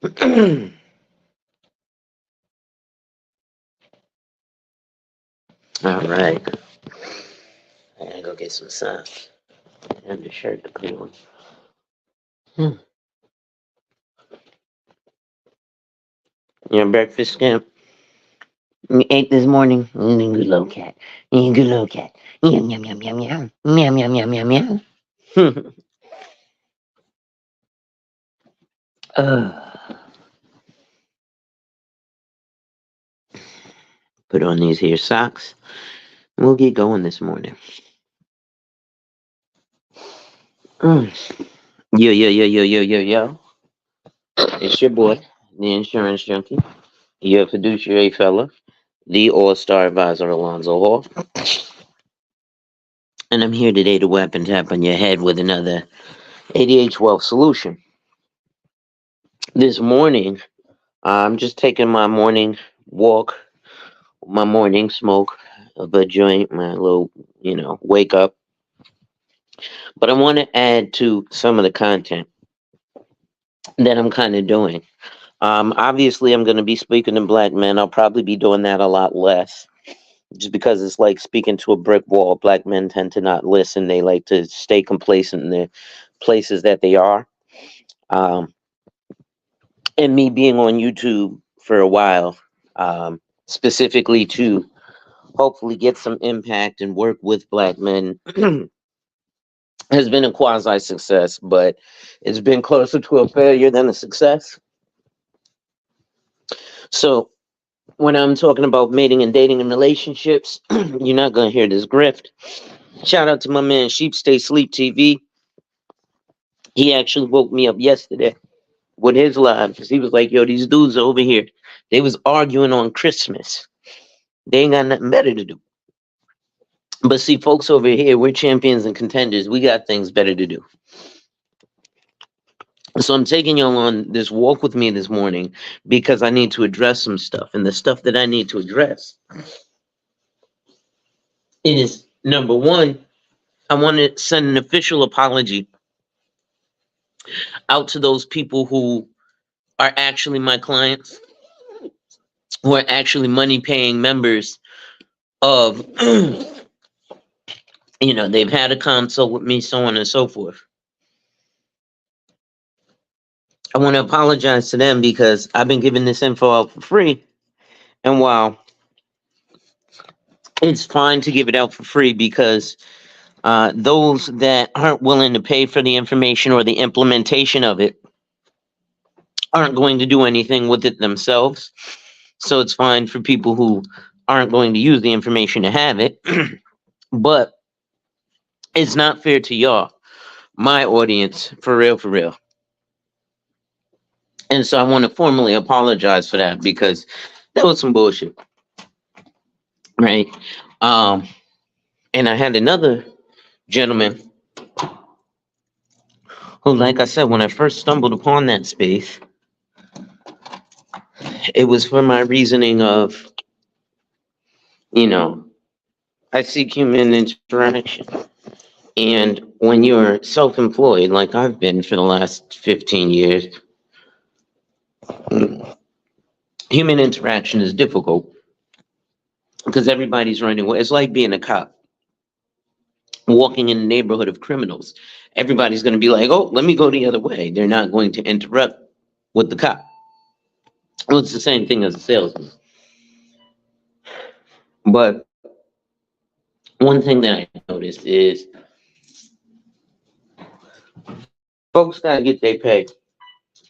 All right. I gotta go get some socks and the shirt to put on. Hmm. Your breakfast, Scamp? You ate this morning? Good little cat. Good little cat. Yum, yum, yum, yum, yum. Yum, yum, yum, yum, yum. uh, put on these here socks. We'll get going this morning. Mm. Yo, yo, yo, yo, yo, yo, yo. It's your boy, the insurance junkie, your fiduciary fella, the all-star advisor Alonzo Hall. And I'm here today to whap and tap on your head with another ADH Wealth solution. This morning, I'm just taking my morning walk, my morning smoke of a joint, my little, wake up. But I want to add to some of the content that I'm kind of doing. Obviously, I'm going to be speaking to black men. I'll probably be doing that a lot less, just because it's like speaking to a brick wall. Black men tend to not listen. They like to stay complacent in the places that they are. Um, and me being on YouTube for a while, specifically to hopefully get some impact and work with black men, has been a quasi success, but it's been closer to a failure than a success. So when I'm talking about mating and dating and relationships, you're not gonna hear this grift. Shout out to my man Sheep Stay Sleep TV. He actually woke me up yesterday with his live because he was like, "Yo, these dudes over here, they was arguing on Christmas. They ain't got nothing better to do." But see, folks over here, we're champions and contenders. We got things better to do. So I'm taking y'all on this walk with me this morning because I need to address some stuff. And the stuff that I need to address is, number one, I want to send an official apology out to those people who are actually my clients, who are actually money paying members of, they've had a consult with me, so on and so forth. I want to apologize to them because I've been giving this info out for free. And while it's fine to give it out for free because those that aren't willing to pay for the information or the implementation of it aren't going to do anything with it themselves. So it's fine for people who aren't going to use the information to have it. But it's not fair to y'all, my audience, for real, for real. And so I want to formally apologize for that because that was some bullshit, right? And I had another gentleman who, like I said, when I first stumbled upon that space, it was for my reasoning of, I seek human interaction. And when you're self employed, like I've been for the last 15 years, human interaction is difficult because everybody's running away. It's like being a cop walking in a neighborhood of criminals. Everybody's going to be like, oh, let me go the other way. They're not going to interrupt with the cop. Well, it's the same thing as a salesman. But one thing that I noticed is folks got to get their pay.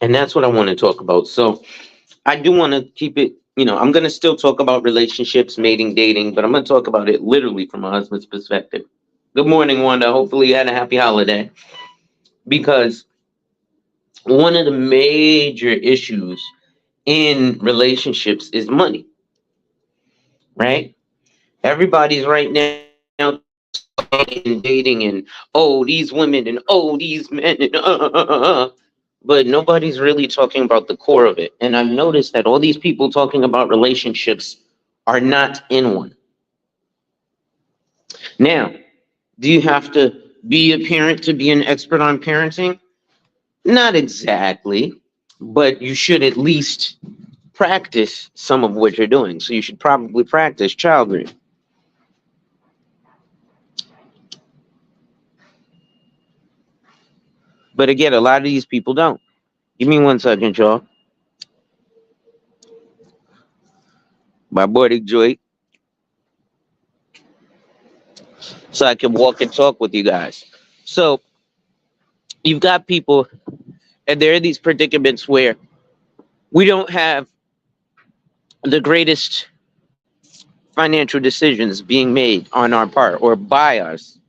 And that's what I want to talk about. So I do want to keep it, I'm going to still talk about relationships, mating, dating, but I'm going to talk about it literally from a husband's perspective. Good morning, Wanda. Hopefully you had a happy holiday. Because one of the major issues in relationships is money, right? Everybody's right now talking and dating and, oh, these women and, oh, these men and, but nobody's really talking about the core of it. And I've noticed that all these people talking about relationships are not in one. Now, do you have to be a parent to be an expert on parenting? Not exactly. but you should at least practice some of what you're doing. So you should probably practice child rearing. But again, a lot of these people don't. Give me 1 second, y'all. My morning joy, so I can walk and talk with you guys. So you've got people, and there are these predicaments where we don't have the greatest financial decisions being made on our part or by us.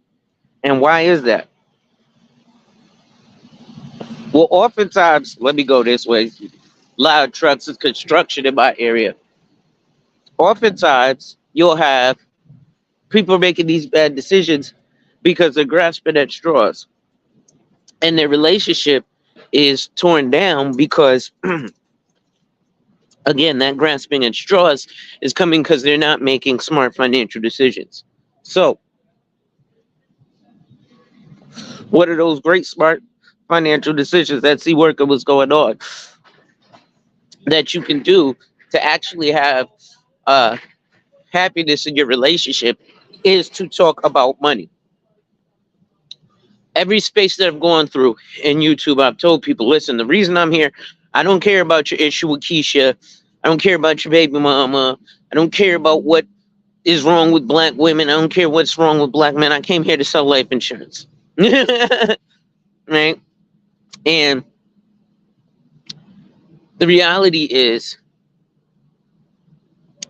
And why is that? Well, oftentimes, let me go this way. Loud trucks and construction in my area. Oftentimes, you'll have people making these bad decisions because they're grasping at straws, and their relationship is torn down because, again, that grasping at straws is coming because they're not making smart financial decisions. So, what are those great smart financial decisions that C Worker was going on that you can do to actually have happiness in your relationship is to talk about money. Every space that I've gone through in YouTube, I've told people, listen, the reason I'm here, I don't care about your issue with Keisha. I don't care about your baby mama. I don't care about what is wrong with black women. I don't care what's wrong with black men. I came here to sell life insurance. Right? And the reality is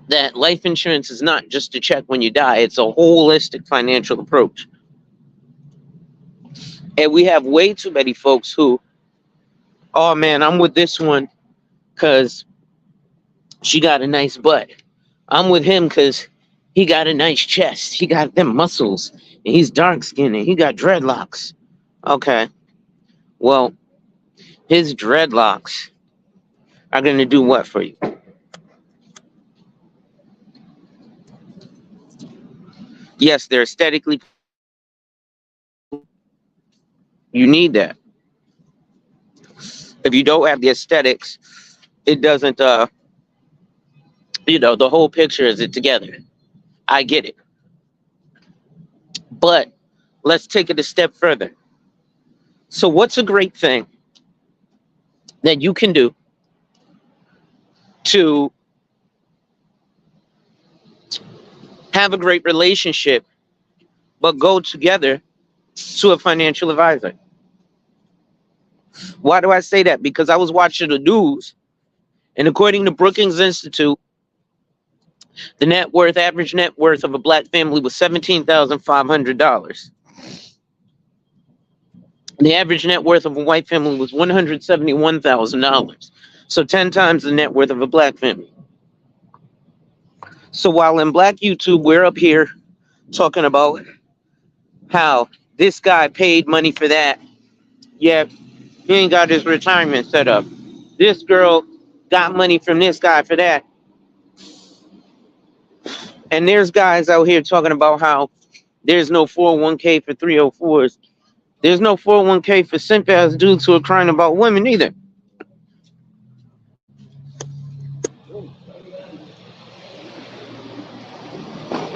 that life insurance is not just a check when you die, it's a holistic financial approach. And we have way too many folks who, oh man, I'm with this one because she got a nice butt. I'm with him because he got a nice chest. He got them muscles. And he's dark skinned and he got dreadlocks. Okay. Well, his dreadlocks are going to do what for you? Yes, they're aesthetically. You need that. If you don't have the aesthetics, it doesn't, the whole picture isn't together. I get it. But let's take it a step further. So, what's a great thing that you can do to have a great relationship, but go together to a financial advisor? Why do I say that? Because I was watching the news, and according to Brookings Institute, the average net worth of a black family was $17,500. The average net worth of a white family was $171,000. So 10 times the net worth of a black family. So while in Black YouTube, we're up here talking about how this guy paid money for that, yet he ain't got his retirement set up. This girl got money from this guy for that. And there's guys out here talking about how there's no 401k for 304s. There's no 401k for simp ass dudes who are crying about women either.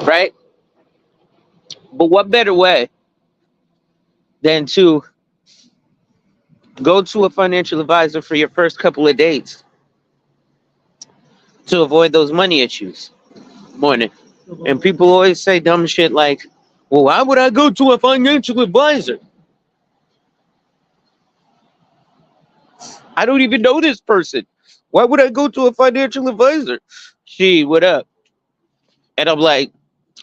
Right? But what better way than to go to a financial advisor for your first couple of dates to avoid those money issues? Morning. And people always say dumb shit like, well, why would I go to a financial advisor? I don't even know this person. Why would I go to a financial advisor? Gee, what up? And I'm like,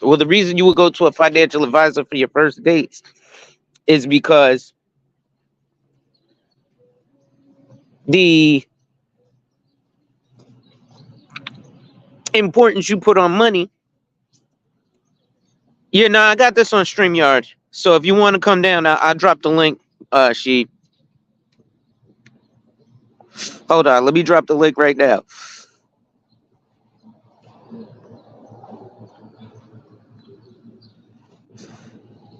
well, the reason you would go to a financial advisor for your first dates is because the importance you put on money. Yeah, no, I got this on StreamYard. So if you want to come down, I'll drop the link. She hold on, let me drop the link right now.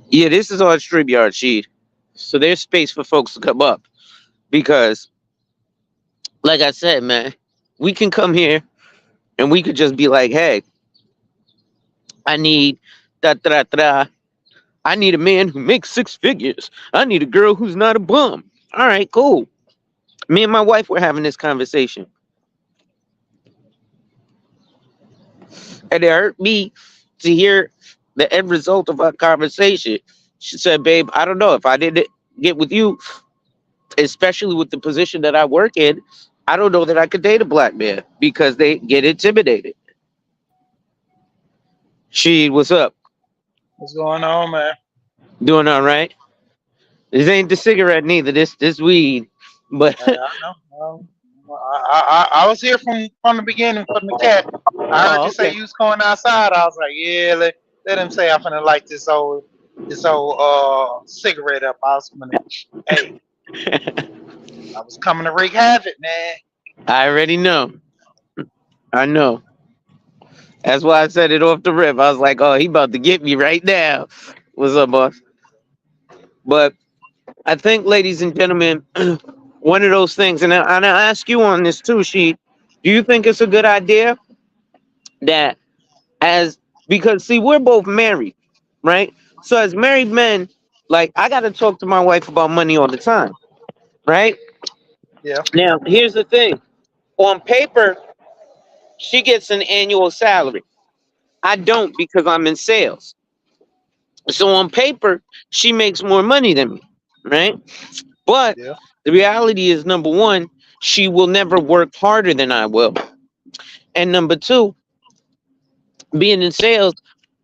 Yeah, this is on StreamYard, Sheed. So there's space for folks to come up because Like I said, man, we can come here and we could just be like, hey, I need da da da. I need a man who makes six figures. I need a girl who's not a bum. All right, cool. Me and my wife were having this conversation, and it hurt me to hear the end result of our conversation. She said, babe, I don't know if I didn't get with you, especially with the position that I work in. I don't know that I could date a black man because they get intimidated. She, what's up? What's going on, man? Doing all right? This ain't the cigarette neither. This weed, but Hey, I know. I was here from the beginning from the cat. I heard oh, you say okay. you was going outside. I was like, yeah, let him say I'm finna light this old cigarette up. I was gonna, hey, I was coming to wreak havoc, man. I already know. I know. That's why I said it off the rip. I was like, oh, he about to get me right now. What's up, boss? But I think, ladies and gentlemen, one of those things, and I ask you on this too, Sheet, do you think it's a good idea that as, because see, we're both married, right? So as married men, like I got to talk to my wife about money all the time, right? Yeah, Now, here's the thing. On paper, she gets an annual salary. I don't because I'm in sales. So on paper, she makes more money than me, right? But yeah, the reality is, number one, she will never work harder than I will. And number two, being in sales,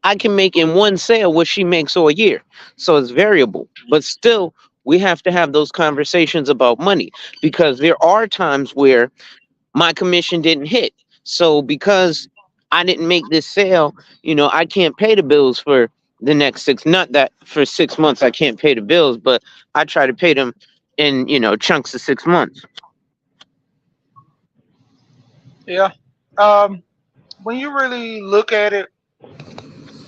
I can make in one sale what she makes all year. So it's variable. But still, we have to have those conversations about money because there are times where my commission didn't hit. So because I didn't make this sale, I can't pay the bills for the next six. Not that for 6 months I can't pay the bills, but I try to pay them in chunks of 6 months. yeah. Um, when you really look at it,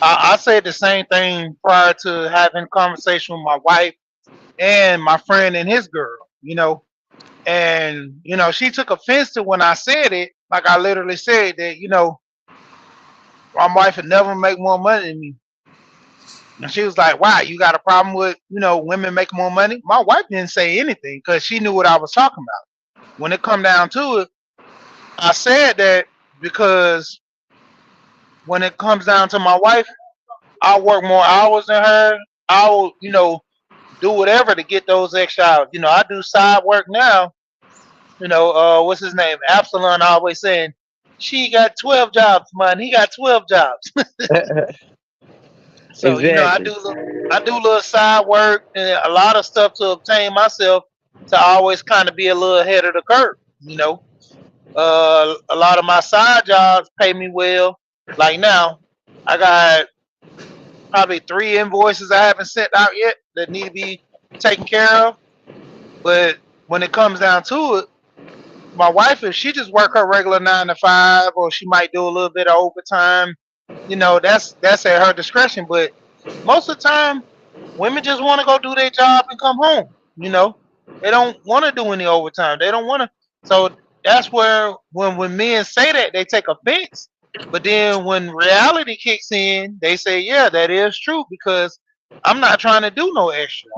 I said the same thing prior to having a conversation with my wife and my friend and his girl. And she took offense to when I said it. Like I literally said that my wife would never make more money than me. And she was like, "Wow, you got a problem with women making more money?" My wife didn't say anything because she knew what I was talking about. When it come down to it, I said that because when it comes down to my wife, I work more hours than her. I'll do whatever to get those extra hours. I do side work now. What's his name? Absalon always saying she got 12 jobs, man. He got 12 jobs. So Exactly. I do little side work and a lot of stuff to obtain myself to always kind of be a little ahead of the curve. A lot of my side jobs pay me well. Like now, I got probably 3 invoices I haven't sent out yet that need to be taken care of. But when it comes down to it, my wife, if she just work her regular 9 to 5, or she might do a little bit of overtime, that's at her discretion. But most of the time, women just want to go do their job and come home. They don't want to do any overtime. They don't want to. So that's where when men say that, they take offense. But then when reality kicks in, they say, yeah, that is true because I'm not trying to do no extra.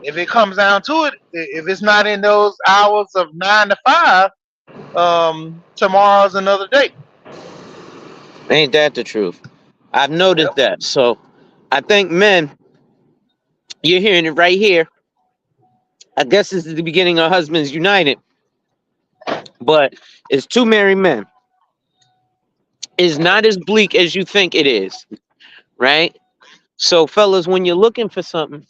If it comes down to it, if it's not in those hours of 9 to 5, tomorrow's another day. Ain't that the truth? I've noticed Yep. that. So I think, men, you're hearing it right here. I guess this is the beginning of Husbands United, but it's two married men. It's not as bleak as you think it is, right? So, fellas, when you're looking for something,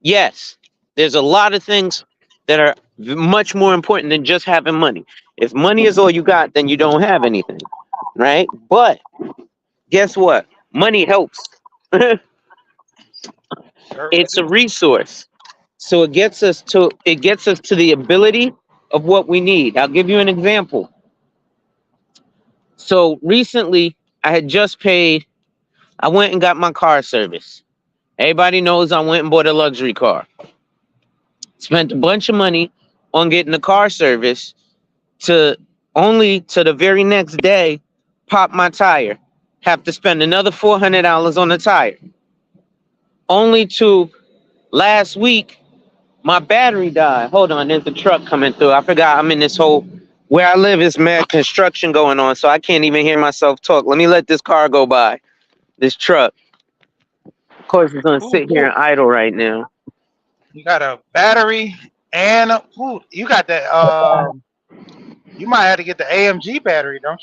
yes, there's a lot of things that are much more important than just having money. If money is all you got, then you don't have anything, right? But guess what? Money helps. Certainly It's a do. resource. So it gets us to the ability of what we need. I'll give you an example. So recently I had just paid, I went and got my car service. Everybody knows I went and bought a luxury car. Spent a bunch of money on getting the car service to only to the very next day pop my tire, have to spend another $400 on the tire, only to last week my battery died. Hold on, there's a truck coming through. I forgot I'm in this whole where I live is mad construction going on, so I can't even hear myself talk. Let me let this car go by. This truck. Of course, it's gonna Ooh, sit here and idle right now. you got a battery and ooh, you got that. You might have to get the AMG battery, don't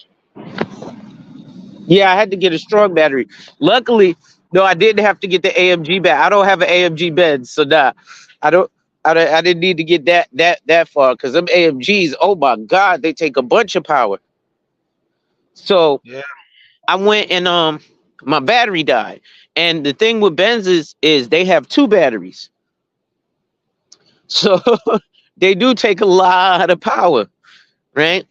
Yeah, I had to get a strong battery. Luckily, though, I did have to get the AMG bed. I don't have an AMG bed, so nah, I don't. I didn't need to get that far because them AMGs. Oh my God, they take a bunch of power. So you? Yeah, I went and my battery died. And the thing with Benzes is they have two batteries. So they do take a lot of power, right?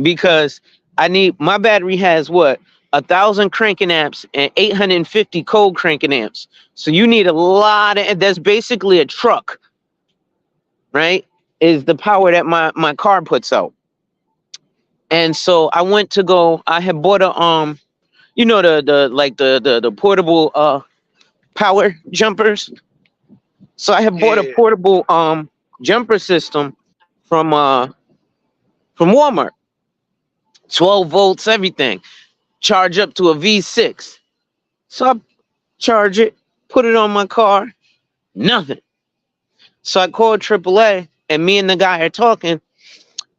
Because I need my battery has what 1,000 cranking amps and 850 cold cranking amps. So you need a lot of that's basically a truck, right? Is the power that my car puts out. And so I went to go, I had bought a you know the like the portable power jumpers. So I have bought a yeah, portable jumper system from uh from Walmart. 12 volts, everything. Charge up to a V6. So I charge it, put it on my car, nothing. So I called AAA and me and the guy are talking.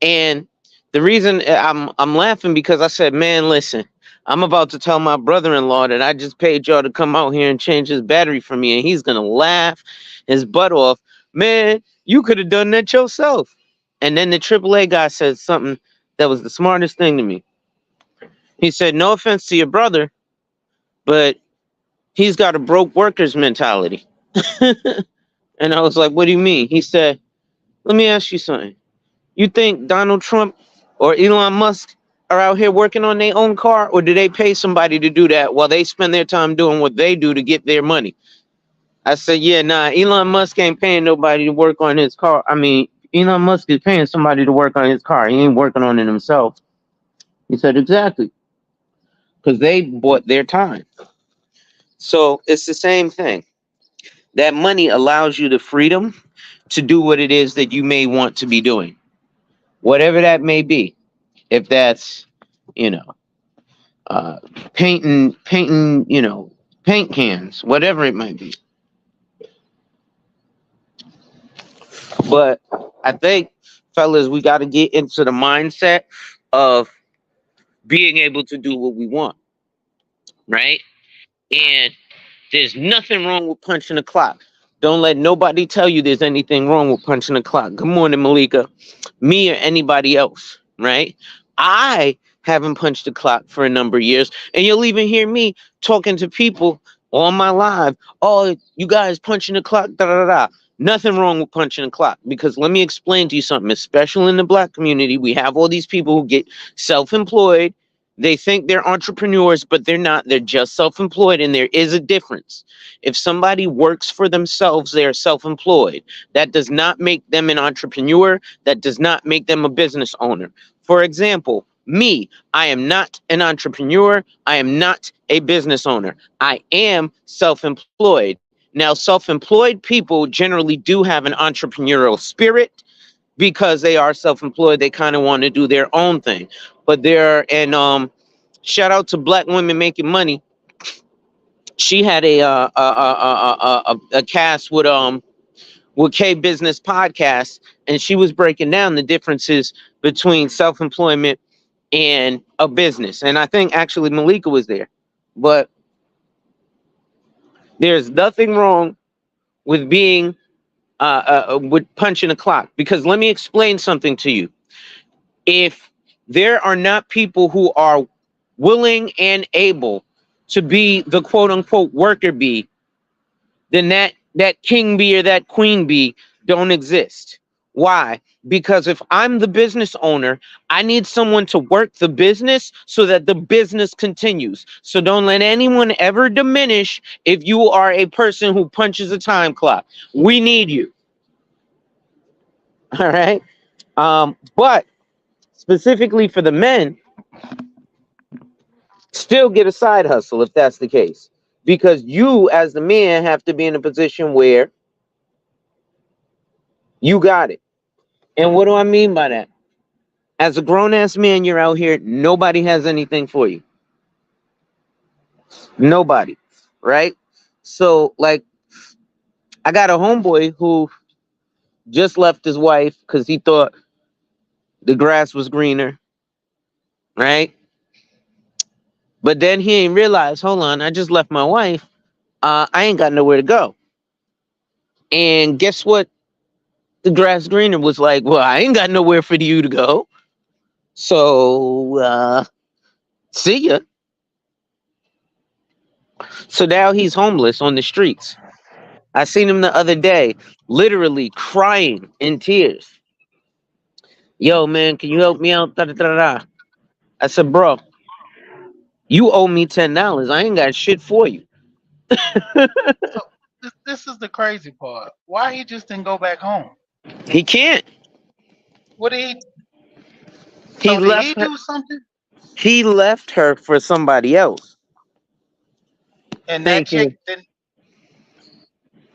And the reason I'm laughing because I said, man, listen, I'm about to tell my brother-in-law that I just paid y'all to come out here and change his battery for me, and he's gonna laugh his butt off. Man, you could have done that yourself. And then the AAA guy said something that was the smartest thing to me. He said, no offense to your brother, but he's got a broke workers mentality. And I was like, what do you mean? He said, let me ask you something. You think Donald Trump or Elon Musk are out here working on their own car, or do they pay somebody to do that while they spend their time doing what they do to get their money? I said, yeah, nah, Elon Musk ain't paying nobody to work on his car. I mean, Elon Musk is paying somebody to work on his car. He ain't working on it himself. He said, exactly, because they bought their time. So it's the same thing. That money allows you the freedom to do what it is that you may want to be doing, whatever that may be. If that's, you know, uh, painting, paint cans, whatever it might be. But I think, fellas, we got to get into the mindset of being able to do what we want, right? And there's nothing wrong with punching the clock. Don't let nobody tell you there's anything wrong with punching the clock. Good morning, Malika. Me or anybody else, right? I haven't punched the clock for a number of years, and you'll even hear me talking to people on my live. Oh, you guys punching the clock, da da da. Nothing wrong with punching the clock because let me explain to you something. Especially in the black community, we have all these people who get self-employed. They think they're entrepreneurs, but they're not. They're just self-employed, and there is a difference. If somebody works for themselves, they are self-employed. That does not make them an entrepreneur. That does not make them a business owner. For example, me, I am not an entrepreneur. I am not a business owner. I am self-employed. Now, self-employed people generally do have an entrepreneurial spirit because they are self-employed. They kind of want to do their own thing. But they're and shout out to Black Women Making Money. She had a cast with K Business podcast, and she was breaking down the differences between self-employment and a business. And I think actually Malika was there. But there's nothing wrong with being with punching a clock, because let me explain something to you. If there are not people who are willing and able to be the quote unquote worker bee, then that king bee or that queen bee don't exist. Why? Because if I'm the business owner, I need someone to work the business so that the business continues. So don't let anyone ever diminish if you are a person who punches a time clock. We need you. All right. But specifically for the men, still get a side hustle if that's the case. Because you, as the man, have to be in a position where you got it. And what do I mean by that? As a grown ass man, you're out here, nobody has anything for you. Nobody. Right? So, like, I got a homeboy who just left his wife because he thought the grass was greener. Right? But then he ain't realized, hold on, I just left my wife. I ain't got nowhere to go. And guess what? The grass greener was like, well, I ain't got nowhere for you to go. So, see ya. So now he's homeless on the streets. I seen him the other day, literally crying in tears. Yo, man, can you help me out? Da, da, da, da. I said, bro, you owe me $10. I ain't got shit for you. So this is the crazy part. Why he just didn't go back home? He can't. What did he? He So did he left her. do something? He left her for somebody else, And that chick thinking, didn't.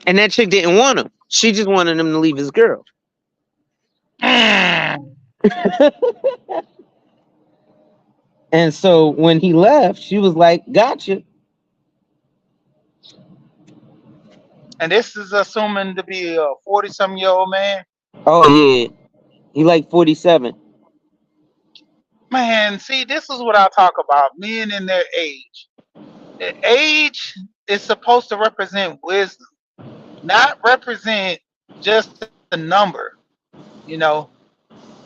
and that chick didn't want him. She just wanted him to leave his girl. And so when he left, she was like, gotcha. And this is assuming to be a 40-something-year-old man. Oh, yeah. He like 47. Man, see, this is what I talk about. Men in their age. The age is supposed to represent wisdom, not represent just the number. You know,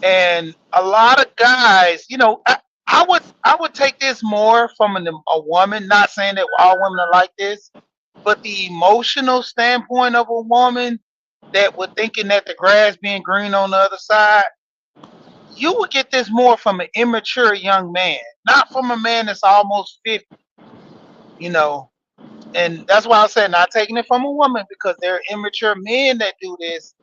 and a lot of guys, I would take this more from a woman. Not saying that all women are like this, but the emotional standpoint of a woman that would thinking that the grass being green on the other side, you would get this more from an immature young man, not from a man that's almost 50, you know. And that's why I said not taking it from a woman because there are immature men that do this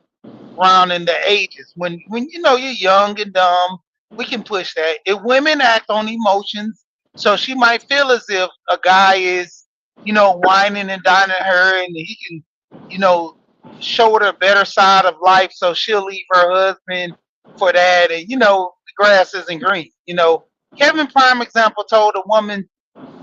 around in the ages. When you're young and dumb, we can push that. If women act on emotions, so she might feel as if a guy is, whining and dining her, and he can, you know, show her the better side of life, so she'll leave her husband for that, and the grass isn't green. Kevin Prime example told a woman,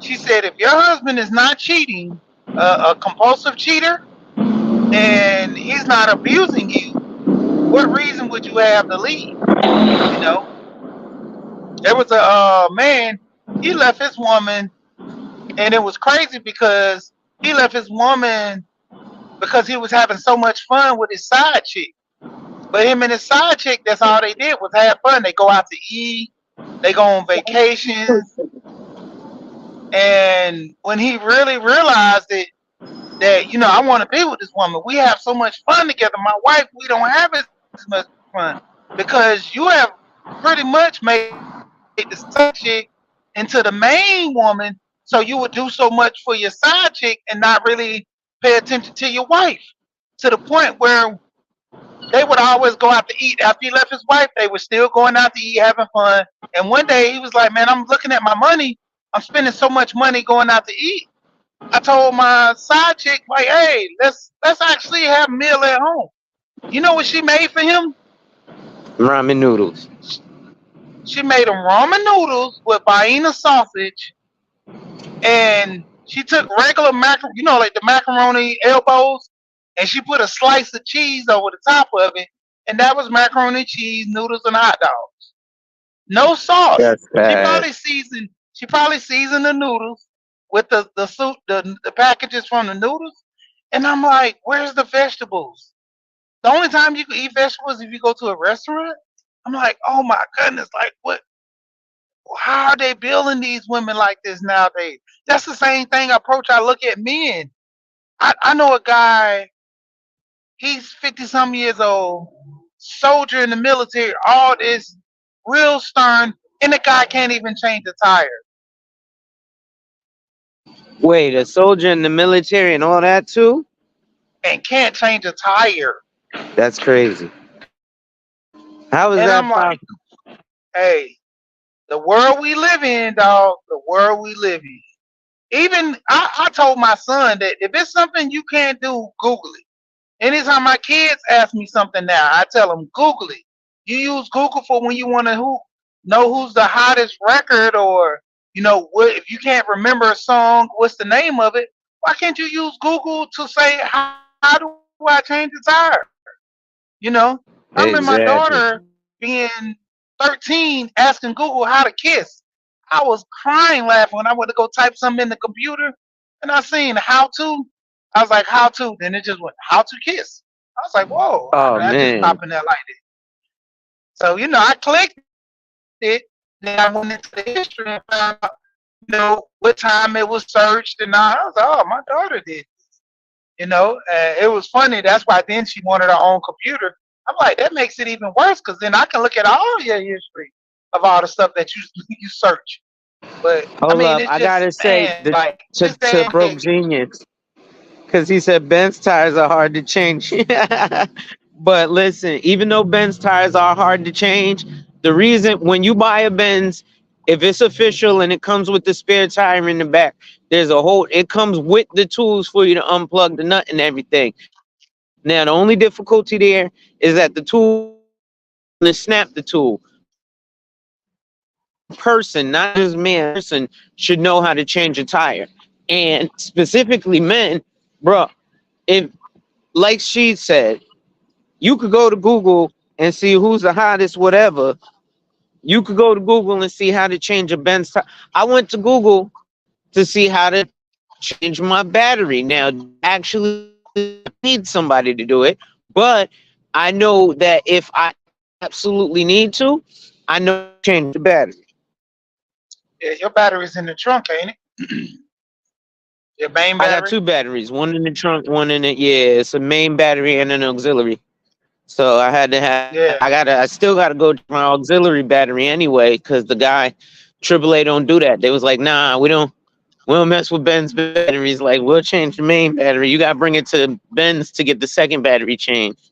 she said, if your husband is not cheating, a compulsive cheater, and he's not abusing you, what reason would you have to leave? You know, there was a man. He left his woman, and it was crazy because he left his woman because he was having so much fun with his side chick. But him and his side chick, that's all they did was have fun. They go out to eat, they go on vacations, and when he really realized it, that I want to be with this woman. We have so much fun together. My wife, we don't have as much fun because you have pretty much made the side chick into the main woman. So you would do so much for your side chick and not really pay attention to your wife to the point where they would always go out to eat. After he left his wife, they were still going out to eat, having fun. And one day he was like, "Man, I'm looking at my money. I'm spending so much money going out to eat." I told my side chick, like, "Hey, let's actually have a meal at home." You know what she made for him? Ramen noodles. She made him ramen noodles with Vienna sausage, and she took regular macaroni, like the macaroni elbows, and she put a slice of cheese over the top of it, and that was macaroni, cheese, noodles, and hot dogs. No sauce. That's She bad. probably seasoned. She probably seasoned the noodles with the soup, the packages from the noodles. And I'm like, where's the vegetables? The only time you can eat vegetables if you go to a restaurant. I'm like, oh my goodness, like what? How are they building these women like this nowadays? That's the same thing approach I look at men. I know a guy, he's 50 some years old, soldier in the military, all this real stern, and the guy can't even change a tire Wait, a soldier in the military and all that too? and can't change a tire. That's crazy. How is And I'm that like, possible? hey, the world we live in, dog, the world we live in. Even I told my son that if it's something you can't do, Google it. Anytime my kids ask me something now, I tell them Google it. You use Google for when you want to know who's the hottest record, or what, if you can't remember a song, what's the name of it? Why can't you use Google to say how do I change the tire? You know, I remember my daughter Exactly. being 13 asking Google how to kiss. I was crying laughing when I went to go type something in the computer and I seen how to. I was like, how to? Then it just went, how to kiss. I was like, whoa, how Oh did I just man. pop in there like that? So, I clicked it. Then I went into the history and found out, what time it was searched. And I was like, oh, my daughter did. It was funny. That's why then she wanted her own computer. I'm like, that makes it even worse because then I can look at all your history of all the stuff that you you search. But I Hold mean, up. it's I just gotta say man, the like this day to and broke age. genius. Because he said Ben's tires are hard to change. But listen, even though Ben's tires are hard to change, the reason when you buy a Benz, if it's official and it comes with the spare tire in the back, there's a whole, it comes with the tools for you to unplug the nut and everything. Now, the only difficulty there is that the tool to snap the tool. Person, not just me, a person should know how to change a tire. And specifically men, bro, if like she said, you could go to Google and see who's the hottest, whatever. You could go to Google and see how to change a Benz tire. I went to Google to see how to change my battery. Now, actually, I need somebody to do it, but I know that if I absolutely need to, I know how to change the battery. Yeah, your battery's in the trunk, ain't it? Your main I got battery. two batteries, one in the trunk, one in it. Yeah, it's a main battery and an auxiliary. So I had to have, Yeah, I still got to go to my auxiliary battery anyway, because the guy, AAA don't do that. They was like, nah, we don't mess with Ben's batteries. Like, we'll change the main battery. You got to bring it to Ben's to get the second battery changed.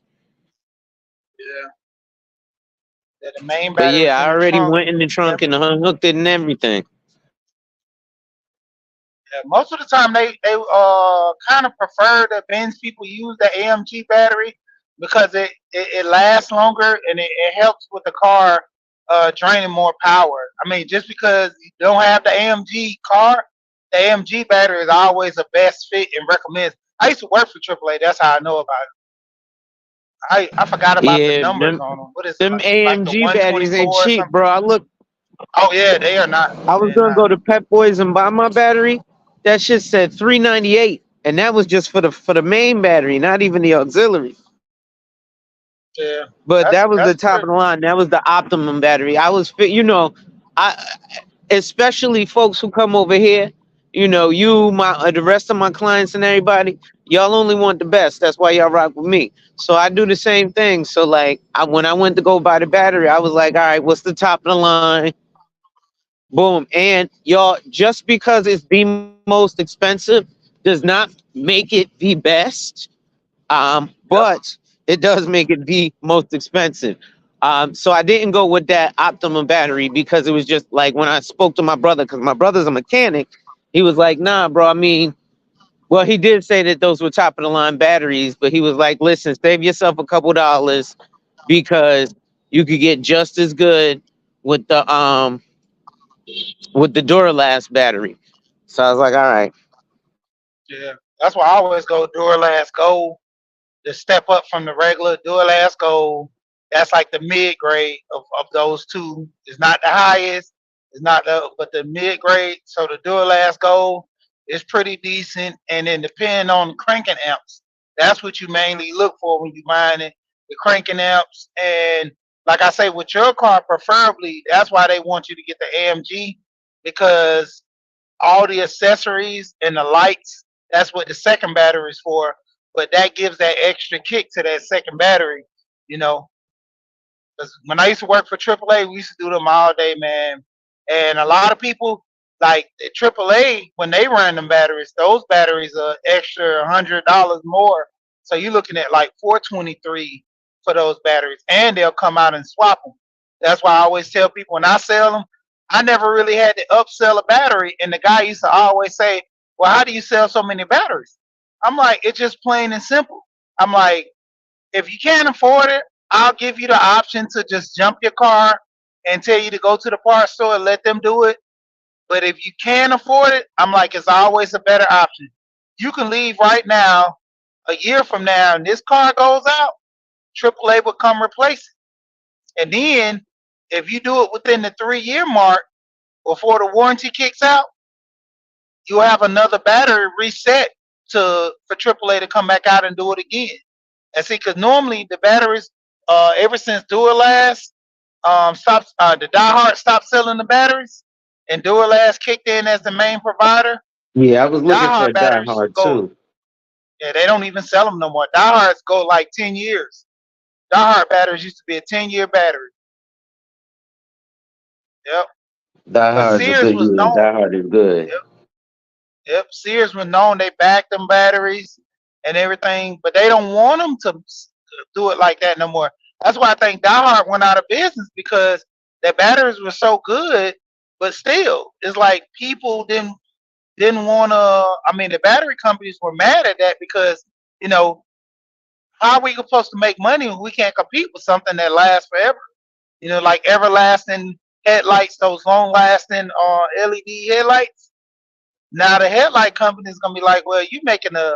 yeah. Yeah, the main But battery's yeah, in I the already trunk. went in the trunk and Definitely. unhooked it and everything. Yeah, most of the time they kind of prefer the Benz people use the AMG battery because it lasts longer and it helps with the car draining more power. I mean, just because you don't have the AMG car, the AMG battery is always the best fit and recommends. I used to work for AAA. That's how I know about it. I forgot about the Yeah, numbers on them. What is it them like the AMG batteries ain't 124 or cheap, something? bro. Oh yeah, they are not. I was They're gonna not. go to Pep Boys and buy my battery. That shit said 398, and that was just for the main battery, not even the auxiliary. Yeah, But that was the that's top of pretty. the line. That was the optimum battery. I was, I especially folks who come over here. The rest of my clients and everybody. Y'all only want the best. That's why y'all rock with me. So I do the same thing. So like, when I went to go buy the battery, I was like, all right, what's the top of the line? Boom. And y'all, just because it's the most expensive does not make it the best. Yep. But it does make it the most expensive. So I didn't go with that optimum battery because it was just like when I spoke to my brother, because my brother's a mechanic, he was like, nah, bro. I mean, well, he did say that those were top of the line batteries, but he was like, listen, save yourself a couple dollars because you could get just as good with the Duralast battery. So I was like, all right. Yeah, that's why I always go Duralast Gold to step up from the regular Duralast Gold. That's like the mid grade of those two. It's not the highest, it's not but the mid grade. So the Duralast Gold is pretty decent. And then depending on the cranking amps, that's what you mainly look for when you buying it. The cranking amps and like I say with your car, preferably that's why they want you to get the AMG because all the accessories and the lights. That's what the second battery is for. But that gives that extra kick to that second battery, you know. 'Cause when I used to work for AAA, we used to do them all day, man. And a lot of people like at AAA when they run them batteries, those batteries are extra $100 more. So you're looking at like 423 for those batteries, and they'll come out and swap them. That's why I always tell people when I sell them, I never really had to upsell a battery. And the guy used to always say, "Well, how do you sell so many batteries?" I'm like, "It's just plain and simple." I'm like, if you can't afford it, I'll give you the option to just jump your car and tell you to go to the parts store and let them do it. But if you can't afford it, I'm like, it's always a better option. You can leave right now, a year from now, and this car goes out, AAA will come replace it. And then if you do it within the 3 year mark before the warranty kicks out, you'll have another battery reset for AAA to come back out and do it again. And see, because normally the batteries, ever since Duralast stopped, the Diehard stopped selling the batteries, and Duralast kicked in as the main provider. Yeah, I was looking for Diehard a batteries diehard go, too. yeah, they don't even sell them no more. Diehards go like 10 years. Diehard batteries used to be a 10 year battery. Yep. But Diehard's a Sears good was year. known. Diehard is good. Yep. Yep. Sears was known. They backed them batteries and everything, but they don't want them to do it like that no more. That's why I think Diehard went out of business because their batteries were so good, but still, it's like people didn't want to. I mean, the battery companies were mad at that because you know how are we supposed to make money when we can't compete with something that lasts forever? Like everlasting headlights, those long lasting LED headlights. Now the headlight company is gonna be like, well, you making a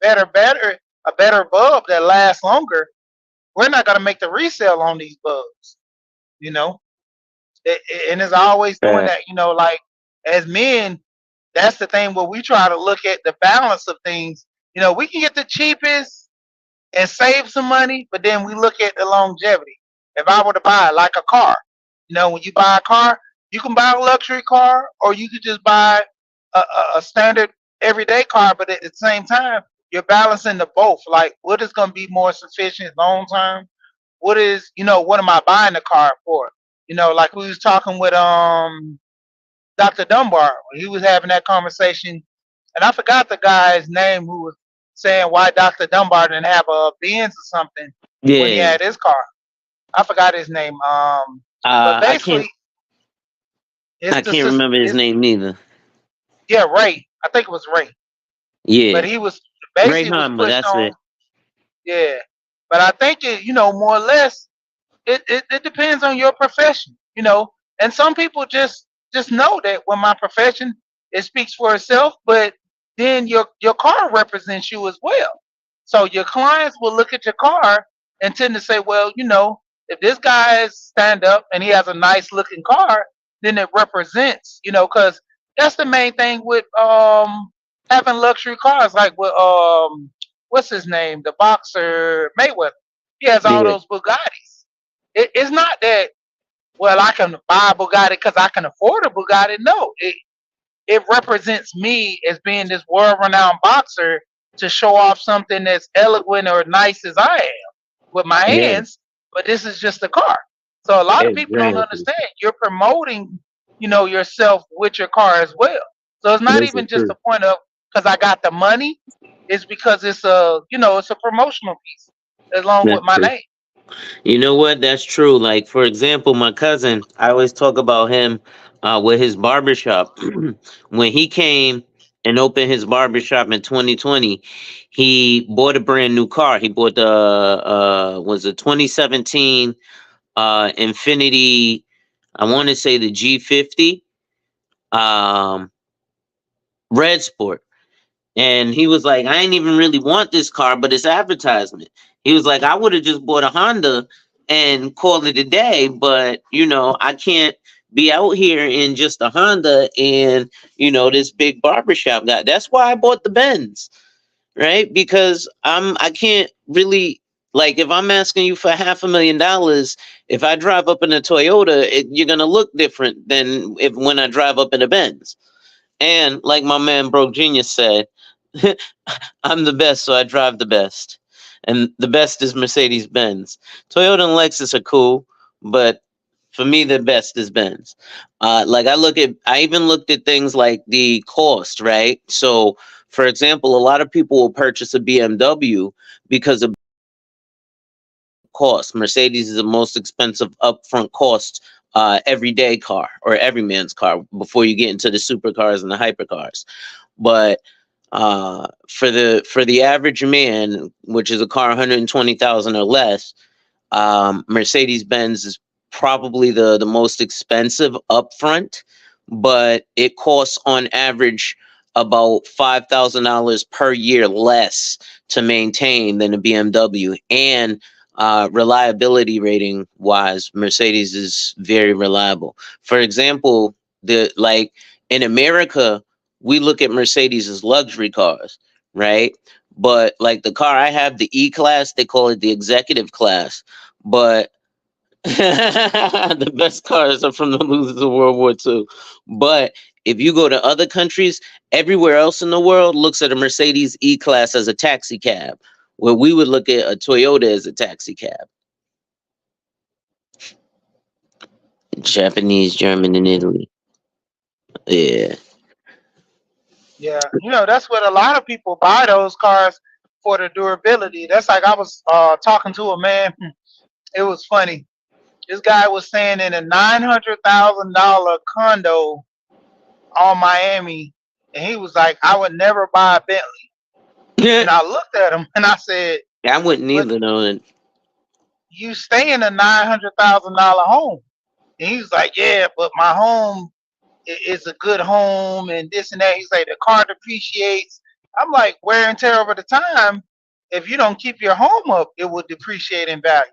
better bulb that lasts longer. We're not gonna make the resale on these bulbs, you know. And it's always doing Right. that, like as men, that's the thing where we try to look at the balance of things. We can get the cheapest and save some money, but then we look at the longevity. If I were to buy like a car, when you buy a car, you can buy a luxury car or you could just buy a standard everyday car, but at the same time, you're balancing the both. Like, what is going to be more sufficient long term? What am I buying the car for? Like we was talking with Dr. Dunbar. He was having that conversation, and I forgot the guy's name who was saying why Dr. Dunbar didn't have a Benz or something when he Yeah. had his car. I forgot his name. But I can't. basically, it's I the can't remember his it's name neither. yeah, Ray. I think it was Ray. But Yeah. he was Ray basically was Hummer. pushed That's on. it. Yeah, but I think more or less it depends on your profession. And some people just know that when my profession, it speaks for itself, but then your car represents you as well. So your clients will look at your car and tend to say, well, if this guy is stand up and he has a nice looking car, then it represents, because that's the main thing with having luxury cars, like with what's his name, the boxer Mayweather. He has all Yeah. those Bugattis. It's not that, well, I can buy a Bugatti because I can afford a Bugatti. No, it represents me as being this world renowned boxer to show off something that's eloquent or nice as I am with my Yeah. hands, but this is just a car. So a lot of people don't Exactly. understand. You're promoting, yourself with your car as well. So it's not This is even just true. a point of because I got the money. It's because it's a promotional piece along with That's my true. name. You know what? That's true. Like for example, my cousin. I always talk about him with his barbershop. When he came and opened his barbershop in 2020, he bought a brand new car. He bought the was a 2017 Infinity. I want to say the G50 um, Red Sport. And he was like, I ain't even really want this car, but it's advertisement. He was like, I would have just bought a Honda and called it a day, but I can't be out here in just a Honda and this big barbershop guy. That's why I bought the Benz, right? Because I can't really, like, if I'm asking you for $500,000, if I drive up in a Toyota, you're gonna look different than if when I drive up in a Benz. And like my man Broke Genius said, I'm the best, so I drive the best. And the best is Mercedes Benz. Toyota and Lexus are cool, but for me, the best is Benz. Like I even looked at things like the cost, right? So, for example, a lot of people will purchase a BMW because of cost. Mercedes is the most expensive upfront cost everyday car or every man's car before you get into the supercars and the hypercars. But for the average man, which is a car 120,000 or less, Mercedes Benz is probably the most expensive upfront, but it costs on average about $5,000 per year less to maintain than a BMW. And reliability rating wise, Mercedes is very reliable. For example, the like in America, we look at Mercedes as luxury cars, right? But like the car I have, the E class, they call it the executive class. But the best cars are from the losers of World War II. But if you go to other countries, everywhere else in the world looks at a Mercedes E class as a taxi cab, where we would look at a Toyota as a taxi cab. Japanese, German, and Italy. Yeah. Yeah, that's what a lot of people buy those cars for the durability. That's like I was talking to a man. It was funny. This guy was saying in a $900,000 condo on Miami, and he was like, "I would never buy a Bentley." And I looked at him and I said, I wouldn't "But either, though. you stay in a $900,000 home?" And he was like, "Yeah, but my home is a good home and this and that." He's like, "The car depreciates." I'm like, wear and tear over the time. If you don't keep your home up, it will depreciate in value.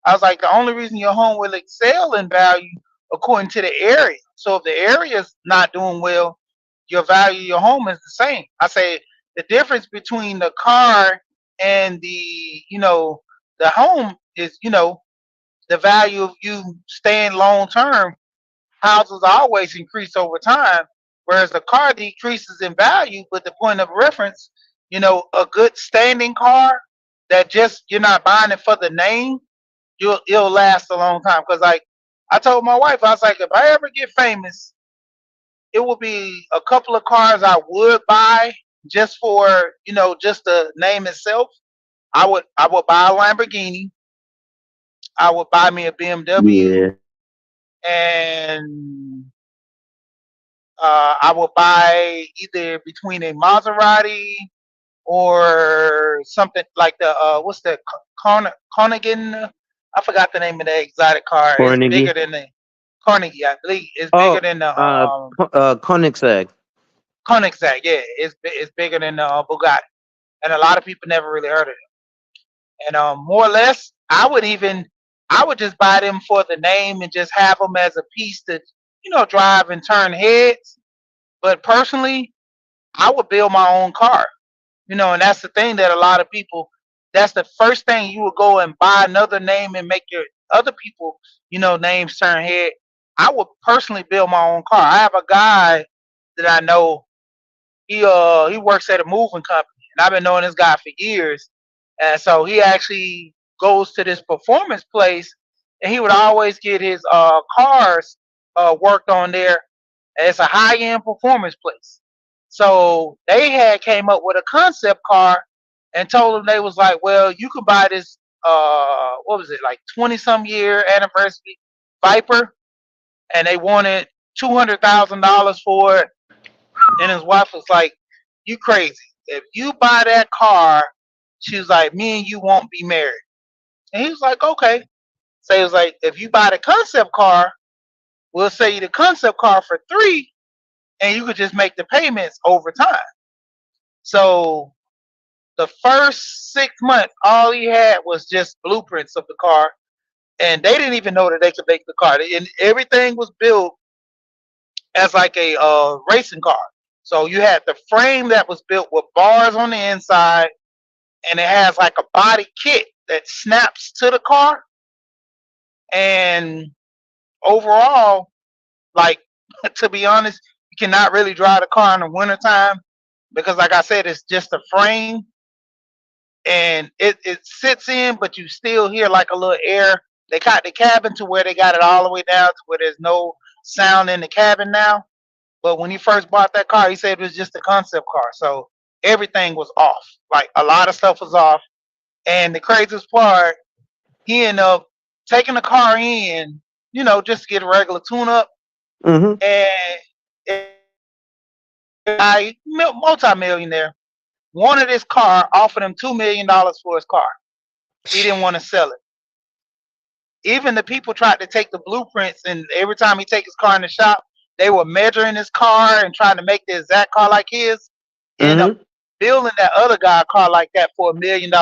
I was like, the only reason your home will excel in value according to the area. So if the area is not doing well, your value of your home is the same. I say the difference between the car and the home is, the value of you staying long term. Houses always increase over time, whereas the car decreases in value. But the point of reference, a good standing car that just you're not buying it for the name, it'll last a long time. Because like I told my wife, I was like, if I ever get famous, it will be a couple of cars I would buy just for just the name itself. I would buy a Lamborghini. I would buy me a BMW, Yeah. and I will buy either between a Maserati or something like the what's the Carnegie? I forgot the name of the exotic car. It's bigger Carnegie. than the Carnegie, I believe. It's bigger Oh, than the Koenigsegg. Koenigsegg. Yeah, it's bigger than the Bugatti, and a lot of people never really heard of it. And more or less, I would just buy them for the name and just have them as a piece to drive and turn heads. But personally, I would build my own car. And that's the thing that a lot of people, that's the first thing you would go and buy another name and make your other people, names turn head. I would personally build my own car. I have a guy that I know. He works at a moving company, and I've been knowing this guy for years. And so he actually goes to this performance place, and he would always get his cars worked on there. And it's a high end performance place. So they had came up with a concept car and told them, they was like, well, you could buy this what was it, like 20-some-year anniversary Viper, and they wanted $200,000 for it. And his wife was like, "You crazy? If you buy that car," she was like, "me and you won't be married." And he was like, "Okay." So he was like, "If you buy the concept car, we'll sell you the concept car for 3, and you could just make the payments over time." So the first 6 months, all he had was just blueprints of the car, and they didn't even know that they could make the car. And everything was built as like a racing car. So you had the frame that was built with bars on the inside, and it has like a body kit that snaps to the car. And overall, like to be honest, you cannot really drive the car in the wintertime because, like I said, it's just a frame, and it sits in, but you still hear like a little air. They got the cabin to where they got it all the way down to where there's no sound in the cabin now. But when he first bought that car, he said it was just a concept car. So everything was off. Like a lot of stuff was off. And the craziest part, he ended up taking the car in, just to get a regular tune up. Mm-hmm. And I multi-millionaire wanted his car, offered him $2 million for his car. He didn't want to sell it. Even the people tried to take the blueprints, and every time he take his car in the shop, they were measuring his car and trying to make the exact car like his. He ended up Mm-hmm. building that other guy a car like that for $1 million.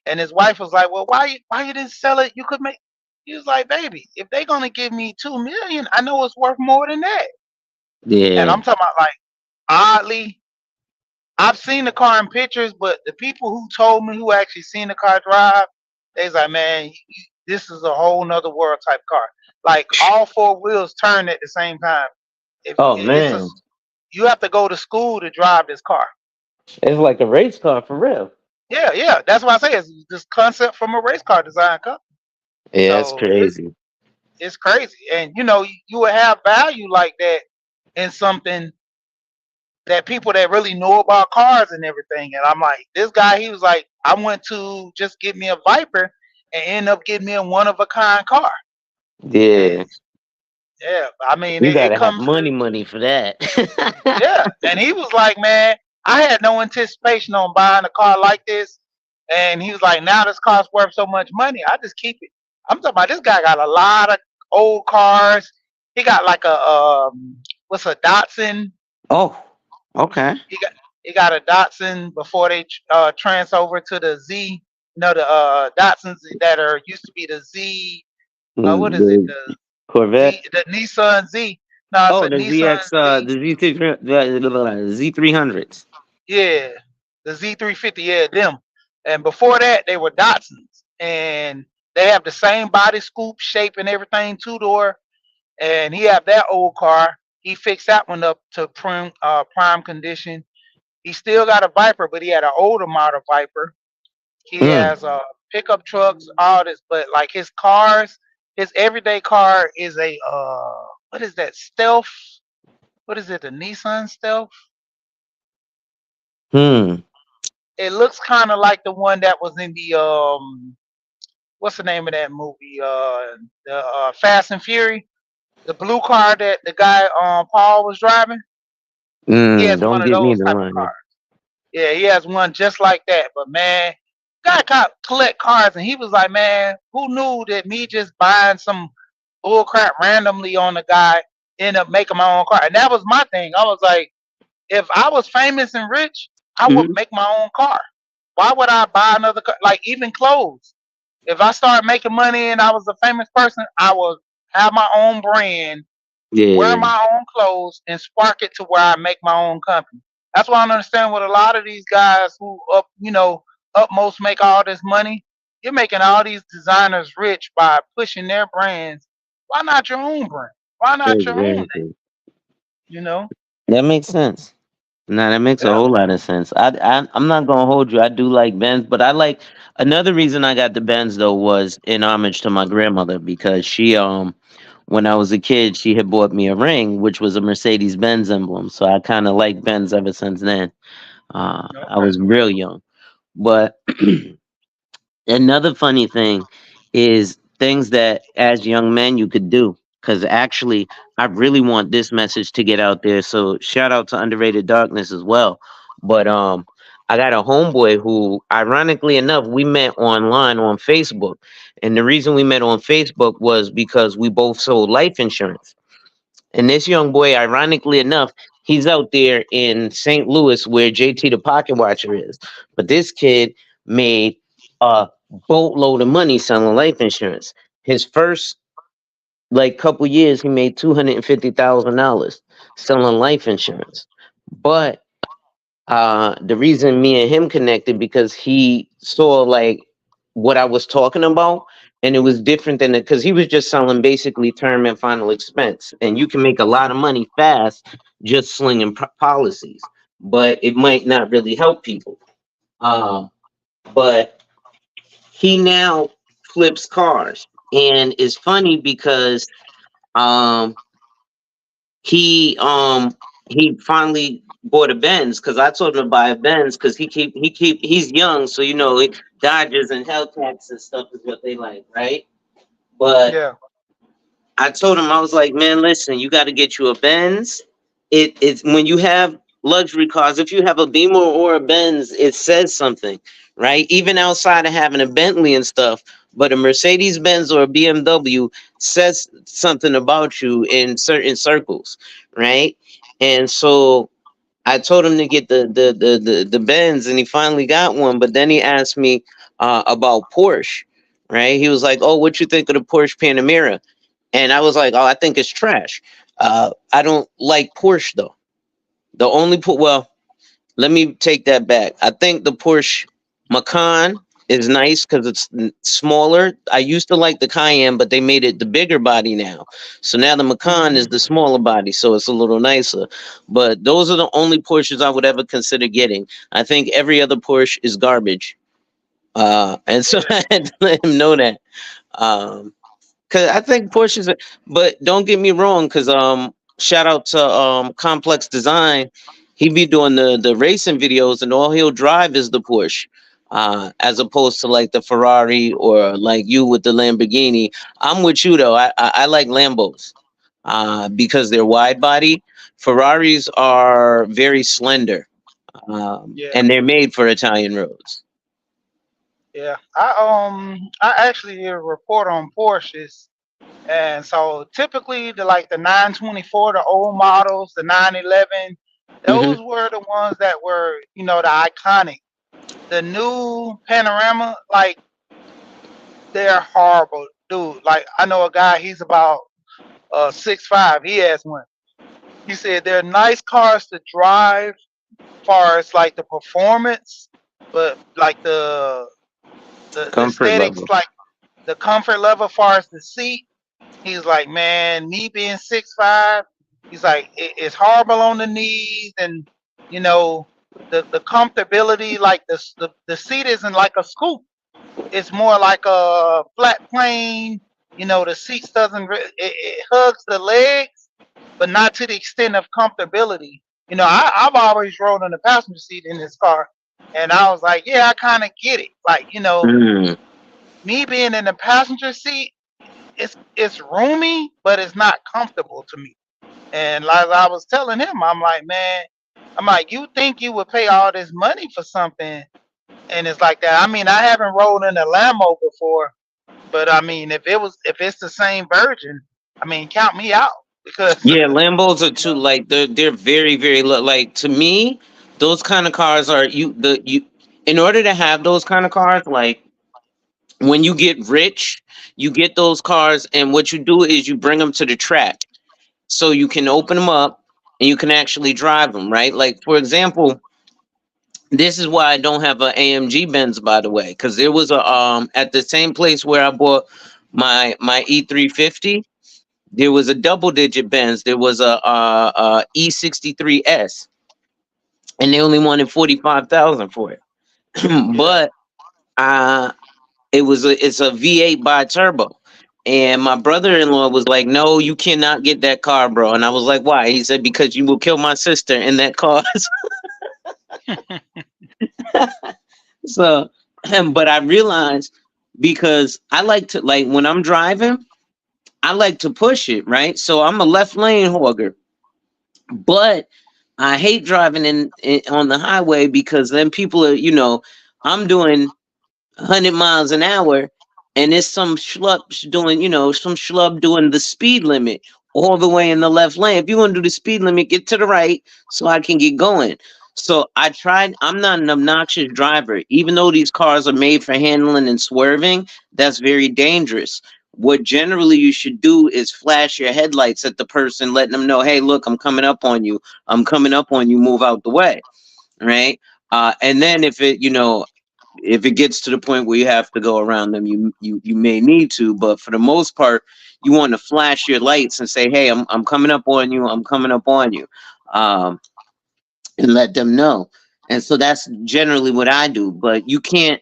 And his wife was like, "Well, why you didn't sell it? You could make." He was like, "Baby, if they gonna give me 2 million, I know it's worth more than that." And Yeah. I'm talking about, like, oddly, I've seen the car in pictures, but the people who told me, who actually seen the car drive, they was like, "Man, this is a whole nother world type car. Like, all four wheels turn at the same time. If Oh it's a, man, you have to go to school to drive this car." it's like a race car for real. Yeah, yeah. That's why I say it's this concept from a race car design company. Yeah, it's So crazy. it's crazy, and you would have value like that in something that people that really know about cars and everything. And I'm like, this guy, he was like, I went to just get me a Viper and end up getting me a one of a kind car. And Yeah, yeah, I mean, you it gotta have comes with, money for that. yeah. And he was like, man, I had no anticipation on buying a car like this. And he was like, now this car's worth so much money, I just keep it. I'm talking about, this guy got a lot of old cars. He got like a what's a Datsun. Oh, okay. He got he got a Datsun before they trans over to the Z. The Datsuns that are used to be the Z. What is it? The Z, Corvette. the Nissan Z. No, it's Oh, a the Nissan ZX, Z. the Z300s. Yeah, the Z350. Yeah, them. And before that, they were Datsuns, and they have the same body scoop, shape, and everything, two door. And he have that old car. He fixed that one up to prime condition. He still got a Viper, but he had an older model Viper. He Mm. has pickup trucks, all this, but like his cars, his everyday car is a what is that, Stealth? What is it? The Nissan Stealth? Hmm. It looks kind of like the one that was in the what's the name of that movie? The Fast and Fury, the blue car that the guy Paul was driving. He has one Don't of get me those the type of line. cars. Yeah, he has one just like that. But man, guy collect cars, and he was like, man, who knew that me just buying some bull crap randomly on a guy end up making my own car? And that was my thing. I was like, if I was famous and rich, I would Hmm. make my own car. Why would I buy another car? Like, even clothes. If I started making money and I was a famous person, I would have my own brand, wear Yeah, my own clothes, and spark it to where I make my own company. That's why I don't understand what a lot of these guys who upmost make all this money. You're making all these designers rich by pushing their brands. Why not your own brand? Why not your own name? exactly. You know? That makes sense. No, that makes a Yeah. whole lot of sense. I'm not gonna hold you. I do like Benz, but I like another reason I got the Benz though was in homage to my grandmother because she when I was a kid she had bought me a ring which was a Mercedes Benz emblem. So I kind of like Benz ever since then. I Okay. was real young, but another funny thing is things that as young men you could do. Because actually, I really want this message to get out there. So shout out to Underrated Darkness as well. But I got a homeboy who, ironically enough, we met online on Facebook. And the reason we met on Facebook was because we both sold life insurance. And this young boy, ironically enough, he's out there in St. Louis where JT the Pocket Watcher is. But this kid made a boatload of money selling life insurance. His first like couple years, he made $250,000 selling life insurance. But the reason me and him connected because he saw like what I was talking about, and it was different than it because he was just selling basically term and final expense, and you can make a lot of money fast just slinging policies, but it might not really help people. Um, but he now flips cars, and it's funny because um he he finally bought a Benz because I told him to buy a Benz because he's young, so Dodgers and Hellcats and stuff is what they like, right? But Yeah. I told him, I was like, man, listen, you got to get you a Benz. It's when you have luxury cars, if you have a Beamer or a Benz, it says something, right? Even outside of having a Bentley and stuff, but a Mercedes Benz or a BMW says something about you in certain circles, right? And so I told him to get the Benz, and he finally got one. But then he asked me about Porsche, right? He was like, "Oh, what you think of the Porsche Panamera?" And I was like, "Oh, I think it's trash. I don't like Porsche though. The only well, let me take that back. I think the Porsche Macan is nice because it's smaller. I used to like the Cayenne, but they made it the bigger body now. So now the Macan is Hmm. the smaller body, so it's a little nicer. But those are the only Porsches I would ever consider getting. I think every other Porsche is garbage. And so Yeah. I had to let him know that. Um, Cause I think Porsches, but don't get me wrong. Cause shout out to Complex Design. He be doing the racing videos, and all he'll drive is the Porsche, as opposed to like the Ferrari or like you with the Lamborghini. I'm with you though. I like Lambos, because they're wide body. Ferraris are very slender, Yeah. and they're made for Italian roads. Yeah. I actually did a report on Porsches. And so typically the like the 924, the old models, the 911, Hmm. those were the ones that were, the iconic. The new Panorama, like they're horrible, dude. Like I know a guy, he's about 6'5". He has one. He said they're nice cars to drive, far as like the performance, but like the Comfort aesthetics, level. like the comfort level, far as the seat. He's like, man, me being 6'5", he's like, it's horrible on the knees, and you know, the comfortability, like the seat isn't like a scoop. It's more like a flat plane. The seats doesn't it hugs the legs, but not to the extent of comfortability. I've always rode in the passenger seat in this car, and I was like, yeah, I kind of get it. Like, Mm. me being in the passenger seat, it's roomy, but it's not comfortable to me. And like I was telling him, I'm like, man, I'm like, you think you would pay all this money for something, and it's like that. I mean, I haven't rolled in a Lambo before, but I mean, if it's the same version, I mean, count me out because Yeah, Lambos are you too, know, like they're very very low. Like to me, those kind of cars are you in order to have those kind of cars, like when you get rich, you get those cars, and what you do is you bring them to the track so you can open them up and you can actually drive them, right? Like for example, this is why I don't have an AMG Benz, by the way, because there was a at the same place where I bought my E350. There was a double digit Benz. There was a E63S, and they only wanted 45,000 for it. yeah, But uh, it's a V8 bi turbo. And my brother-in-law was like, "No, you cannot get that car, bro." And I was like, "Why?" He said, "Because you will kill my sister in that car." So, but I realized, because I like to, like when I'm driving, I like to push it, right? So I'm a left lane hogger. But I hate driving in on the highway because then people are, I'm doing 100 miles an hour, and it's some schlub doing the speed limit all the way in the left lane. If you want to do the speed limit, get to the right so I can get going. So I'm not an obnoxious driver. Even though these cars are made for handling and swerving, that's very dangerous. What generally you should do is flash your headlights at the person, letting them know, hey, look, I'm coming up on you. I'm coming up on you. Move out the way. Right. And then if it gets to the point where you have to go around them, you may need to. But for the most part, you want to flash your lights and say, hey, I'm coming up on you. I'm coming up on you. Um, and let them know. And so that's generally what I do. But you can't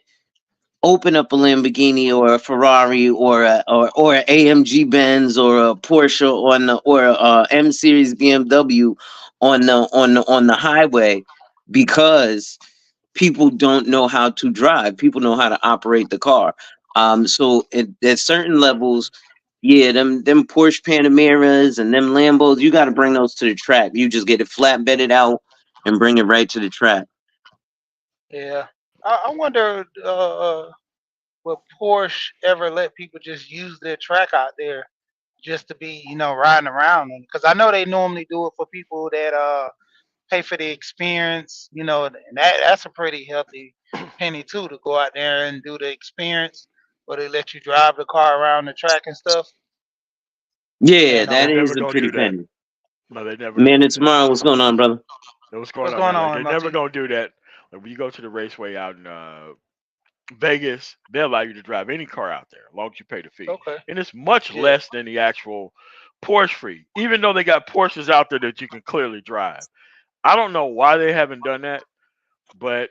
open up a Lamborghini or a Ferrari or an AMG Benz or a Porsche or a M Series BMW on the highway because people don't know how to drive. People know how to operate the car. So at certain levels, yeah, them Porsche Panameras and them Lambos, you got to bring those to the track. You just get it flatbedded out and bring it right to the track. Yeah. I wonder, will Porsche ever let people just use their track out there just to be, riding around? Because I know they normally do it for people that pay for the experience, and that's a pretty healthy penny too, to go out there and do the experience, where they let you drive the car around the track and stuff. Yeah, And They're that never is a gonna pretty do that. penny. No, they're never Man, gonna do it's that. tomorrow. What's going on, brother? What's going what's on, man? going Like on, they're never MLG? gonna do that. Like when you go to the raceway out in Vegas, they allow you to drive any car out there as long as you pay the fee, Okay. and it's much Yeah. less than the actual Porsche fee. Even though they got Porsches out there that you can clearly drive. I don't know why they haven't done that, but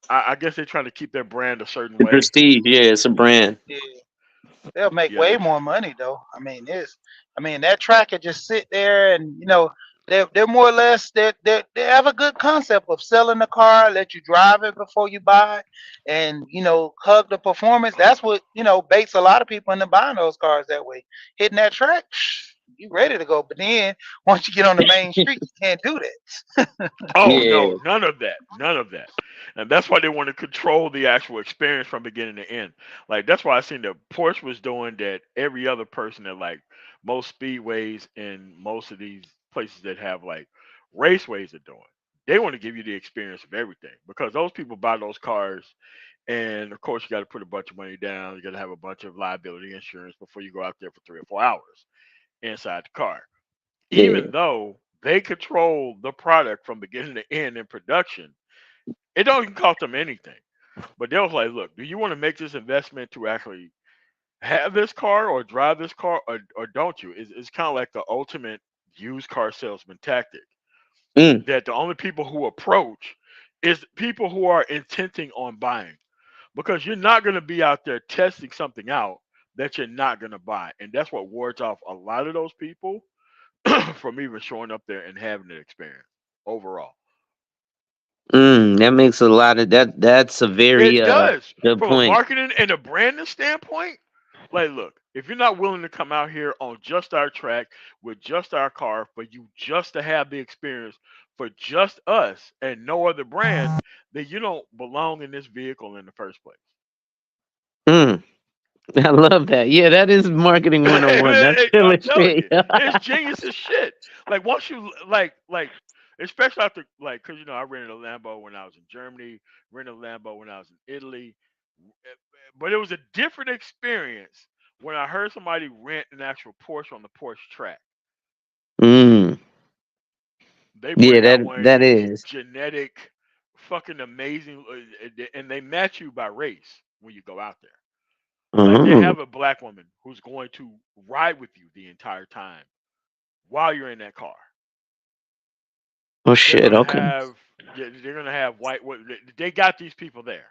I guess they're trying to keep their brand a certain The way. Prestige, yeah, it's a brand. Yeah. They'll make Yeah, way more money though. I mean that track could just sit there, and they're more or less, they have a good concept of selling the car, let you drive it before you buy it, and hug the performance. That's what baits a lot of people into buying those cars that way. Hitting that track, you ready to go. But then once you get on the main street, you can't do that. oh no, Yeah, none of that, none of that, and that's why they want to control the actual experience from beginning to end. Like that's why I seen that Porsche was doing that. Every other person at like most speedways and most of these places that have like raceways are doing. They want to give you the experience of everything because those people buy those cars, and of course you got to put a bunch of money down. You got to have a bunch of liability insurance before you go out there for 3 or 4 hours inside the car, yeah. even though they control the product from beginning to end in production. It don't even cost them anything. But they was like, look, do you want to make this investment to actually have this car or drive this car, or don't you? It's kind of like the ultimate used car salesman tactic Mm, that the only people who approach is people who are intending on buying, because you're not going to be out there testing something out that you're not going to buy. And that's what wards off a lot of those people from even showing up there and having an experience overall. that makes a lot of that. That's a very It does. good From a point. marketing and a branding standpoint, like, look, if you're not willing to come out here on just our track with just our car for you just to have the experience for just us and no other brand, then you don't belong in this vehicle in the first place. Mm, I love that. Yeah, that is marketing 101. That's killer I'm telling shit. you, it's genius as shit. Like once you especially after because I rented a Lambo when I was in Germany, rented a Lambo when I was in Italy, but it was a different experience when I heard somebody rent an actual Porsche on the Porsche track. mm, They yeah, bring that out one of that these is. genetic, fucking amazing, and they match you by race when you go out there. Like they Mm. have a black woman who's going to ride with you the entire time while you're in that car. Oh They're shit. gonna Okay. have yeah, they're gonna have white. They got these people there.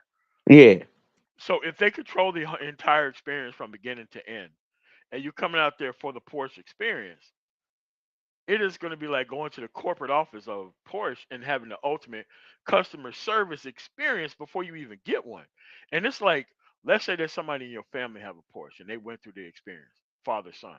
Yeah. So if they control the entire experience from beginning to end, and you coming out there for the Porsche experience, it is going to be like going to the corporate office of Porsche and having the ultimate customer service experience before you even get one. And it's like, let's say there's somebody in your family have a Porsche and they went through the experience, father son.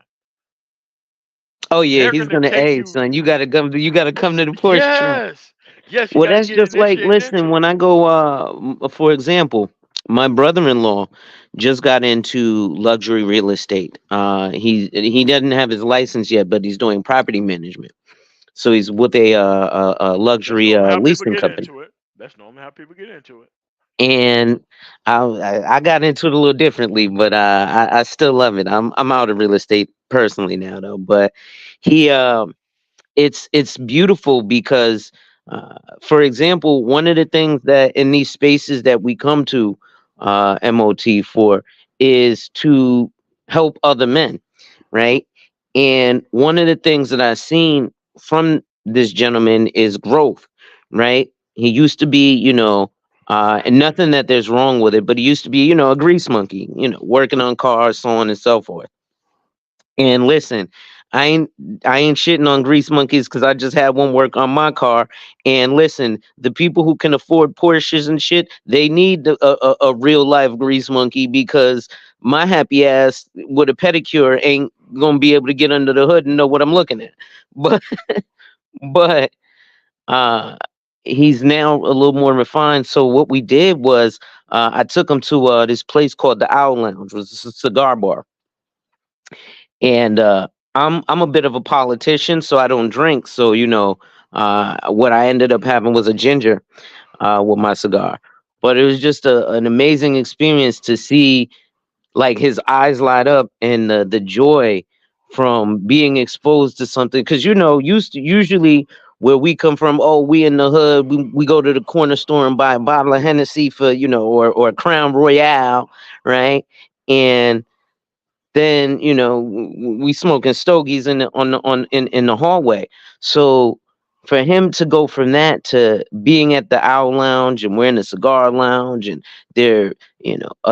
Oh yeah, They're he's going to gonna. take Hey, you. son, you gotta come. You gotta come to the Porsche track. Yes, yes, you Well, got to that's get just like, initiated listen, into when it. I go, for example, my brother-in-law just got into luxury real estate. He doesn't have his license yet, but he's doing property management. So he's with a That's luxury normally how people leasing get company. into it. That's normally how people get into it. And I got into it a little differently, but I still love it. I'm out of real estate personally now though, but he it's beautiful because for example, one of the things that in these spaces that we come to MOT for is to help other men, right? And one of the things that I've seen from this gentleman is growth, right? He used to be, and nothing that there's wrong with it, but he used to be, a grease monkey, working on cars, so on and so forth. And listen, I ain't I ain't shitting on grease monkeys because I just had one work on my car. And listen, the people who can afford Porsches and shit, they need a real life grease monkey because my happy ass with a pedicure ain't gonna be able to get under the hood and know what I'm looking at. But but uh he's now a little more refined. So what we did was I took him to this place called the Owl Lounge, it was a cigar bar. And I'm a bit of a politician, so I don't drink. So what I ended up having was a ginger with my cigar. But it was just an amazing experience to see like his eyes light up and the joy from being exposed to something. Because usually where we come from, oh, we in the hood, we go to the corner store and buy a bottle of Hennessy for or Crown Royale, right? And then we smoking stogies in the on the on in the hallway. So for him to go from that to being at the Owl Lounge and we're in the cigar lounge and there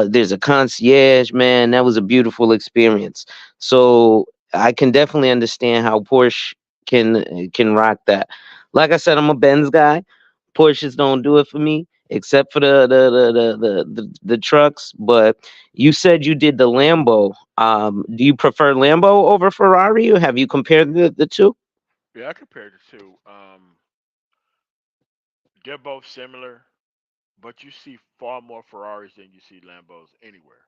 there's a concierge, man, that was a beautiful experience. So I can definitely understand how Porsche can rock that. Like I said, I'm a Benz guy. Porsches don't do it for me except for the trucks. But you said you did the Lambo. Do you prefer Lambo over Ferrari, or have you compared the two? Yeah, I compared the two. They're both similar, but you see far more Ferraris than you see Lambos anywhere.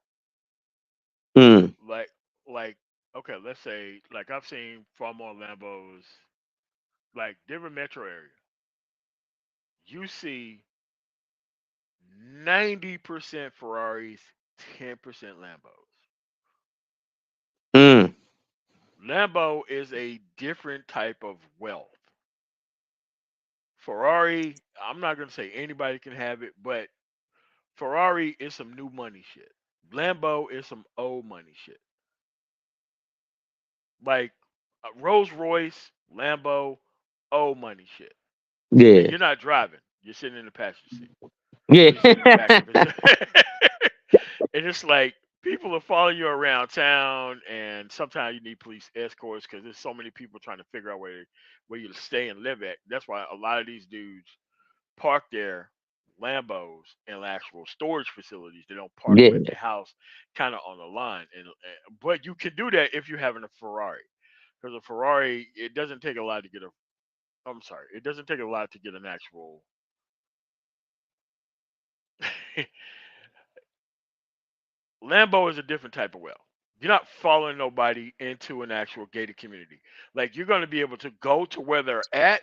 Mm, Like, like, okay, let's say, like I've seen far more Lambos, like Denver metro area. You see 90% Ferraris, 10% Lambos. mm, Lambo is a different type of wealth. Ferrari, I'm not gonna say anybody can have it, but Ferrari is some new money shit. Lambo is some old money shit. Like Rolls Royce, Lambo, old money shit. And yeah, you're not driving. You're sitting in the passenger seat. yeah, Or you're sitting in the back of it. And it's like people are following you around town, and sometimes you need police escorts because there's so many people trying to figure out where you stay and live at. That's why a lot of these dudes park their Lambos in actual storage facilities. They don't park them at yeah, their house, kind of on the line. And but you can do that if you're having a Ferrari, because a Ferrari it doesn't take a lot to get a. I'm sorry, it doesn't take a lot to get an actual. Lambo is a different type of wealth. You're not following nobody into an actual gated community. Like you're going to be able to go to where they're at.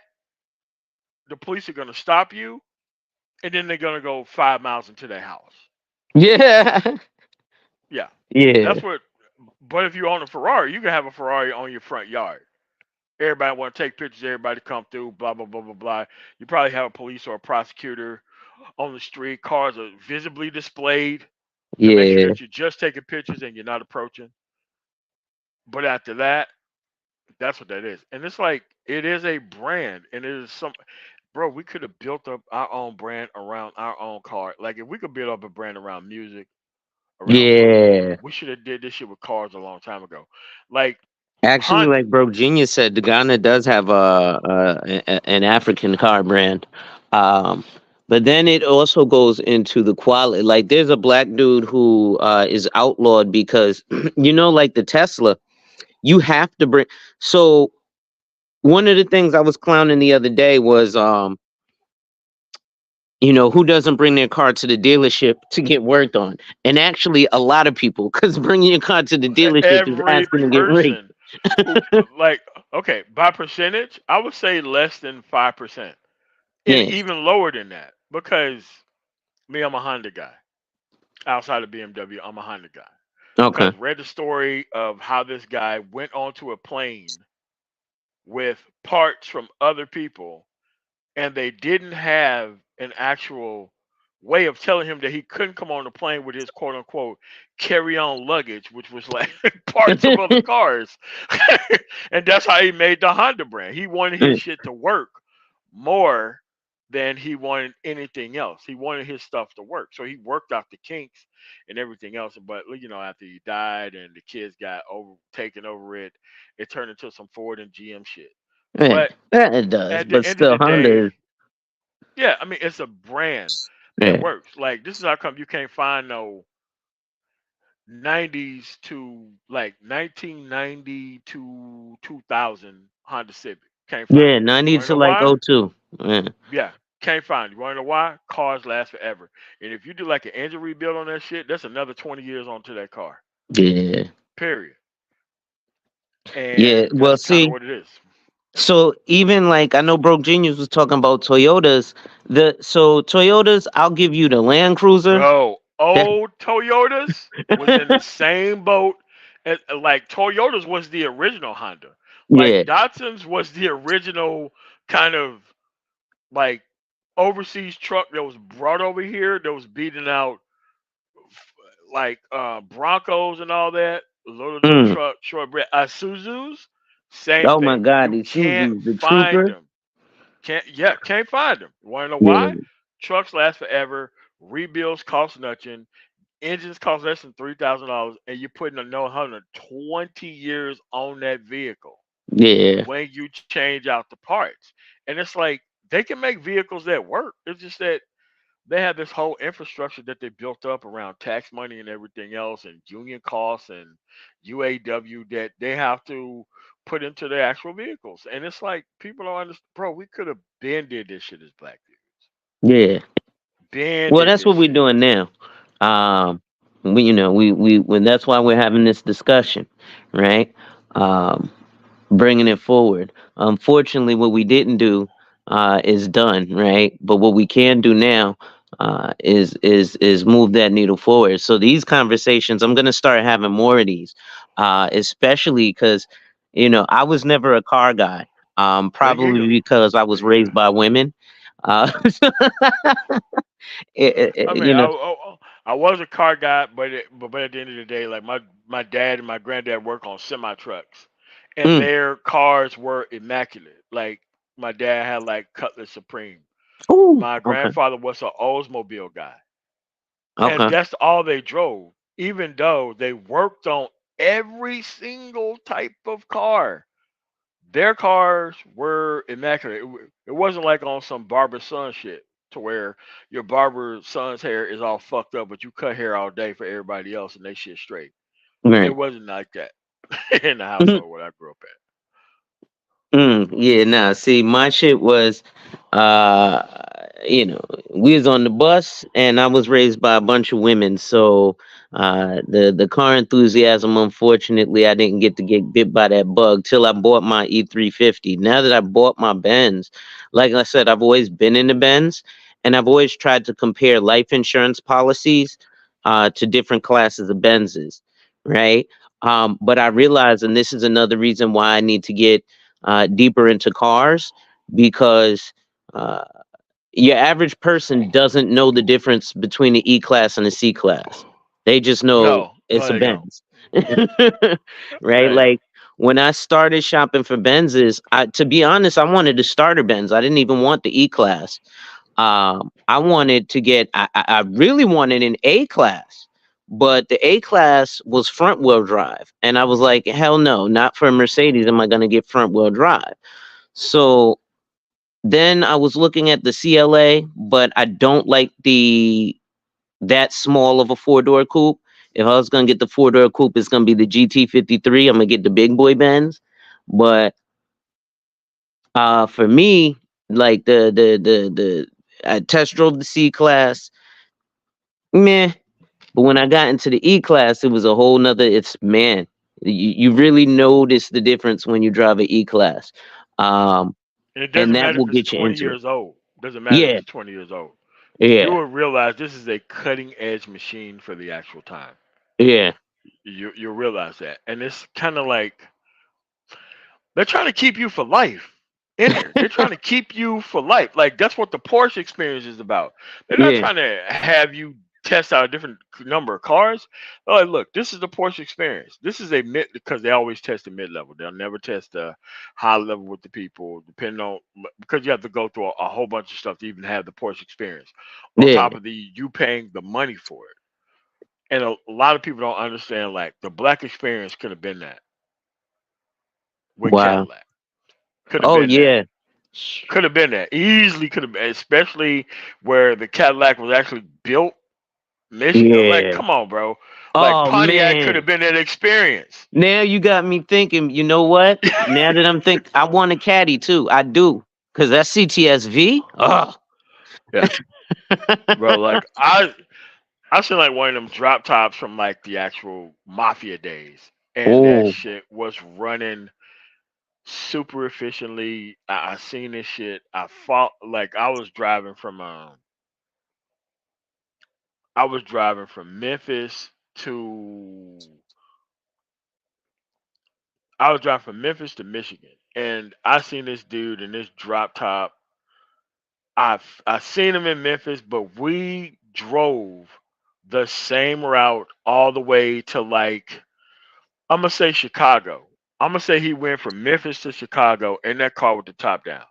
The police are going to stop you, and then they're going to go 5 miles into their house. yeah, Yeah, yeah, that's what. But if you own a Ferrari, you can have a Ferrari on your front yard. Everybody want to take pictures. Everybody come through. Blah blah blah blah blah. You probably have a police or a prosecutor on the street. Cars are visibly displayed to make sure yeah, that you're just taking pictures and you're not approaching. But after that, that's what that is. And it's like it is a brand, and it is some. Bro, we could have built up our own brand around our own car. Like if we could build up a brand around music, around food, yeah. we should have did this shit with cars a long time ago. Like Actually, Hunt, like Bro Genius said, the Ghana does have an African car brand. Um, but then it also goes into the quality. Like, there's a black dude who is outlawed because, like the Tesla, you have to bring. So one of the things I was clowning the other day was, who doesn't bring their car to the dealership to get worked on? And actually, a lot of people, because bringing your car to the dealership is every asking to get raped. person who like okay by percentage, I would say less than 5%, and Yeah. even lower than that because me, I'm a Honda guy. Outside of BMW, I'm a Honda guy Okay. because read the story of how this guy went onto a plane with parts from other people and they didn't have an actual way of telling him that he couldn't come on the plane with his quote unquote carry on luggage, which was like parts of other cars. And that's how he made the Honda brand. He wanted his shit to work more than he wanted anything else. He wanted his stuff to work, so he worked out the kinks and everything else. But after he died and the kids got over taken over it, it turned into some Ford and GM shit. Yeah, But it does, at the but end of still, the day, Honda is. yeah, I mean it's a brand that Yeah, works. Like this is how come you can't find no 90s to like 1990 to 2000 Honda Civic. Can't find yeah, it. You 90 want to to know like why? oh 02. Yeah, Yeah, can't find it. You want to know why? Cars last forever. And if you do like an engine rebuild on that shit, that's another 20 years onto that car. yeah, Period. yeah. And Well, that's kind of see, what it is. so even like I know Broke Genius was talking about Toyotas. So Toyotas, I'll give you the Land Cruiser. Bro, That old Toyotas was in the same boat as like Toyotas was the original Honda. yeah, Like Datsuns was the original kind of like overseas truck that was brought over here that was beating out like Broncos and all that. Little mm. truck, shortbread. Isuzus, same Oh my thing. God, You the can't Isuzu, the find Trooper. them. Can't find them. You want to know Yeah, why? Trucks last forever. Rebuilds cost nothing. Engines cost less than $3,000, and you're putting another 120 years on that vehicle yeah, when you change out the parts. And it's like they can make vehicles that work. It's just that they have this whole infrastructure that they built up around tax money and everything else, and union costs and UAW that they have to put into their actual vehicles. And it's like people don't understand, bro. We could have been did this shit as black dudes. yeah. Been Well, did that's this what we're shit. doing now. We when that's why we're having this discussion, right? Um, Bringing it forward. Unfortunately, what we didn't do is done, right? But what we can do now is move that needle forward. So these conversations, I'm gonna start having more of these, especially because I was never a car guy. Me Probably neither. because I Me was neither. raised by women. Uh, I mean, you know. I was a car guy, but at the end of the day, like my dad and my granddad work on semi trucks, and Mm, their cars were immaculate. Like my dad had like Cutlass Supreme. ooh, My okay, grandfather was an Oldsmobile guy, and okay, that's all they drove. Even though they worked on every single type of car, their cars were immaculate. It wasn't like on some barber son shit to where your barber son's hair is all fucked up, but you cut hair all day for everybody else and they shit straight. It right. wasn't like that in the household where I grew up at. Yeah, nah. See, my shit was, uh, we was on the bus, and I was raised by a bunch of women. So, the car enthusiasm, unfortunately, I didn't get to get bit by that bug till I bought my E350. Now that I bought my Benz, like I said, I've always been in the Benz, and I've always tried to compare life insurance policies, to different classes of Benzes, right? But I realized, and this is another reason why I need to get deeper into cars because uh, your average person doesn't know the difference between the E class and the C class. They just know No, it's no, a they don't. Benz, right? No, they don't. Like when I started shopping for Benzes, to be honest, I wanted the starter Benz. I didn't even want the E class. I wanted to get. I really wanted an A class, but the A class was front wheel drive, and I was like, hell no, not for a Mercedes. Am I going to get front wheel drive? So then I was looking at the CLA, but I don't like the that small of a four-door coupe. If I was gonna get the four-door coupe, it's gonna be the GT53. I'm gonna get the big boy Benz. But for me, like the I test drove the C class, meh. But when I got into the E class, it was a whole nother. It's man, you really notice the difference when you drive an E class, um, And it and doesn't that matter will if it's get you 20 into it. years old. Doesn't matter if Yeah, it's 20 years old. You yeah, will realize this is a cutting edge machine for the actual time. yeah, You'll realize that, and it's kind of like they're trying to keep you for life in there. They're trying to keep you for life. Like that's what the Porsche experience is about. They're not yeah, trying to have you test out a different number of cars. Oh, like, look, this is the Porsche experience. This is a mid because they always test the mid level. They'll never test the high level with the people, depending on because you have to go through a whole bunch of stuff to even have the Porsche experience. On Yeah. top of the you paying the money for it, and a lot of people don't understand. Like the black experience could have been that with Wow. Cadillac. Could have Oh been that. yeah. Could have been that. Easily could have been, especially where the Cadillac was actually built Michigan. Like, Yeah. come on, bro. Like Oh Pontiac could man. have been an experience. Now you got me thinking. You know what? Now that I'm think, I want a caddy too. I do, cause that CTSV. Oh. Yeah, bro. Like I seen like one of them drop tops from like the actual mafia days, and that Oh. shit was running super efficiently. I seen this shit. I fought like I was driving from Memphis to I was driving from Memphis to Michigan, and I seen this dude in this drop top. I seen him in Memphis, but we drove the same route all the way to like I'm gonna say Chicago. I'm gonna say he went from Memphis to Chicago in that car with the top down.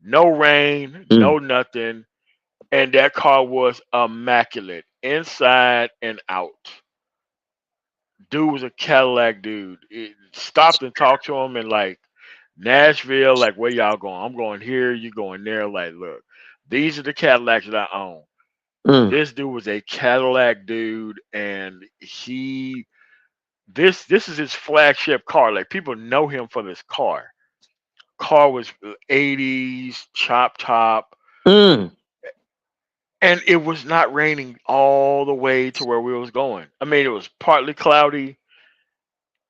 No rain, Mm. no nothing, and that car was immaculate inside and out. Dude was a Cadillac dude. It stopped and talked to him and like Nashville, like where y'all going? I'm going here, you going there. Like, look, these are the Cadillacs that I own. Mm. This dude was a Cadillac dude, and this is his flagship car. Like people know him for this car. Car was 80s chop top, Mm. and it was not raining all the way to where we was going. I mean, it was partly cloudy.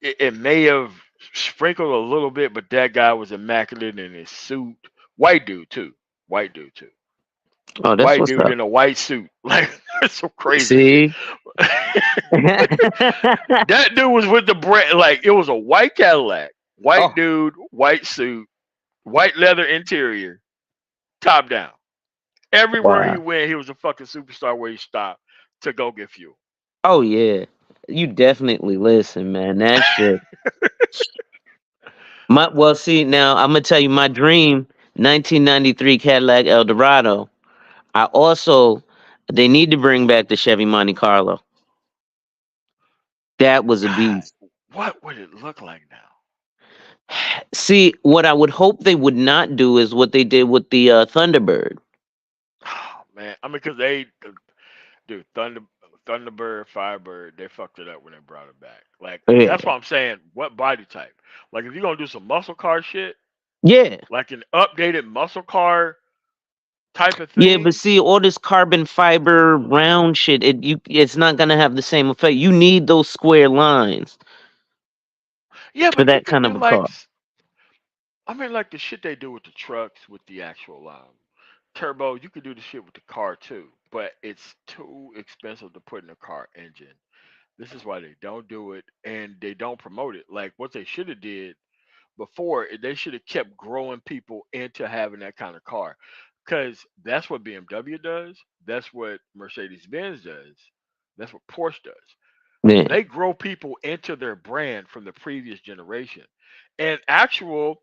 It may have sprinkled a little bit, but that guy was immaculate in his suit. White dude too. White dude too. Oh, that's White what's dude up. in a white suit. Like that's some crazy shit. See. That dude was with the brand. Like it was a white Cadillac, white Oh. dude, white suit, white leather interior, top down. Everywhere he Wow. went, he was a fucking superstar. Where he stopped to go get fuel. Oh yeah. You definitely listen, man. That shit. My well, see now I'm gonna tell you my dream. 1993 Cadillac Eldorado. I also they need to bring back the Chevy Monte Carlo. That was a God, beast. what would it look like now? See, what I would hope they would not do is what they did with the Thunderbird. Oh man, I mean, cause dude, Thunderbird, Firebird, they fucked it up when they brought it back. Like Yeah, that's why I'm saying, what body type? Like if you're gonna do some muscle car shit, yeah, like an updated muscle car type of yeah. But thing. see, all this carbon fiber round shit, it's not gonna have the same effect. You need those square lines Yeah, for but that think of kind of it a like car. I mean, like the shit they do with the trucks, with the actual turbo. You could do the shit with the car too, but it's too expensive to put in a car engine. This is why they don't do it, and they don't promote it. Like what they should have did before, they should have kept growing people into having that kind of car, because that's what BMW does. That's what Mercedes Benz does. That's what Porsche does. Yeah. They grow people into their brand from the previous generation. And actual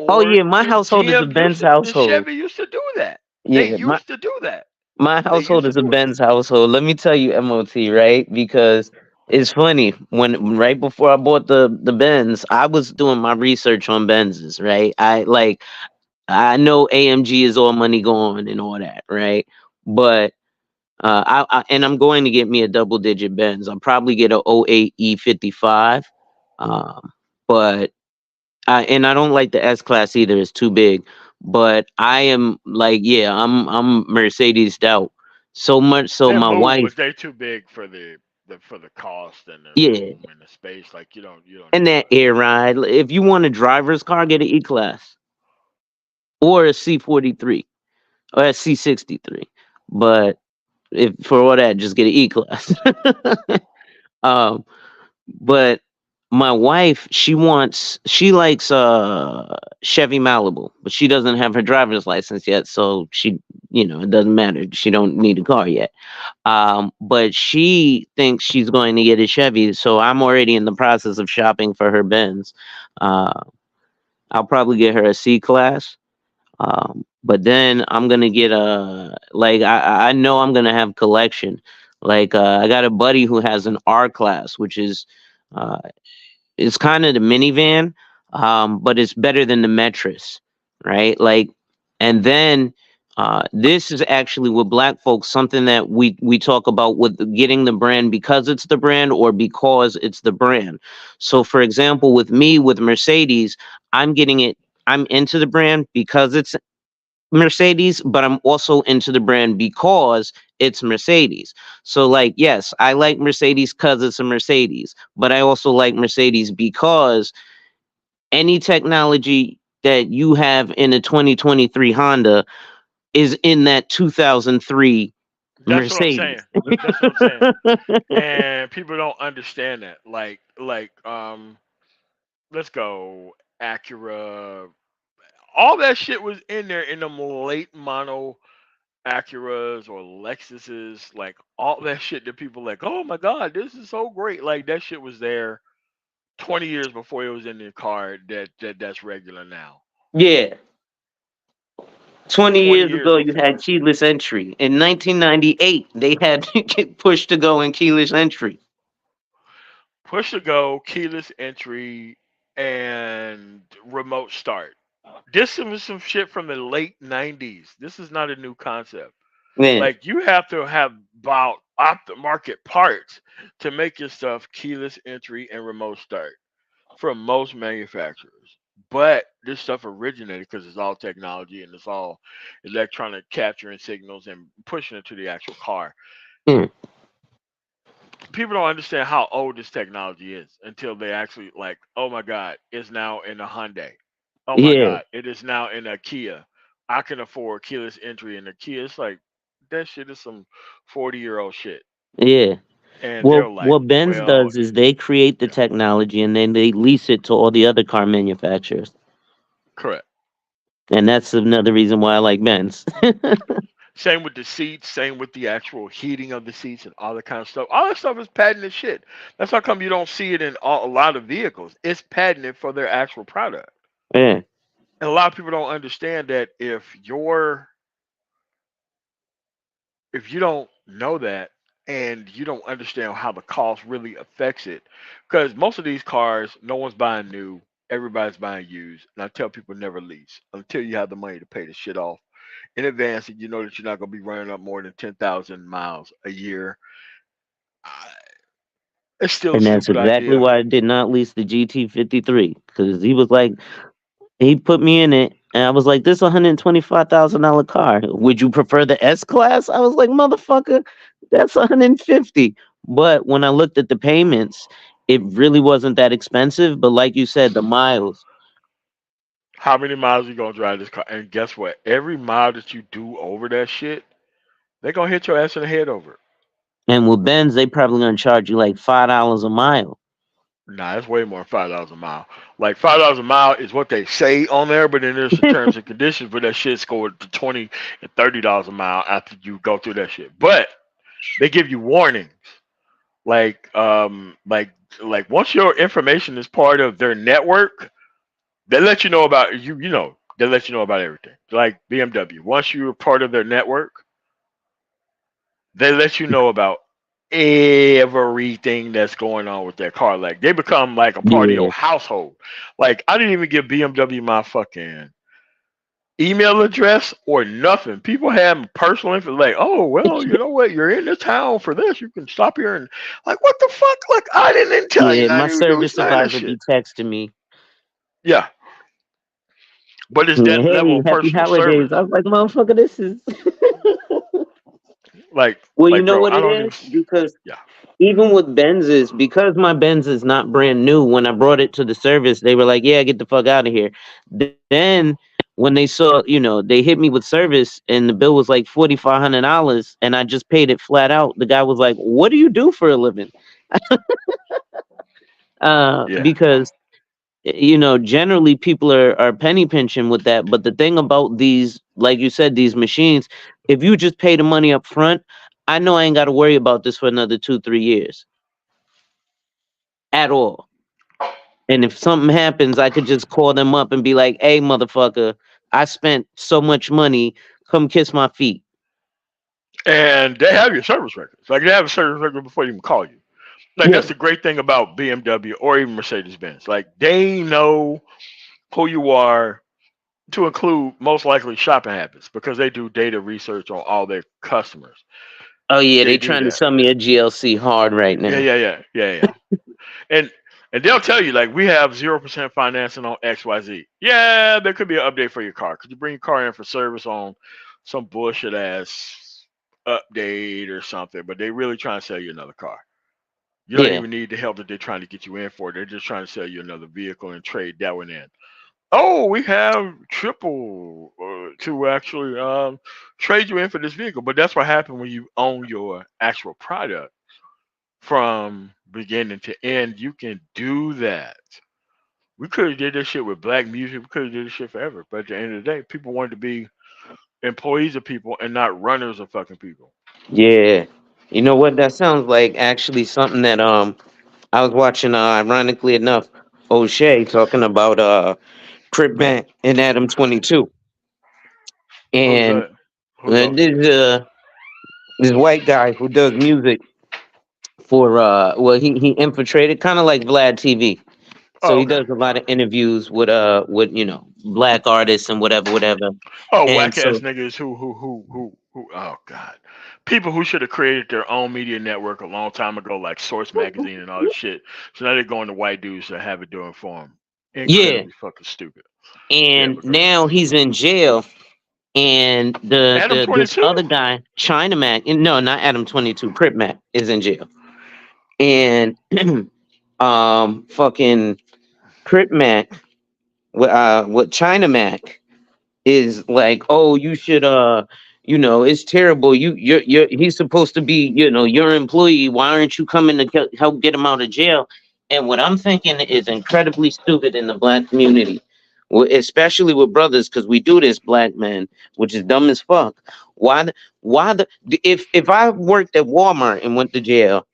Oh yeah, Ford my and household is a GM Benz and household. Chevy used to do that. They Yeah, used to do that. my They household used to is a do it. Benz household. Let me tell you, MOT, right? Because it's funny when right before I bought the Benz, I was doing my research on Benzes, right? I know AMG is all money gone and all that, right? But and I'm going to get me a double digit Benz. I'll probably get a '08 E55. Um, but and I don't like the S class either. It's too big. But I am like, yeah, I'm Mercedes out so much so They my move, wife, but they too big for the for the cost and the yeah, room and the space. Like you don't and need that a air ride. If you want a driver's car, get an E class or a C43 or a C63. But if for all that, just get an E class. um, but My wife, she likes Chevy Malibu, but she doesn't have her driver's license yet, so it doesn't matter. She don't need a car yet. But she thinks she's going to get a Chevy, so I'm already in the process of shopping for her Benz. Uh, I'll probably get her a C class. But then I'm gonna get a like I know I'm gonna have collection. Like I got a buddy who has an R class, which is uh, it's kind of the minivan, but it's better than the Metris, right? Like, and then this is actually with black folks something that we talk about with getting the brand because it's the brand or because it's the brand. So, for example, with me with Mercedes, I'm getting it. I'm into the brand because it's Mercedes, but I'm also into the brand because it's Mercedes. So, like, yes, I like Mercedes because it's a Mercedes, but I also like Mercedes because any technology that you have in a 2023 Honda is in that 2003 That's what I'm saying. Mercedes. That's what I'm saying. And people don't understand that. Let's go Acura. All that shit was in there in them late mono Acuras or Lexuses, like all that shit that people like, oh my god, this is so great. Like that shit was there 20 years before it was in the car that's regular now. Yeah. 20 20 years years ago, you had before. keyless entry. In 1998, they had push to go and keyless entry. Push to go, keyless entry, and remote start. This was some shit from the late 90s. This is not a new concept. Man, Like you have to have about aftermarket parts to make your stuff keyless entry and remote start from most manufacturers. But this stuff originated because it's all technology and it's all electronic capturing signals and pushing it to the actual car. mm, People don't understand how old this technology is until they actually like, oh my god, it's now in a Hyundai. Oh my yeah, god, it is now in a Kia. I can afford keyless entry in a Kia. It's like that shit is some 40-year-old shit. yeah. And Well, they're like, what Benz well, does is they create the yeah, technology and then they lease it to all the other car manufacturers. correct. And that's another reason why I like Benz. Same with the seats, same with the actual heating of the seats and all that kind of stuff. All that stuff is patented shit. That's how come you don't see it in a lot of vehicles. It's patented for their actual product. Yeah, And a lot of people don't understand that if you don't know that and you don't understand how the cost really affects it, because most of these cars, no one's buying new, everybody's buying used. And I tell people never lease until you have the money to pay the shit off in advance and you know that you're not going to be running up more than 10,000 miles a year. I- It's still a and that's stupid exactly idea. why I did not lease the GT53 because he was like, he put me in it, and I was like, "This $125,000 car. Would you prefer the S class?" I was like, "Motherfucker, that's 150." But when I looked at the payments, it really wasn't that expensive. But like you said, the miles, How many miles you going to drive this car? And guess what? Every mile that you do over that shit, they're going to hit your ass in the head over it. and with Benz, they probably gonna charge you like $5 a mile. Nah, it's way more than $5 a mile. Like $5 a mile is what they say on there, but then there's the terms and conditions for that shit scored to $20 and $30 a mile after you go through that shit. But they give you warnings, like like once your information is part of their network, they let you know about you. You know, they let you know about everything. Like BMW, once you're part of their network, they let you know about everything that's going on with their car. Like they become like a part of your Yeah, household. Like I didn't even give BMW my fucking email address or nothing. People have personal info like, oh well, you know what, you're in this town for this. You can stop here and like what the fuck? Like I didn't tell you yeah. My nothing. You do service none of that advisor shit. be texting me, Yeah. But it's yeah, that level "Hey, of happy personal holidays." service. I was like, "Motherfucker, this is." Like Well, you like know bro, what I it don't even is because yeah. even with Benzes, because my Benz is not brand new, when I brought it to the service, they were like, "Yeah, get the fuck out of here." Then when they saw, they hit me with service and the bill was like $4,500 and I just paid it flat out. The guy was like, "What do you do for a living?" Yeah. Because generally people are penny pinching with that. But the thing about these, like you said, these machines, if you just pay the money up front, I know I ain't got to worry about this for another 2 3 years at all. And if something happens, I could just call them up and be like, "Hey, motherfucker, I spent so much money. Come kiss my feet." And they have your service records. Like they have a service record before they even call you. Like Yeah. that's the great thing about BMW or even Mercedes Benz. Like they know who you are, to include most likely shopping habits, because they do data research on all their customers. Oh yeah, They they do trying to that. sell me a GLC hard right Yeah, now. yeah, yeah, yeah, yeah. And and they'll tell you like we have 0% financing on XYZ. Yeah, there could be an update for your car. Could you bring your car in for service on some bullshit ass update or something? But they really trying to sell you another car. You don't Yeah. even need the help that they're trying to get you in for. They're just trying to sell you another vehicle and trade that one in. Oh, we have triple to actually trade you in for this vehicle. But that's what happened when you own your actual product from beginning to end. You can do that. We could have did this shit with black music. We could have did this shit forever. But at the end of the day, people wanted to be employees of people and not runners of fucking people. Yeah. You know what? That sounds like actually something that I was watching, ironically enough, O'Shea talking about Crip Mac and Adam 22. Who's And that? Who's O'Shea? this white guy who does music for well, he infiltrated kind of like Vlad TV. So Oh, he okay. does a lot of interviews with black artists and whatever. Oh, And whack ass so niggas who. Oh God, people who should have created their own media network a long time ago, like Source Magazine and all this shit. So now they're going to white dudes to have it doing for them. yeah, Incredibly fucking stupid. Yeah, and but go ahead. now he's in jail. And Adam the this 22. other guy, China Mac, no, not Adam 22, Crip Mac is in jail. And fucking Crip Mac, what China Mac is like, "Oh, you should it's terrible. You're he's supposed to be, your employee. Why aren't you coming to help get him out of jail?" And what I'm thinking is incredibly stupid in the black community, especially with brothers, because we do this, black men, which is dumb as fuck. Why the if I worked at Walmart and went to jail,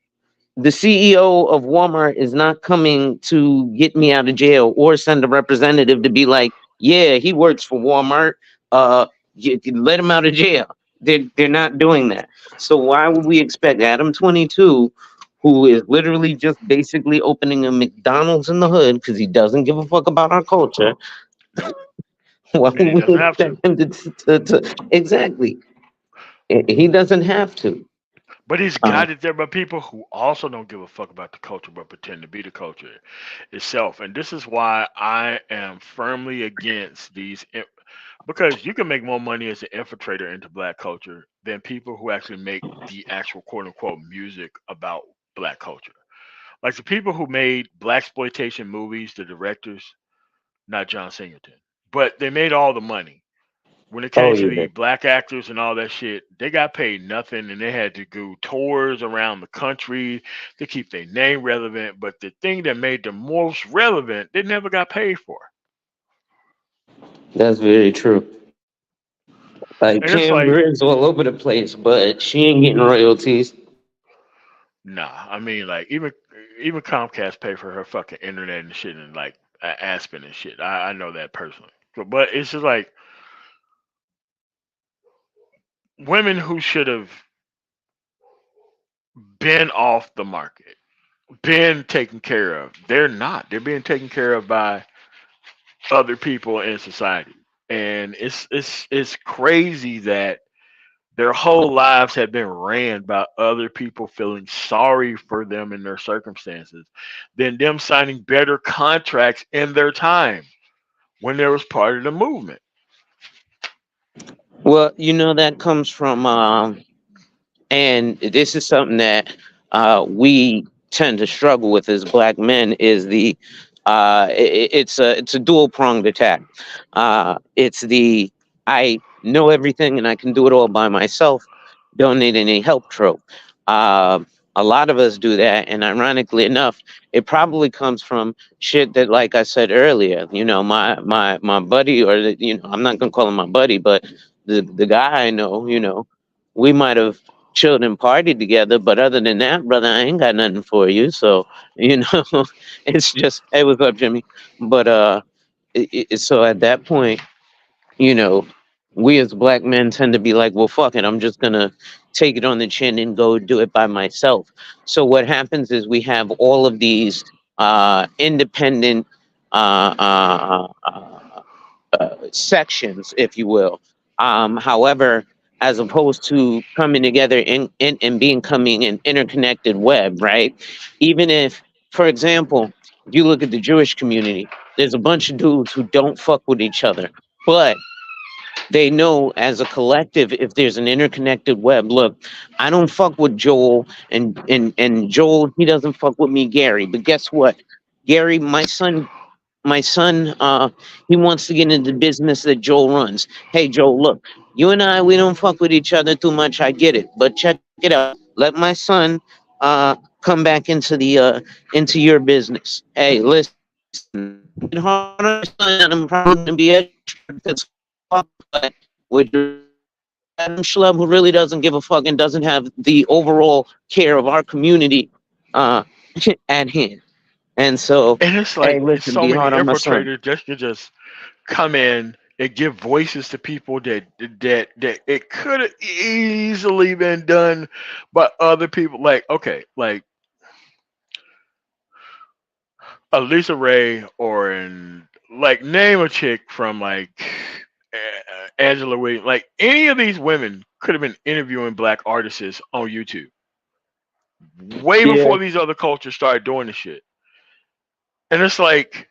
the CEO of Walmart is not coming to get me out of jail or send a representative to be like, "Yeah, he works for Walmart. You let him out of jail." They're not doing that. So why would we expect Adam 22, who is literally just basically opening a McDonald's in the hood because he doesn't give a fuck about our culture? Nope. Why And he would we doesn't have to. expect him to exactly? He doesn't have to. But he's Uh, guided there by people who also don't give a fuck about the culture but pretend to be the culture itself. And this is why I am firmly against because you can make more money as an infiltrator into black culture than people who actually make the actual quote unquote music about black culture. Like the people who made black exploitation movies, the directors, not John Singleton, but they made all the money. When it oh came to yeah, the black actors and all that shit, they got paid nothing and they had to do tours around the country to keep their name relevant. But the thing that made them most relevant, they never got paid for. that's very true. Like And it's Cam like, Gribbs all over the place, but she ain't getting royalties. nah, I mean, like, even Comcast paid for her fucking internet and shit and like Aspen and shit. I know that personally. But it's just like women who should have been off the market, been taken care of. They're not. They're being taken care of by other people in society. And it's crazy that their whole lives have been ran by other people feeling sorry for them in their circumstances than them signing better contracts in their time when they was part of the movement. Well, that comes from, and this is something that we tend to struggle with as black men, is the it's a dual pronged attack. It's the I know everything and I can do it all by myself. Don't need any help trope. Uh, A lot of us do that, and ironically enough, it probably comes from shit that, like I said earlier, my buddy, or I'm not gonna call him my buddy, but the guy I know, we might have chilled and partied together, but other than that, brother, I ain't got nothing for you. So it's just, hey, what's up, Jimmy? But so at that point, you know, we as black men tend to be like, well, fuck it, I'm just gonna take it on the chin and go do it by myself. So what happens is we have all of these independent uh, uh, uh, sections, if you will. However, as opposed to coming together and becoming an interconnected web, right? Even if, for example, you look at the Jewish community, there's a bunch of dudes who don't fuck with each other, but they know as a collective if there's an interconnected web. Look, I don't fuck with Joel, and Joel, he doesn't fuck with me, Gary. But guess what? Gary, my son, he wants to get into the business that Joel runs. Hey Joel, look, you and I, we don't fuck with each other too much. I get it. But check it out. Let my son come back into your business. Hey, listen, I'm hard on my son, and I'm probably gonna be extra because but with Adam Schlub who really doesn't give a fuck and doesn't have the overall care of our community uh, at hand. And so, And it's hey, like it's listen, so be many hard on my son. infiltrators that can just come in and give voices to people that it could have easily been done by other people. Like, okay, like Lisa Ray, or like, name a chick from like Angela Williams. Like, any of these women could have been interviewing black artists on YouTube way Yeah, before these other cultures started doing the shit. And it's like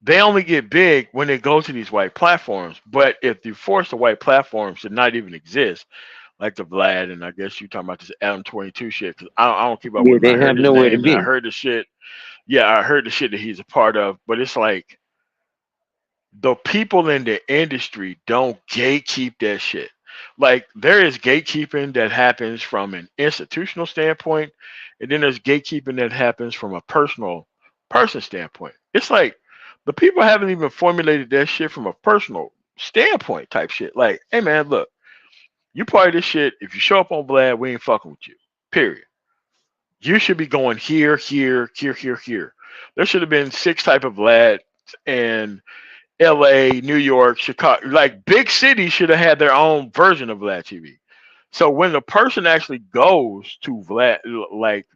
they only get big when they go to these white platforms. But if you force the white platforms to not even exist, like the Vlad, and I guess you talking about this Adam 22 shit, because I don't keep up yeah, with him. I they have heard his nowhere to name and I be. heard the shit. Yeah, I heard the shit that he's a part of. But it's like the people in the industry don't gatekeep that shit. Like, there is gatekeeping that happens from an institutional standpoint, and then there's gatekeeping that happens from a personal person standpoint. It's like the people haven't even formulated that shit from a personal standpoint type shit. Like, hey man, look, you part of this shit. If you show up on Vlad, we ain't fucking with you. Period. You should be going here, here, here, here, here. There should have been six type of Vlad, and LA, New York, Chicago, like big cities should have had their own version of Vlad TV. So when the person actually goes to Vlad, like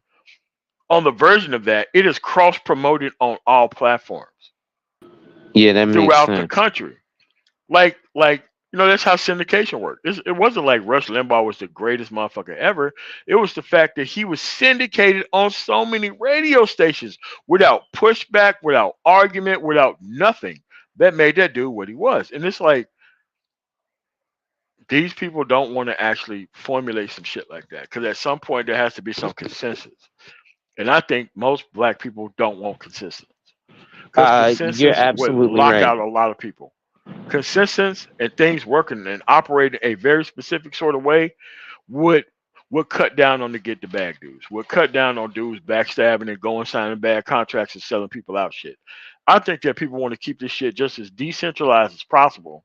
on the version of that, it is cross promoted on all platforms Yeah, that makes throughout the sense. country. Like that's how syndication worked. It wasn't like Rush Limbaugh was the greatest motherfucker ever. It was the fact that he was syndicated on so many radio stations without pushback, without argument, without nothing. That made that dude what he was. And it's like these people don't want to actually formulate some shit like that, because at some point there has to be some consensus. And I think most black people don't want consensus, because You're consensus would absolutely lock right. out a lot of people. Consensus and things working and operating a very specific sort of way would would cut down on the get the bag dudes, would cut down on dudes backstabbing and going signing bad contracts and selling people out shit. I think that people want to keep this shit just as decentralized as possible,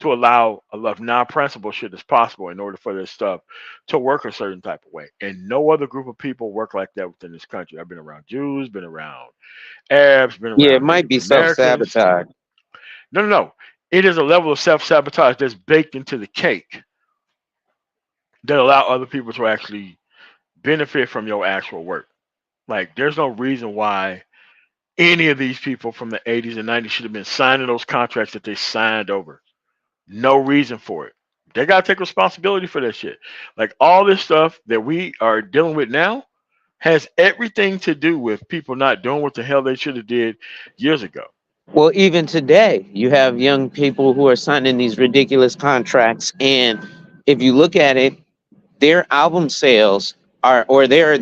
to allow a lot of non-principal shit as possible in order for this stuff to work a certain type of way. And no other group of people work like that within this country. I've been around Jews, been around Arabs, been Yeah, it around might Native be self Americans. sabotage. No, no, no. It is a level of self-sabotage that's baked into the cake that allow other people to actually benefit from your actual work. Like, there's no reason why any of these people from the 80s and 90s should have been signing those contracts that they signed over. No reason for it. They gotta take responsibility for that shit. Like, all this stuff that we are dealing with now has everything to do with people not doing what the hell they should have did years ago. Well, even today, you have young people who are signing these ridiculous contracts, and if you look at it, their album sales are, or their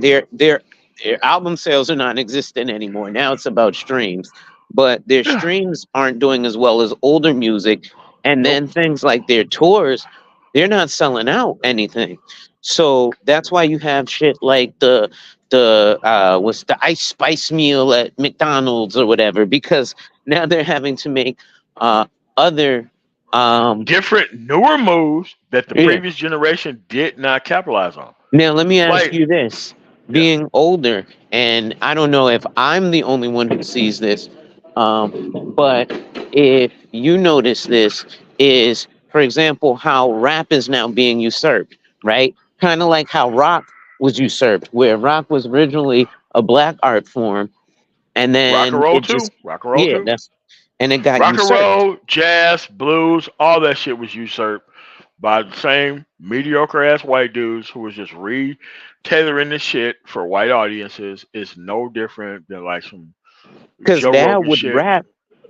album sales are non-existent anymore. Now it's about streams, but their Yeah. streams aren't doing as well as older music, and Nope. then things like their tours, they're not selling out anything. So that's why you have shit like the what's the ice spice meal at McDonald's or whatever, because now they're having to make uh other um Different newer moves that the yeah. previous generation did not capitalize on. Now let me ask Like, you this. yeah, Being older, and I don't know if I'm the only one who sees this, but if you notice this, is for example how rap is now being usurped, right? Kind of like how rock was usurped, where rock was originally a black art form, and rock and then roll it too, just rock and roll yeah, too. that's and it got Rock and usurped. roll, jazz, blues, all that shit was usurped by the same mediocre ass white dudes who was just re-tailoring this shit for white audiences. It's no different than like some Because Joe now Rogan with shit. rap,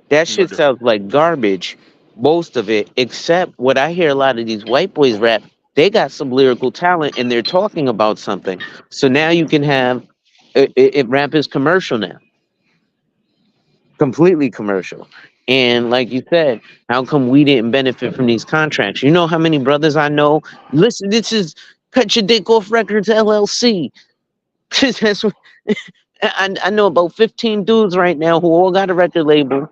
that No shit different. sounds like garbage, most of it, except what I hear a lot of these white boys rap, they got some lyrical talent and they're talking about something. So now you can have rap is commercial now, completely commercial. And like you said, how come we didn't benefit from these contracts? You know how many brothers I know? Listen, this is Cut Your Dick Off Records LLC. That's what, I know about 15 dudes right now who all got a record label.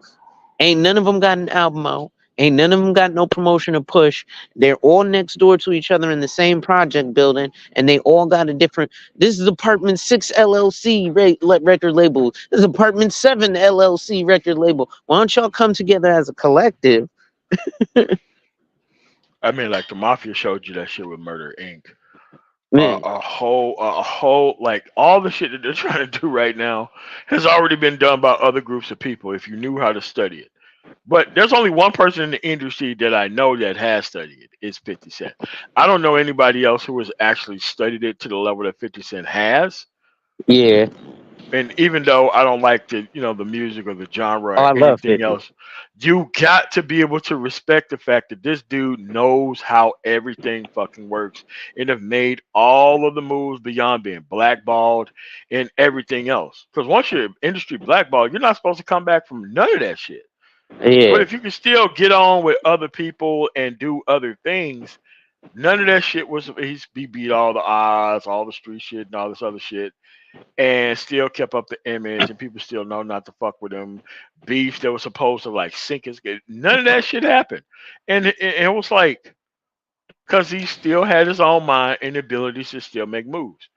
Ain't none of them got an album out. Ain't none of them got no promotion to push. They're all next door to each other in the same project building, and they all got a different. This is Apartment 6 LLC record label. This is Apartment 7 LLC record label. Why don't y'all come together as a collective? I mean, like the Mafia showed you that shit with Murder Inc. Man, Like all the shit that they're trying to do right now has already been done by other groups of people if you knew how to study it. But there's only one person in the industry that I know that has studied it. It's 50 Cent. I don't know anybody else who has actually studied it to the level that 50 Cent has. yeah. And even though I don't like the music or the genre Oh, or I love anything 50. else, you got to be able to respect the fact that this dude knows how everything fucking works and have made all of the moves beyond being blackballed and everything else. Because once you're industry blackballed, you're not supposed to come back from none of that shit. But Yeah, if you can still get on with other people and do other things, none of that shit was he beat all the odds, all the street shit and all this other shit, and still kept up the image, and people still know not to fuck with him. Beef that was supposed to like sink his, none of that shit happened, and it was like because he still had his own mind and abilities to still make moves.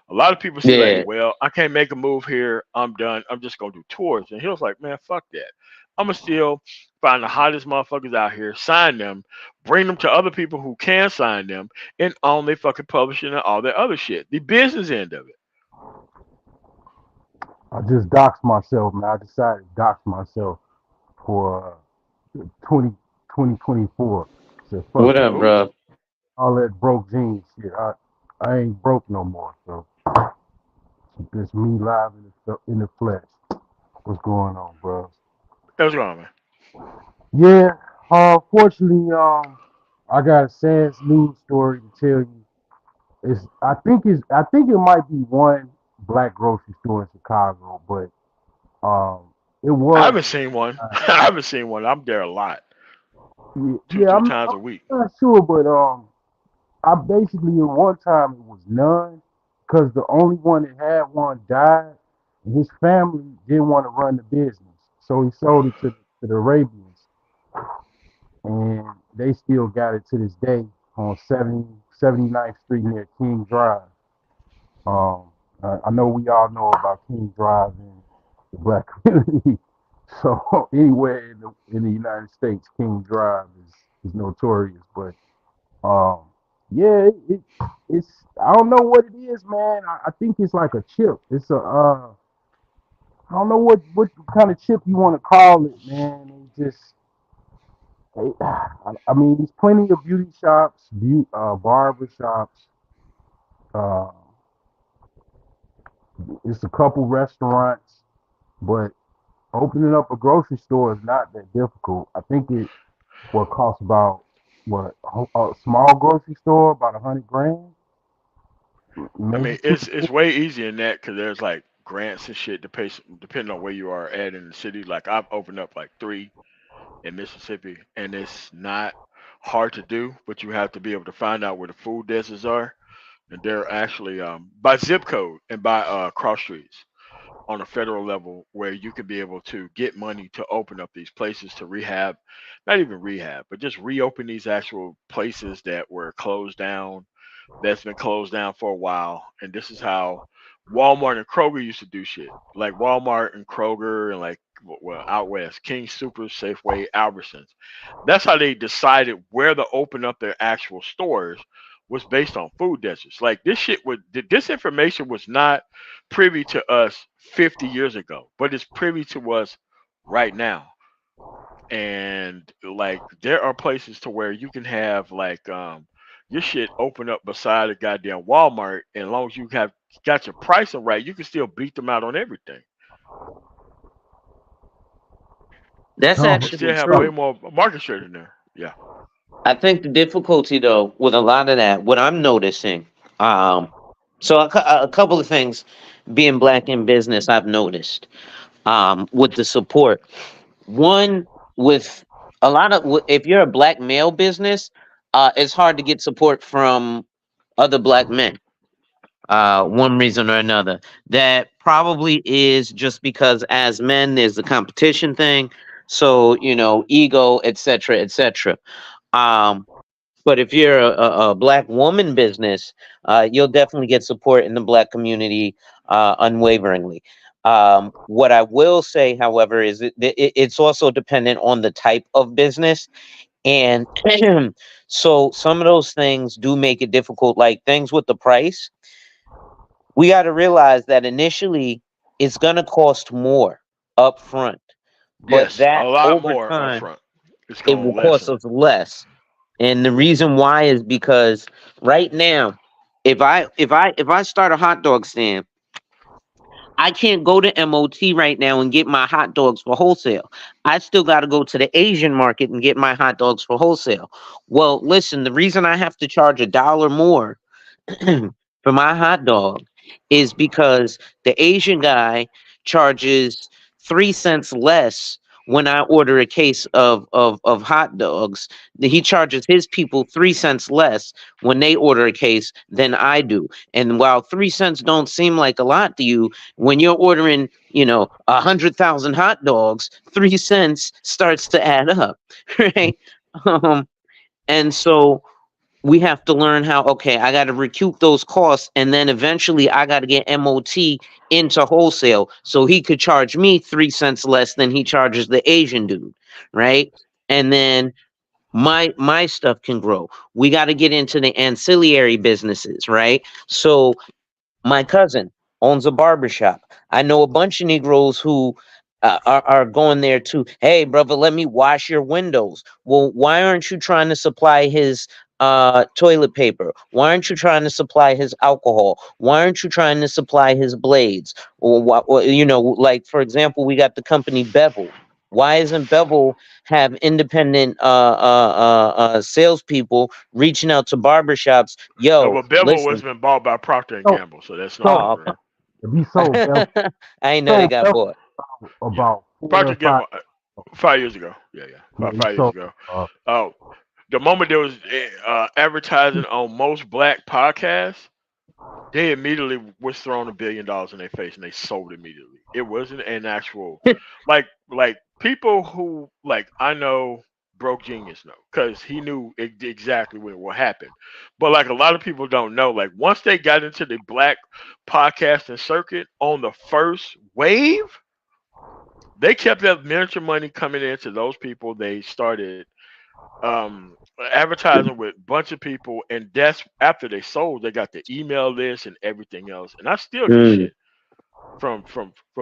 A lot of people see like, yeah, well, I can't make a move here. I'm done. I'm just gonna do tours. And he was like, man, fuck that. I'm gonna still find the hottest motherfuckers out here, sign them, bring them to other people who can sign them, and own their fucking publishing and all that other shit. The business end of it. I just doxed myself, man. I decided to dox myself for 20, 2024. Said, fuck what up, Ooh. bro? all that broke jeans shit. I ain't broke no more. So it's me live in the flesh. What's going on, bro? What's going on, man? Yeah, fortunately, I got a sad news story to tell you. I think it might be one black grocery store in Chicago, but it I was. haven't seen one. I haven't seen one. I'm there a lot, Yeah, two, yeah, three I'm, times I'm a week. not sure, but I basically at one time it was none, because the only one that had one died, and his family didn't want to run the business, so he sold it to the Arabians, and they still got it to this day on 79th Street near King Drive. I know we all know about King Drive and the black community. So anywhere in the United States, King Drive is notorious. But um, yeah, it's I don't know what it is, man. I think it's like a chip. It's a I don't know what kind of chip you want to call it, man. It just I mean, there's plenty of beauty shops, barber shops. Uh, it's a couple restaurants, but opening up a grocery store is not that difficult. I think it what costs about what a small grocery store about 100 grand, I maybe mean, two. it's way easier than that because there's like grants and shit depending on where you are at in the city. Like I've opened up like three in Mississippi, and it's not hard to do, but you have to be able to find out where the food deserts are. and they're actually by zip code and by cross streets on a federal level where you could be able to get money to open up these places to rehab, not even rehab, but just reopen these actual places that were closed down, that's been closed down for a while. And this is how Walmart and Kroger used to do shit. Like Walmart and Kroger and like well out west, King Super, Safeway, Albertsons. That's how they decided where to open up their actual stores was based on food deserts. Like this shit was this information was not privy to us 50 years ago, but it's privy to us right now. And like there are places to where you can have like your shit open up beside a goddamn Walmart, and as long as you have got your pricing right, you can still beat them out on everything That's No, and but still actually have way true. more market share than there. Yeah. I think the difficulty though with a lot of that, what I'm noticing, um, so a couple of things, being black in business, I've noticed with the support. One, with a lot of if you're a black male business, it's hard to get support from other black men. One reason or another. That probably is just because as men, there's the competition thing. So ego, etc., etc. Um, but if you're a black woman business, you'll definitely get support in the black community unwaveringly. What I will say, however, is it's also dependent on the type of business. And so some of those things do make it difficult, like things with the price. We got to realize that initially it's going to cost more up front, but Yes, a that lot over more time, upfront. It's it gonna will cost lessen. us less. And the reason why is because right now, if I start a hot dog stand, I can't go to MOT right now and get my hot dogs for wholesale. I still got to go to the Asian market and get my hot dogs for wholesale. Well, listen, the reason I have to charge a dollar more for my hot dog is because the Asian guy charges 3 cents less when I order a case of hot dogs. He charges his people 3 cents less when they order a case than I do. And while 3 cents don't seem like a lot to you, when you're ordering, 100,000 hot dogs, 3 cents starts to add up, right? Um, and so we have to learn how, okay, I got to recoup those costs, and then eventually I got to get MOT into wholesale so he could charge me 3 cents less than he charges the Asian dude, right? And then my stuff can grow. We got to get into the ancillary businesses, right? So my cousin owns a barbershop. I know a bunch of Negroes who are going there too. Hey, brother, let me wash your windows. Well, why aren't you trying to supply his toilet paper? Why aren't you trying to supply his alcohol? Why aren't you trying to supply his blades? Like for example, we got the company Bevel. Why isn't Bevel have independent salespeople reaching out to barbershops? No, Yo, but Bevel was listen. been bought by Procter and so Gamble, so that's no so Oh, longer. if he sold Bell, okay. I ain't know they sold got Bell bought. Yeah, about four Procter or and five. Gamble 5 years ago. Yeah, yeah, Yeah, about he 5 years sold. ago. Uh, Oh, the moment there was advertising on most black podcasts, they immediately was thrown $1 billion in their face and they sold immediately. It wasn't an actual like people who like I know broke genius know because he knew exactly what happened. But like a lot of people don't know, like once they got into the black podcasting circuit on the first wave, they kept that miniature money coming into those people. They started advertising with a bunch of people, and that's after they sold. They got the email list and everything else, and I still get Mm, shit from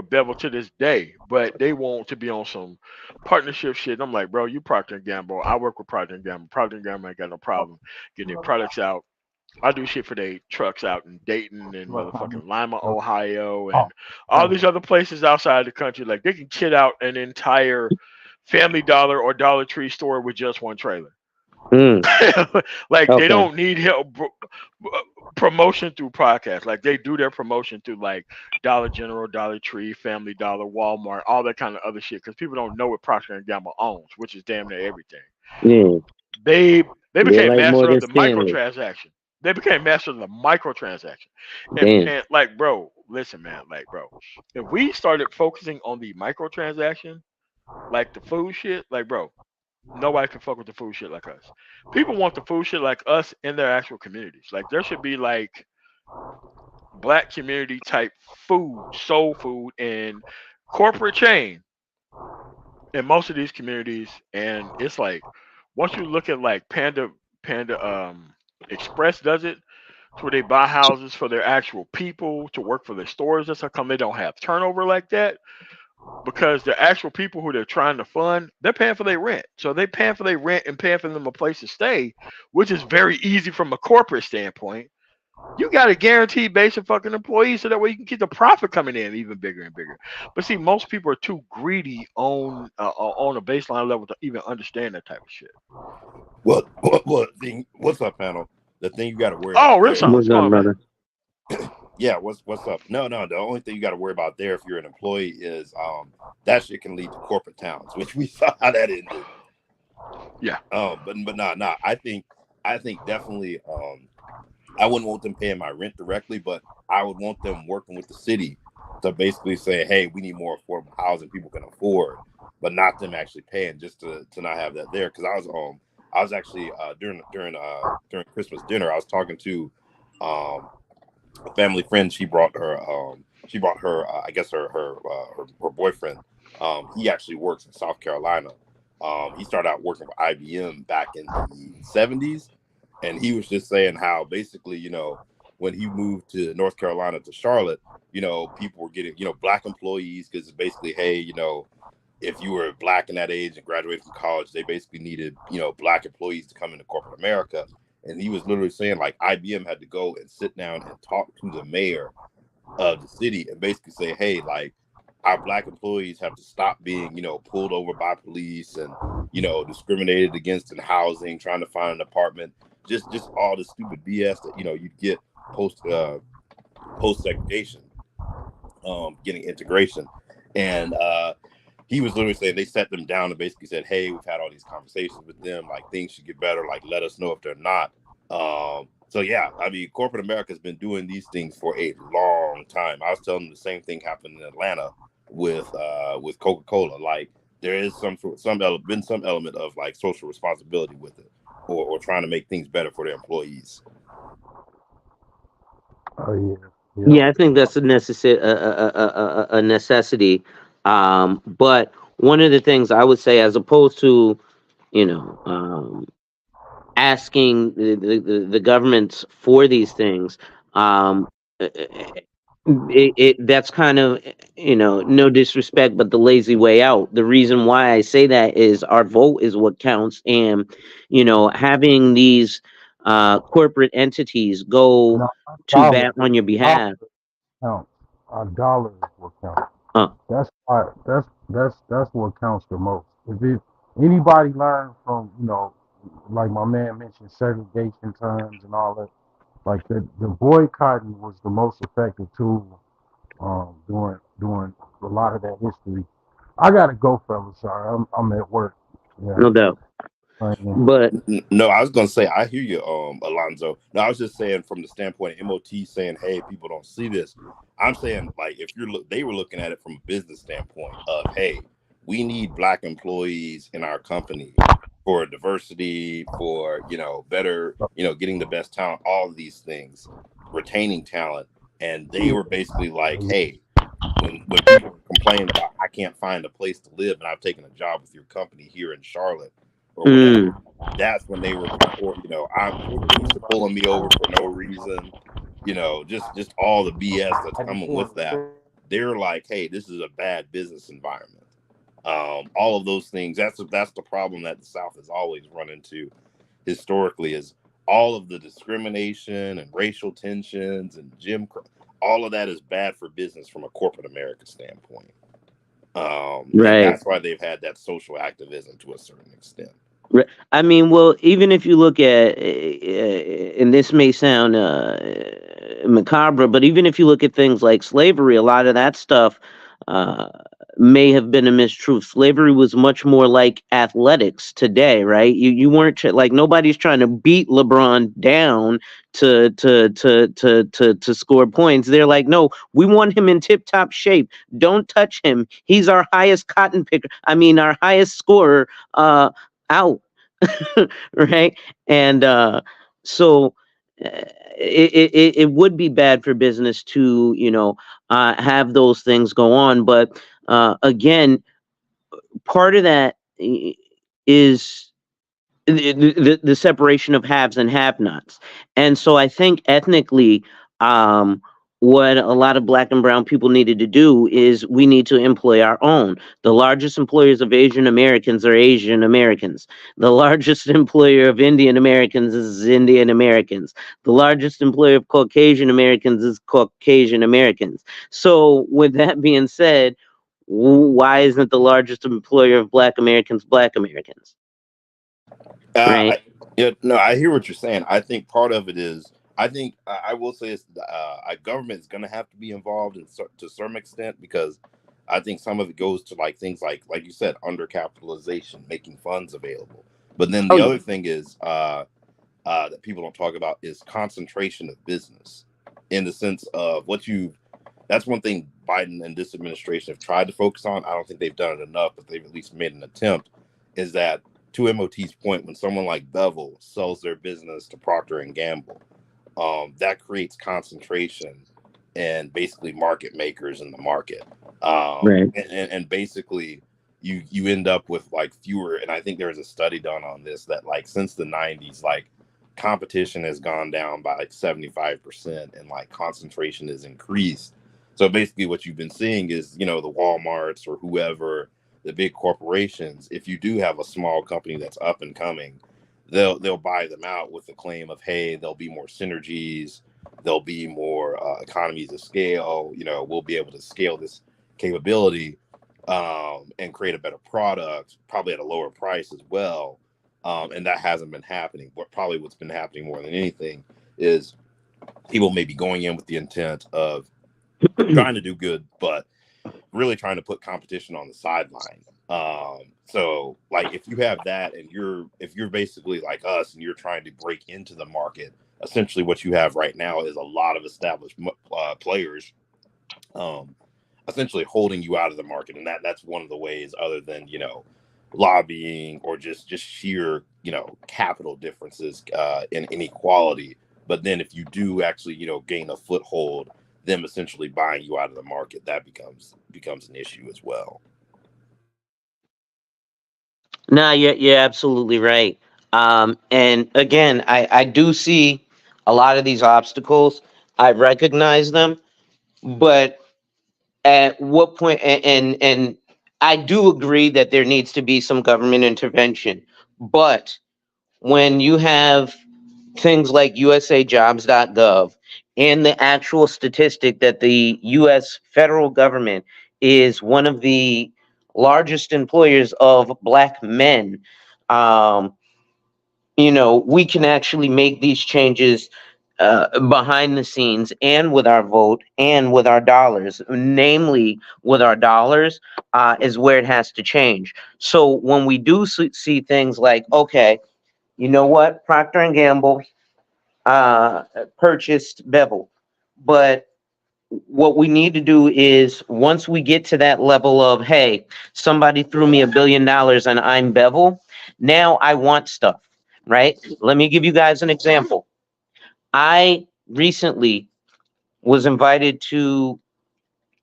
Bevel to this day, but they want to be on some partnership shit. And I'm like, bro, you Procter and Gamble. I work with Procter and Gamble. Procter and Gamble ain't got no problem getting their products out. I do shit for their trucks out in Dayton and motherfucking Lima, Ohio, oh, and all these other places outside the country. Like they can kit out an entire Family Dollar or Dollar Tree store with just one trailer. mm, Like they okay. don't need help promotion through podcasts. Like they do their promotion through like Dollar General, Dollar Tree, Family Dollar, Walmart, all that kind of other shit. Because people don't know what Procter and Gamble owns, which is damn near everything. Yeah. They They're became like master of Morgan the Stanley. microtransaction. They became masters of the microtransaction. Damn. And like, bro, listen, man, like, bro, if we started focusing on the microtransaction, like the food shit, like, bro, nobody can fuck with the food shit like us. People want the food shit like us in their actual communities. Like, there should be like black community type food, soul food, and corporate chain in most of these communities. And it's like once you look at like Panda Express does it to where they buy houses for their actual people to work for their stores. That's how come they don't have turnover like that. Because the actual people who they're trying to fund, they're paying for their rent. So they paying for their rent and paying for them a place to stay, which is very easy from a corporate standpoint. You got to guarantee basic fucking employees so that way you can keep the profit coming in even bigger and bigger. But see, most people are too greedy on a baseline level to even understand that type of shit. What's up, panel? The thing you got to worry Oh, about there, Rishon, what's What's going up, on, man? brother? yeah. What's up? No. The only thing you got to worry about there, if you're an employee, is that shit can lead to corporate towns, which we saw how that ended. Yeah. But nah. I think definitely. I wouldn't want them paying my rent directly, but I would want them working with the city to basically say, hey, we need more affordable housing people can afford, but not them actually paying just to not have that there. Because I was actually during Christmas dinner, I was talking to a family friend. She brought her I guess her boyfriend. He actually works in South Carolina. He started out working for IBM back in the 70s, and he was just saying how basically, when he moved to North Carolina to Charlotte, people were getting, black employees, because it's basically, hey, if you were black in that age and graduated from college, they basically needed, black employees to come into corporate America. And he was literally saying like IBM had to go and sit down and talk to the mayor of the city and basically say, hey, like, our black employees have to stop being, pulled over by police and, discriminated against in housing, trying to find an apartment, just all the stupid BS that, you'd get post segregation, getting integration. And he was literally saying they sat them down and basically said, hey, we've had all these conversations with them, like things should get better, like let us know if they're not. So yeah, I mean, corporate America has been doing these things for a long time. I was telling them the same thing happened in Atlanta with Coca-Cola. Like there is some element of like social responsibility with it, or trying to make things better for their employees. Oh yeah, yep. Yeah, I think that's a necessity. But one of the things I would say, as opposed to, you know, asking the governments for these things, um, that's kind of, no disrespect, but the lazy way out. The reason why I say that is our vote is what counts, and having these corporate entities go No, to dollars, bat on your dollars behalf. count. Our dollars will count. uh, That's why. That's what counts the most. If anybody learn from, like my man mentioned, segregation terms and all that, like the boycotting was the most effective tool during a lot of that history. I gotta go, fellas. Sorry, I'm at work. Yeah. no doubt. But No, I was gonna say I hear you, Alonzo. No, I was just saying from the standpoint of MOT saying, hey, people don't see this. I'm saying like if they were looking at it from a business standpoint of, hey, we need black employees in our company for diversity, for better, getting the best talent, all of these things, retaining talent, and they were basically like, hey, when people complain about I can't find a place to live and I've taken a job with your company here in Charlotte or whatever, mm, that's when they were, or police are pulling me over for no reason, just all the BS that's coming with that. They're like, hey, this is a bad business environment. All of those things. That's the problem that the South has always run into historically, is all of the discrimination and racial tensions and all of that is bad for business from a corporate America standpoint. And right. that's why they've had that social activism to a certain extent. I mean, well, even if you look at, and this may sound macabre, but even if you look at things like slavery, a lot of that stuff, uh, may have been a mistruth. Slavery was much more like athletics today, right? You weren't like nobody's trying to beat LeBron down to score points. They're like, no, we want him in tip top shape. Don't touch him. He's our highest cotton picker. I mean, our highest scorer out, right? And so. It would be bad for business to have those things go on, but again, part of that is the separation of haves and have-nots. And so I think ethnically, um, what a lot of black and brown people needed to do is we need to employ our own. The largest employers of Asian Americans are Asian Americans. The largest employer of Indian Americans is Indian Americans. The largest employer of Caucasian Americans is Caucasian Americans. So with that being said, why isn't the largest employer of black Americans black Americans? Right? I, yeah, no, I hear what you're saying. I think part of it is, I think I will say is, a government is going to have to be involved to some extent, because I think some of it goes to like things like you said, undercapitalization, making funds available. But then Oh the yeah. other thing is that people don't talk about is concentration of business, in the sense of that's one thing Biden and this administration have tried to focus on. I don't think they've done it enough, but they've at least made an attempt. Is that, to MOT's point, when someone like Bevel sells their business to Procter and Gamble, that creates concentration and basically market makers in the market. Right. And basically you end up with like fewer. And I think there's a study done on this that like since the 90s, like competition has gone down by like 75% and like concentration is increased. So basically what you've been seeing is, the Walmarts or whoever, the big corporations, if you do have a small company that's up and coming, they'll buy them out with the claim of, hey, there'll be more synergies, there'll be more economies of scale. We'll be able to scale this capability, and create a better product, probably at a lower price as well. And that hasn't been happening. What's been happening more than anything is people may be going in with the intent of trying to do good, but really trying to put competition on the sideline. So like if you have that, and if you're basically like us and you're trying to break into the market, essentially what you have right now is a lot of established players, essentially holding you out of the market. And that's one of the ways, other than, lobbying or just sheer, capital differences, in inequality. But then if you do actually, gain a foothold, them essentially buying you out of the market, that becomes an issue as well. No, you're absolutely right. And again, I do see a lot of these obstacles. I recognize them, but at what point? And I do agree that there needs to be some government intervention. But when you have things like usajobs.gov and the actual statistic that the US federal government is one of the largest employers of black men, um, we can actually make these changes behind the scenes and with our vote and with our dollars. Namely, with our dollars is where it has to change. So when we do see things like, okay, you know what, Procter and Gamble uh, purchased Bevel. But what we need to do is once we get to that level of, hey, somebody threw me $1 billion and I'm Bevel, now I want stuff, right? Let me give you guys an example. I recently was invited to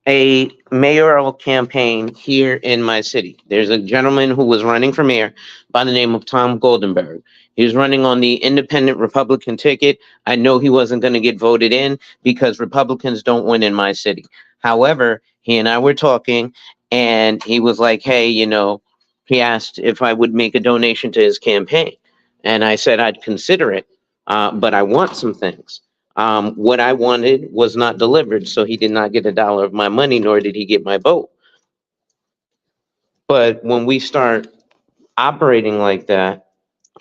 a mayoral campaign here in my city. There's a gentleman who was running for mayor by the name of Tom Goldenberg. He was running on the independent Republican ticket. I know he wasn't going to get voted in because Republicans don't win in my city. However, he and I were talking, and he was like, hey, he asked if I would make a donation to his campaign. And I said I'd consider it, but I want some things. What I wanted was not delivered, so he did not get $1 of my money, nor did he get my vote. But when we start operating like that,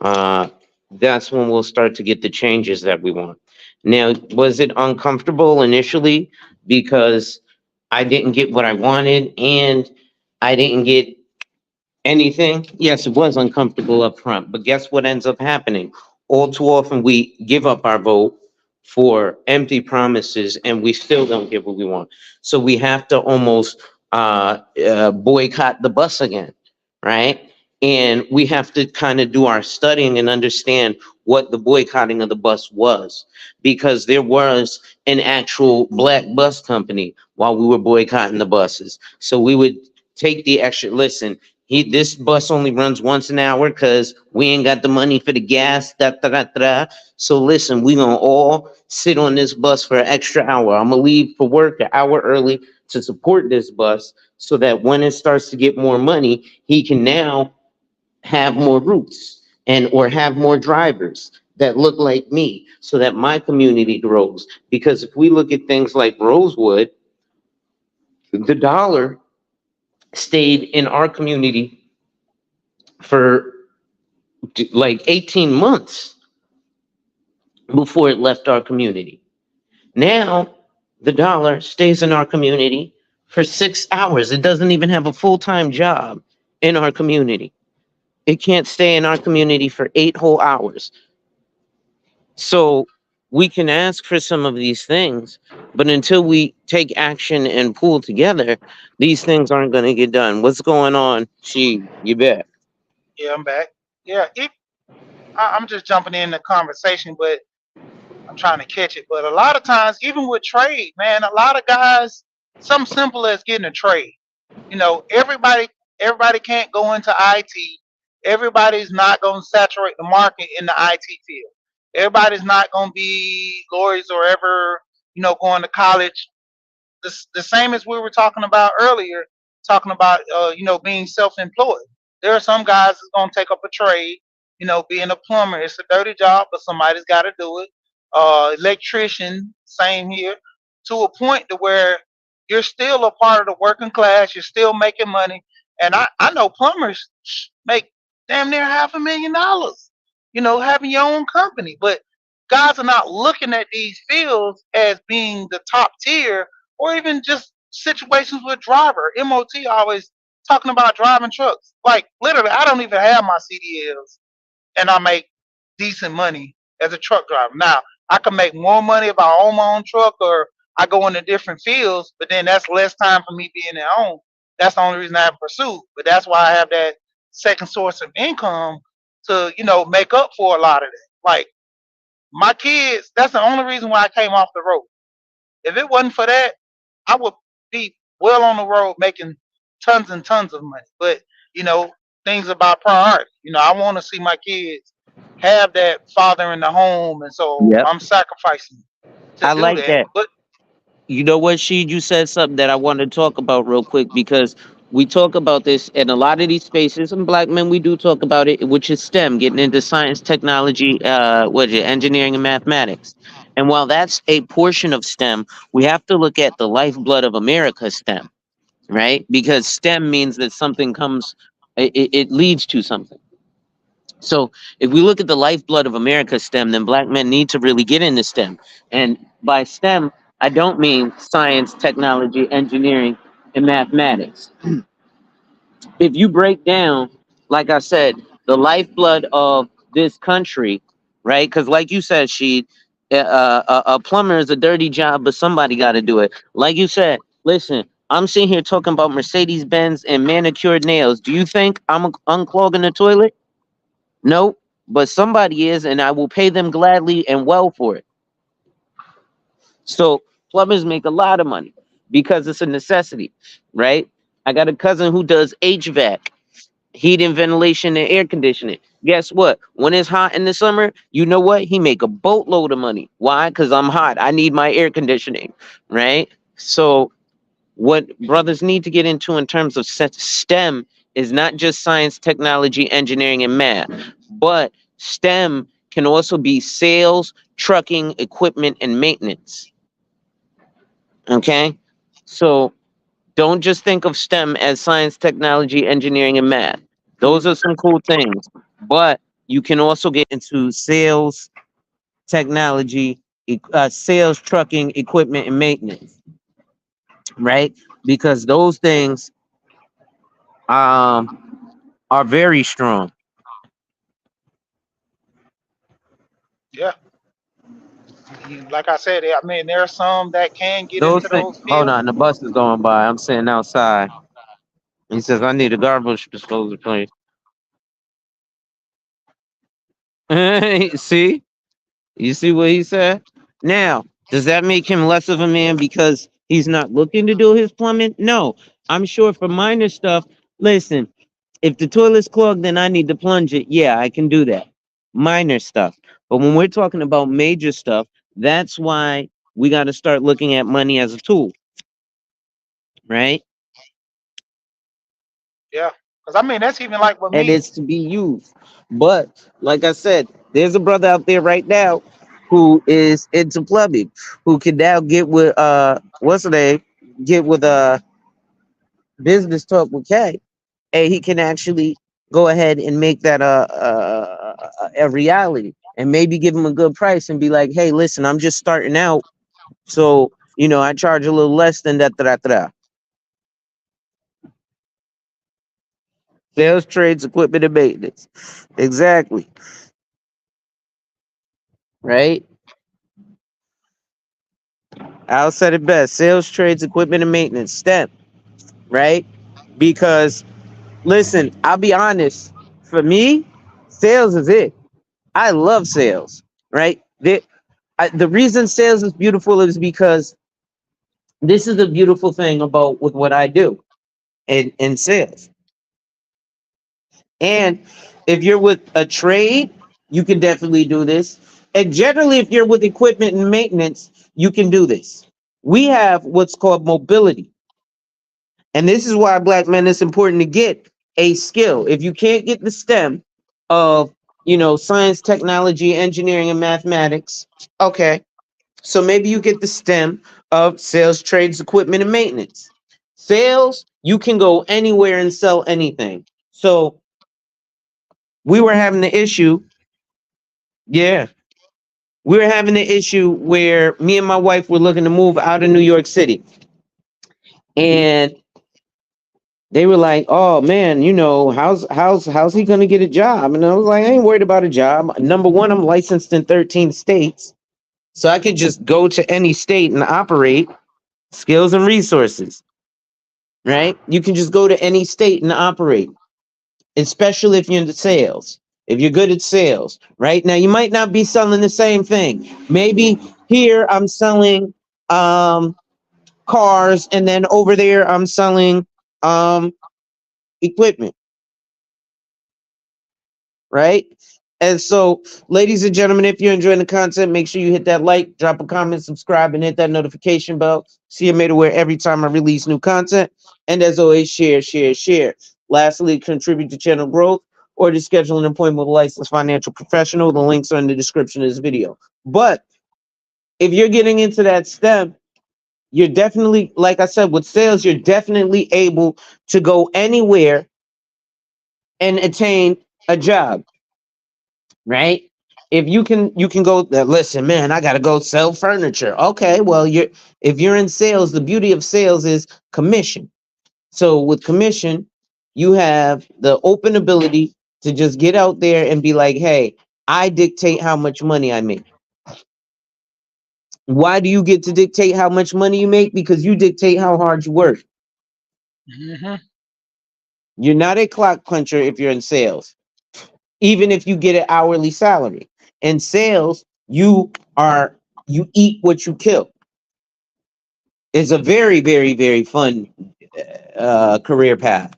uh, that's when we'll start to get the changes that we want. Now, was it uncomfortable initially because I didn't get what I wanted, and I didn't get anything. Yes, it was uncomfortable up front, but guess what ends up happening? All too often, we give up our vote for empty promises, and we still don't get what we want. So we have to almost boycott the bus again, right? And we have to kind of do our studying and understand what the boycotting of the bus was, because there was an actual black bus company while we were boycotting the buses. So we would take the extra. Listen, this bus only runs once an hour because we ain't got the money for the gas. Da, da, da, da. So listen, we gonna all sit on this bus for an extra hour. I'm gonna leave for work an hour early to support this bus, so that when it starts to get more money, he can now have more routes and or have more drivers that look like me, so that my community grows. Because if we look at things like Rosewood, the dollar stayed in our community for like 18 months before it left our community. Now, the dollar stays in our community for 6 hours. It doesn't even have a full time job in our community. It can't stay in our community for 8 whole hours. So we can ask for some of these things, but until we take action and pull together, these things aren't going to get done. What's going on? You bet. Yeah, I'm back. Yeah, I'm just jumping in the conversation, but I'm trying to catch it. But a lot of times, even with trade, man, a lot of guys, something simple as getting a trade. Everybody can't go into IT. Everybody's not going to saturate the market in the IT field. Everybody's not going to be lawyers or ever, going to college. The same as we were talking about earlier, talking about being self-employed. There are some guys that's gonna take up a trade. Being a plumber, it's a dirty job, but somebody's got to do it. Electrician, same here. To a point to where you're still a part of the working class. You're still making money, and I know plumbers make damn near $500,000. Having your own company, but guys are not looking at these fields as being the top tier, or even just situations with driver. MOT always talking about driving trucks. Like literally, I don't even have my CDLs, and I make decent money as a truck driver. Now I can make more money if I own my own truck or I go into different fields, but then that's less time for me being at home. That's the only reason I haven't pursued. But that's why I have that second source of income to make up for a lot of that. Like my kids, that's the only reason why I came off the road. If it wasn't for that, I would be well on the road making tons and tons of money. But you know, things about priority. I want to see my kids have that father in the home, and so Yep. I'm sacrificing to I do like that. that. But You know what, Sheed? You said something that I want to talk about real quick, because we talk about this in a lot of these spaces, and black men, we do talk about it, which is STEM, getting into science, technology, what is it, engineering, and mathematics. And while that's a portion of STEM, we have to look at the lifeblood of America, STEM, right? Because STEM means that something comes, it leads to something. So if we look at the lifeblood of America, STEM, then black men need to really get into STEM. And by STEM, I don't mean science, technology, engineering, and mathematics. If you break down, like I said, the lifeblood of this country, right? Because like you said, a plumber is a dirty job, but somebody got to do it. Like you said, listen, I'm sitting here talking about Mercedes Benz and manicured nails. Do you think I'm unclogging the toilet? No, but somebody is, and I will pay them gladly and well for it. So plumbers make a lot of money because it's a necessity, right? I got a cousin who does HVAC, heating, ventilation, and air conditioning. Guess what? When it's hot in the summer, you know what? He make a boatload of money. Why? Because I'm hot. I need my air conditioning, right? So what brothers need to get into in terms of STEM is not just science, technology, engineering, and math, but STEM can also be sales, trucking, equipment, and maintenance. Okay? So don't just think of STEM as science, technology, engineering, and math. Those are some cool things, but you can also get into sales, technology, sales, trucking, equipment, and maintenance, right? Because those things are very strong. Yeah, like I said, I mean, there are some that can get Those into things. those Hold fields. on, the bus is going by. I'm sitting outside. He says I need a garbage disposal place. See, you see what he said? Now, does that make him less of a man because he's not looking to do his plumbing? No. I'm sure for minor stuff, listen, if the toilet's clogged, then I need to plunge it. Yeah, I can do that. Minor stuff. But when we're talking about major stuff, that's why we got to start looking at money as a tool, right? Yeah, because I mean, that's even like with And me. it's to be used. But like I said, there's a brother out there right now who is into plumbing, who can now get with what's the name? Get with business talk with K, and he can actually go ahead and make that a reality, and maybe give him a good price and be like, hey, listen, I'm just starting out, so I charge a little less than that. Sales, trades, equipment, and maintenance. Exactly. Right. Al said it best. Sales, trades, equipment, and maintenance. STEM. Right. Because listen, I'll be honest. For me, sales is it. I love sales. Right. The reason sales is beautiful is because this is the beautiful thing about with what I do in sales. And if you're with a trade, you can definitely do this. And generally, if you're with equipment and maintenance, you can do this. We have what's called mobility. And this is why, black men, it's important to get a skill. If you can't get the STEM of, science, technology, engineering, and mathematics, okay. So maybe you get the STEM of sales, trades, equipment, and maintenance. Sales, you can go anywhere and sell anything. So we were having the issue. Yeah. We were having the issue where me and my wife were looking to move out of New York City. And they were like, "Oh man, how's he gonna get a job?" And I was like, "I ain't worried about a job. Number one, I'm licensed in 13 states, so I could just go to any state and operate. Skills and resources, right? You can just go to any state and operate, especially if you're into sales. If you're good at sales, right? Now you might not be selling the same thing. Maybe here I'm selling um cars, and then over there I'm selling um equipment, right? And so, ladies and gentlemen, if you're enjoying the content, make sure you hit that like, drop a comment, subscribe, and hit that notification bell. See you made aware every time I release new content. And as always, share, share, share. Lastly, contribute to channel growth or to schedule an appointment with a licensed financial professional. The links are in the description of this video. But if you're getting into that step, you're definitely, like I said, with sales, you're definitely able to go anywhere and attain a job, right? If you can go listen, man, I gotta go sell furniture. Okay, well, if you're in sales, the beauty of sales is commission. So with commission, you have the open ability to just get out there and be like, hey, I dictate how much money I make. Why do you get to dictate how much money you make? Because you dictate how hard you work. Hmm. You're not a clock puncher if you're in sales, even if you get an hourly salary. In sales, you eat what you kill. It's a very, very, very fun career path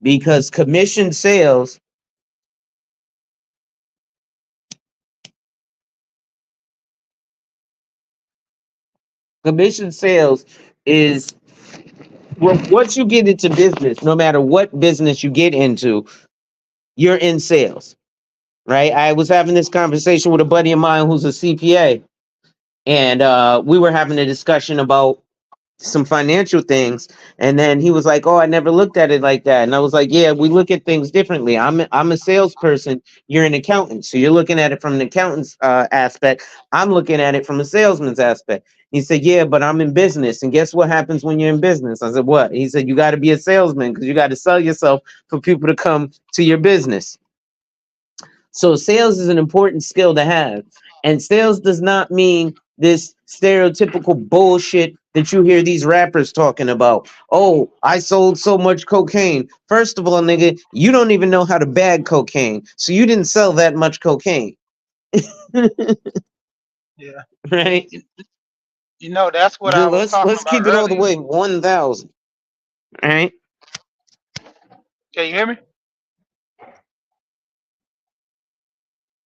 because commission sales is well, once you get into business, no matter what business you get into, you're in sales, right? I was having this conversation with a buddy of mine who's a CPA, and we were having a discussion about some financial things, and then he was like, "Oh, I never looked at it like that." And I was like, "Yeah, we look at things differently. I'm a salesperson. You're an accountant, so you're looking at it from an accountant's aspect. I'm looking at it from a salesman's aspect." He said, "Yeah, but I'm in business, and guess what happens when you're in business?" I said, "What?" He said, "You got to be a salesman because you got to sell yourself for people to come to your business." So sales is an important skill to have. And sales does not mean this stereotypical bullshit that you hear these rappers talking about. Oh, I sold so much cocaine. First of all, nigga, you don't even know how to bag cocaine. So you didn't sell that much cocaine. Yeah. Right? You, that's what I was talking Let's about keep it all the earlier. way 1,000. Right? Can you hear me?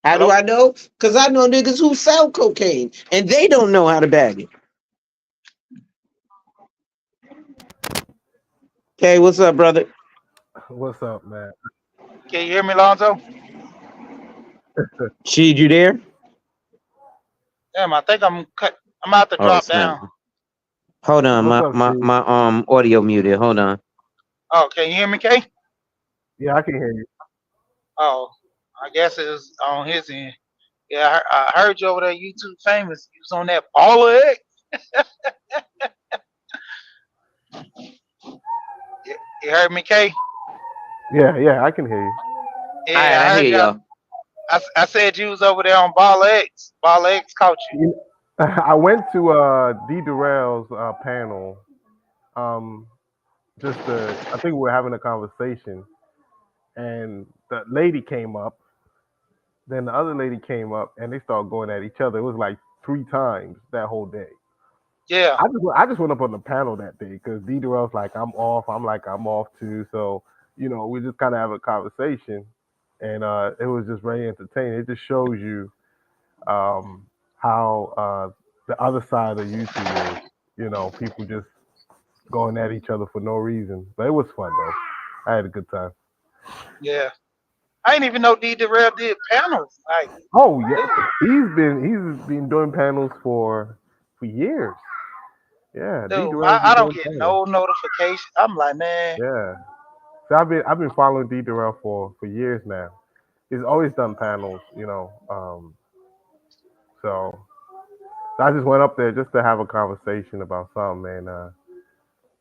How do Hello? I know? Because I know niggas who sell cocaine and they don't know how to bag it. Okay, what's up, brother? What's up, man? Can you hear me, Lonzo? Sheed, you there? Damn, I think I'm cut. I'm about to Oh, drop snap. down. Hold on, What's my up, my Steve? my audio muted. Hold on. Oh, can you hear me, Kay? Yeah, I can hear you. Oh, I guess it was on his end. Yeah, I heard you over there. YouTube famous. You was on that baller X. You heard me, Kay? Yeah, yeah, I can hear you. All Yeah, right, I I heard hear you. y'all. I said you was over there on baller X. Baller X caught you. I went to D Durrell's panel. Um, I think we were having a conversation, and the lady came up. Then the other lady came up, and they started going at each other. It was like 3 times that whole day. Yeah, I just went up on the panel that day because D Durrell's like I'm off. I'm like I'm off too. So we just kind of have a conversation, and it was just very entertaining. It just shows you how the other side of YouTube is. People just going at each other for no reason. But it was fun though. I had a good time. yeah. I didn't even know D Darrell did panels. Like, Oh yeah, dude, he's been doing panels for years. Yeah, D dude, Durrell's I been don't doing get panels. no notification. I'm like, man, Yeah. So I've been following D Durrell for years now. He's always done panels. So I just went up there just to have a conversation about something,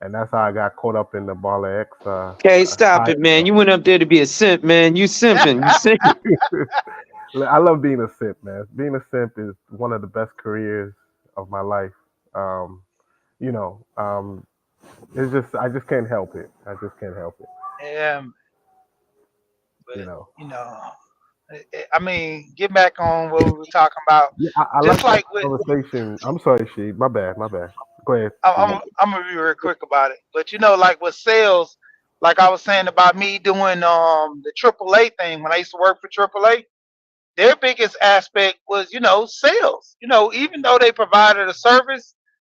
and that's how I got caught up in the Baller X Okay, stop hype. it, man. You went up there to be a simp, man. You simping. You simping. I love being a simp, man. Being a simp is one of the best careers of my life. Um, you know, um, it's just I just can't help it. I just can't help it. yeah, You but know. you know, I mean, get back on what we were talking about. Yeah, I Just like that like with, conversation. I'm sorry, she. My bad. My bad. Go ahead, she. I'm gonna be real quick about it. But like with sales, like I was saying about me doing the AAA thing when I used to work for AAA. Their biggest aspect was sales. Even though they provided a service,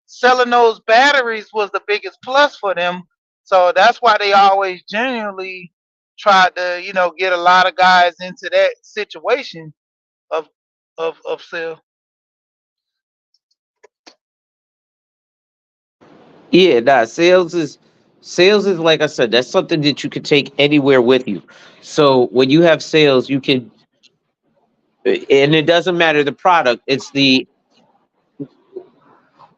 selling those batteries was the biggest plus for them. So that's why they always genuinely tried to get a lot of guys into that situation of sale. Yeah, nah, sales is like I said, that's something that you could take anywhere with you. So when you have sales, you can, and it doesn't matter the product. It's the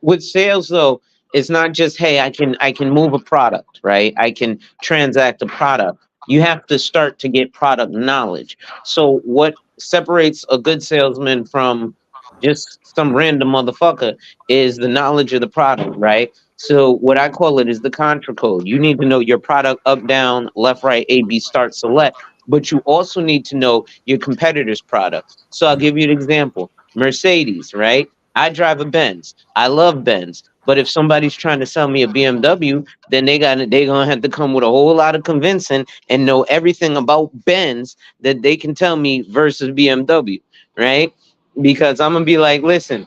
with sales though, it's not just hey, I can move a product, right? I can transact a product. You have to start to get product knowledge. So what separates a good salesman from just some random motherfucker is the knowledge of the product, right? So what I call it is the contra code. You need to know your product up, down, left, right, A, B, start, select, but you also need to know your competitor's product. So I'll give you an example. Mercedes, right? I drive a Benz. I love Benz. But if somebody's trying to sell me a BMW, then they gonna have to come with a whole lot of convincing and know everything about Benz that they can tell me versus BMW, right? Because I'm gonna be like, listen,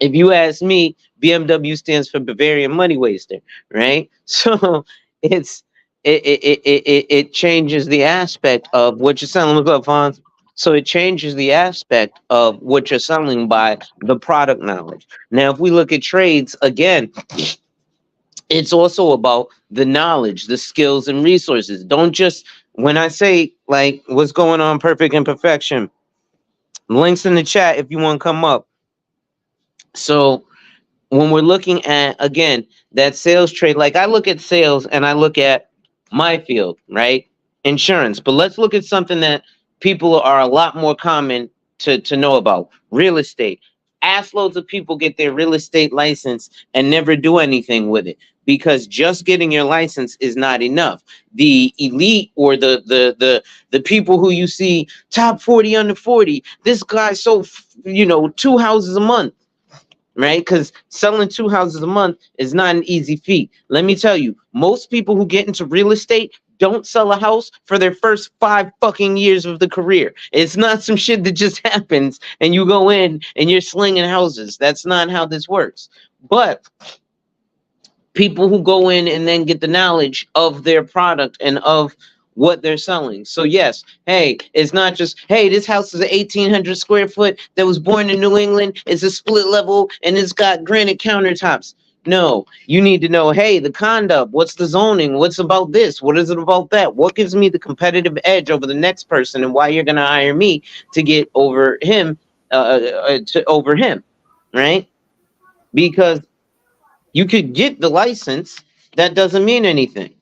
if you ask me, BMW stands for Bavarian Money Waster, right? So it's it changes the aspect of what you're selling. What's up, Fonz? So it changes the aspect of what you're selling by the product knowledge. Now, if we look at trades again, It's also about the knowledge, the skills and resources. Don't just, when I say like what's going on, perfect imperfection, links in the chat if you want to come up. So when we're looking at, again, that sales trade, like I look at sales and I look at my field, right? Insurance. But let's look at something that people are a lot more common to know about: real estate. Ass loads of people get their real estate license and never do anything with it, because just getting your license is not enough. The elite, or the people who you see top 40 under 40, this guy sold, two houses a month, right? Because selling two houses a month is not an easy feat. Let me tell you, most people who get into real estate don't sell a house for their first 5 fucking years of the career. It's not some shit that just happens and you go in and you're slinging houses. That's not how this works. But people who go in and then get the knowledge of their product and of what they're selling. So yes, hey, it's not just, hey, this house is an 1,800 square foot that was born in New England. It's a split level and it's got granite countertops. No, you need to know, hey, the conduct, what's the zoning, what's about this, what is it about that, what gives me the competitive edge over the next person, and why you're going to hire me to get over him, over him, right? Because you could get the license. That doesn't mean anything.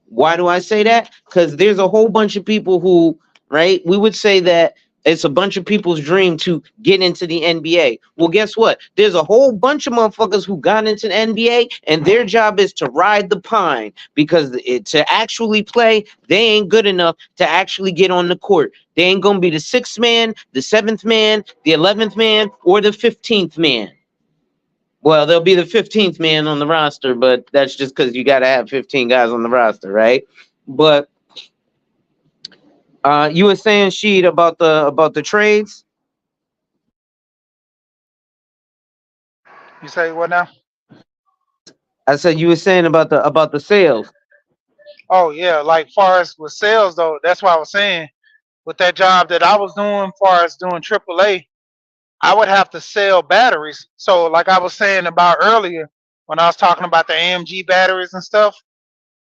Why do I say that? Because there's a whole bunch of people who, right? We would say that it's a bunch of people's dream to get into the NBA. Well, guess what? There's a whole bunch of motherfuckers who got into the NBA and their job is to ride the pine, because to actually play, they ain't good enough to actually get on the court. They ain't going to be the sixth man, the seventh man, the 11th man, or the 15th man. Well, there'll be the 15th man on the roster, but that's just because you got to have 15 guys on the roster, right? But you were saying, Sheed, about the trades. You say what now? I said you were saying about the sales. Oh yeah, like far as with sales though, that's why I was saying with that job that I was doing, far as doing AAA, I would have to sell batteries. So like I was saying about earlier when I was talking about the AMG batteries and stuff,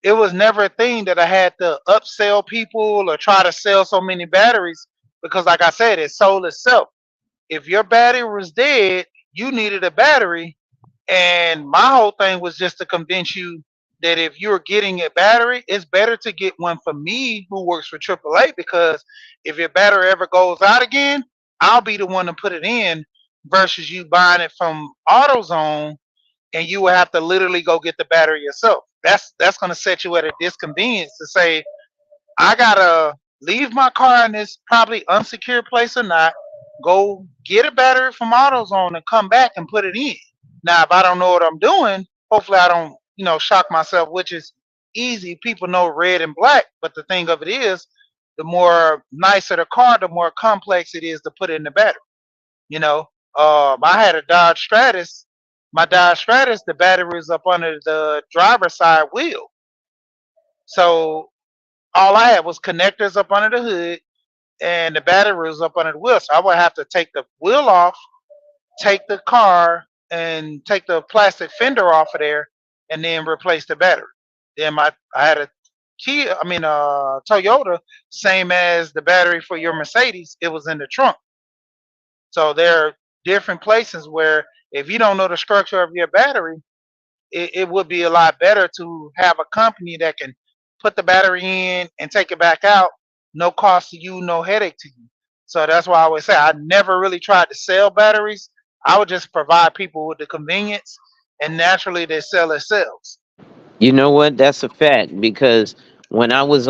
it was never a thing that I had to upsell people or try to sell so many batteries, because like I said, it sold itself. If your battery was dead, you needed a battery, and my whole thing was just to convince you that if you're getting a battery, it's better to get one from me who works for AAA, because if your battery ever goes out again, I'll be the one to put it in versus you buying it from AutoZone and you will have to literally go get the battery yourself. That's going to set you at a disconvenience to say, I gotta leave my car in this probably unsecure place or not, go get a battery from AutoZone and come back and put it in. Now, if I don't know what I'm doing, hopefully I don't, shock myself, which is easy. People know red and black, but the thing of it is, the more nicer the car, the more complex it is to put in the battery. You know, I had a Dodge Stratus. My Dodge Stratus, the battery is up under the driver's side wheel. So all I had was connectors up under the hood and the battery was up under the wheel. So I would have to take the wheel off, take the car and take the plastic fender off of there and then replace the battery. Then I had a Toyota, same as the battery for your Mercedes, it was in the trunk. So there are different places where if you don't know the structure of your battery, it would be a lot better to have a company that can put the battery in and take it back out, no cost to you, no headache to you. So that's why I always say I never really tried to sell batteries. I would just provide people with the convenience, and naturally they sell themselves. You know what? That's a fact, because when I was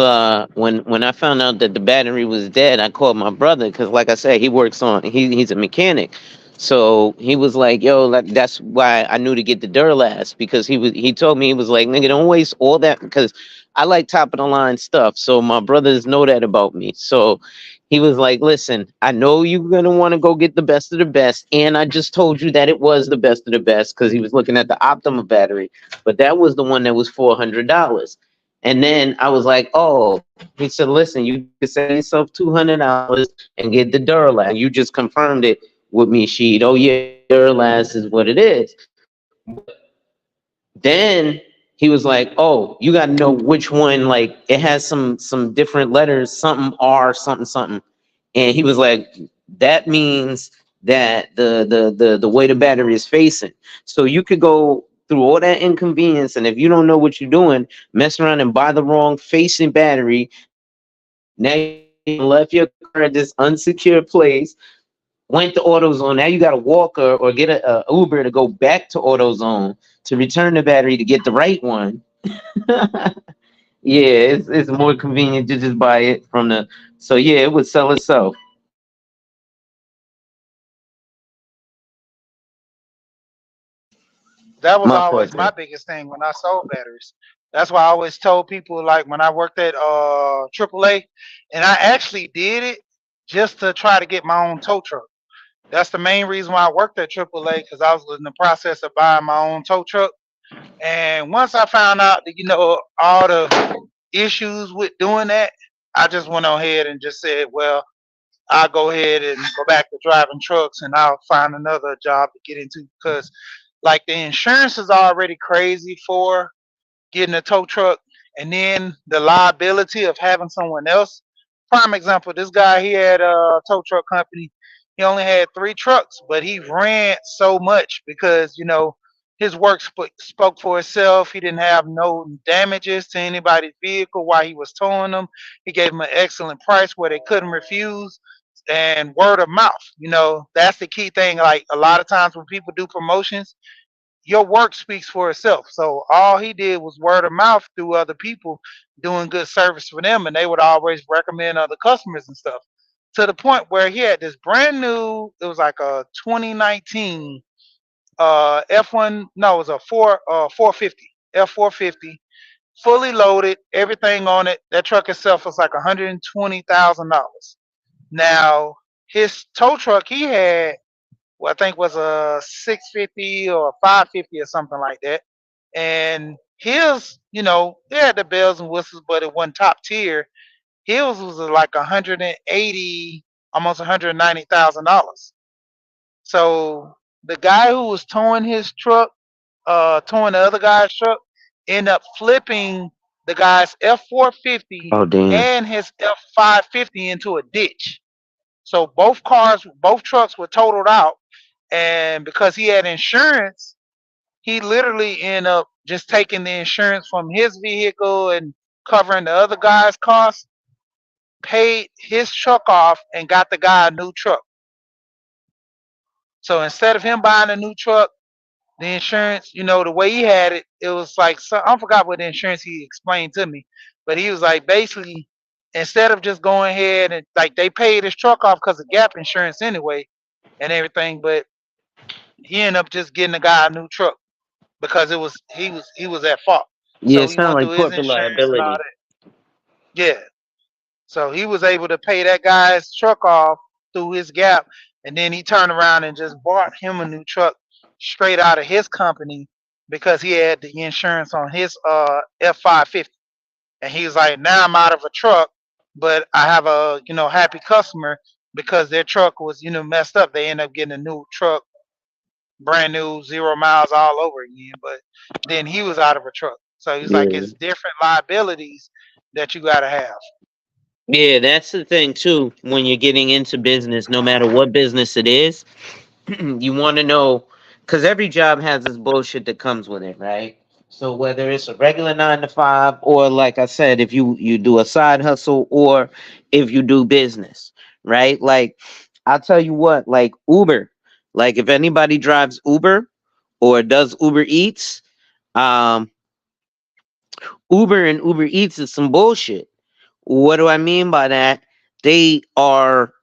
when I found out that the battery was dead, I called my brother, because like I said, he's a mechanic. So he was like, "Yo, that's why I knew to get the Duralast," because he told me, he was like, "Nigga, don't waste all that," because I like top of the line stuff. So my brothers know that about me. So he was like, "Listen, I know you're gonna want to go get the best of the best, and I just told you that it was the best of the best," because he was looking at the Optima battery, but that was the one that was $400. And then I was like, "Oh," he said, "Listen, you can save yourself $200 and get the Duralast." You just confirmed it with me, Sheet. Oh yeah, Duralast is what it is. But then He was like, "Oh, you got to know which one. Like, it has some different letters, something R, something something." And he was like, "That means that the way the battery is facing. So you could go through all that inconvenience, and if you don't know what you're doing, mess around and buy the wrong facing battery. Now you left your car at this unsecure place, went to AutoZone. Now you got to walk or get a Uber to go back to AutoZone to return the battery to get the right one." Yeah, it's more convenient to just buy it from the. So yeah, it would sell itself. That was My always my forte. biggest thing when I sold batteries. That's why I always told people, like when I worked at AAA, and I actually did it just to try to get my own tow truck. That's the main reason why I worked at AAA, because I was in the process of buying my own tow truck. And once I found out that all the issues with doing that, I just went on ahead and just said, well, I'll go ahead and go back to driving trucks, and I'll find another job to get into, because like the insurance is already crazy for getting a tow truck, and then the liability of having someone else. Prime example: this guy, he had a tow truck company. He only had 3 trucks, but he ran so much because his work spoke for itself. He didn't have no damages to anybody's vehicle while he was towing them. He gave them an excellent price where they couldn't refuse. And word of mouth, that's the key thing. Like a lot of times when people do promotions, your work speaks for itself. So all he did was word of mouth through other people doing good service for them, and they would always recommend other customers and stuff. To the point where he had this brand new, it was like a 2019 F1, no, it was a 450 F450, fully loaded, everything on it. That truck itself was like $120,000. Now his tow truck he had, well, I think was a 650 or a 550 or something like that. And his, they had the bells and whistles, but it wasn't top tier. His was like 180, almost $190,000. So the guy who was towing his truck, towing the other guy's truck, ended up flipping the guy's F450 Oh damn. and his F550 into a ditch. So both trucks were totaled out, and because he had insurance, he literally ended up just taking the insurance from his vehicle and covering the other guy's costs, paid his truck off, and got the guy a new truck. So instead of him buying a new truck, the insurance, the way he had it, it was like, so I forgot what the insurance he explained to me, but he was like, basically, instead of just going ahead and like they paid his truck off because of gap insurance anyway and everything, but he ended up just getting the guy a new truck because he was at fault. Yeah, So it he sounds went like through his corporate insurance and all liability. that. Yeah. So he was able to pay that guy's truck off through his gap, and then he turned around and just bought him a new truck straight out of his company because he had the insurance on his F550. And he was like, now I'm out of a truck, but I have a happy customer because their truck was messed up. They ended up getting a new truck, brand new, 0 miles all over again. But then he was out of a truck. So he's like, Yeah. it's different liabilities that you gotta have. Yeah, that's the thing too. When you're getting into business, no matter what business it is, you want to know, because every job has this bullshit that comes with it, right? So whether it's a regular 9 to 5, or like I said, if you do a side hustle, or if you do business, right? Like I'll tell you what, like Uber, like if anybody drives Uber or does Uber Eats, um, Uber and Uber Eats is some bullshit. What do I mean by that? They are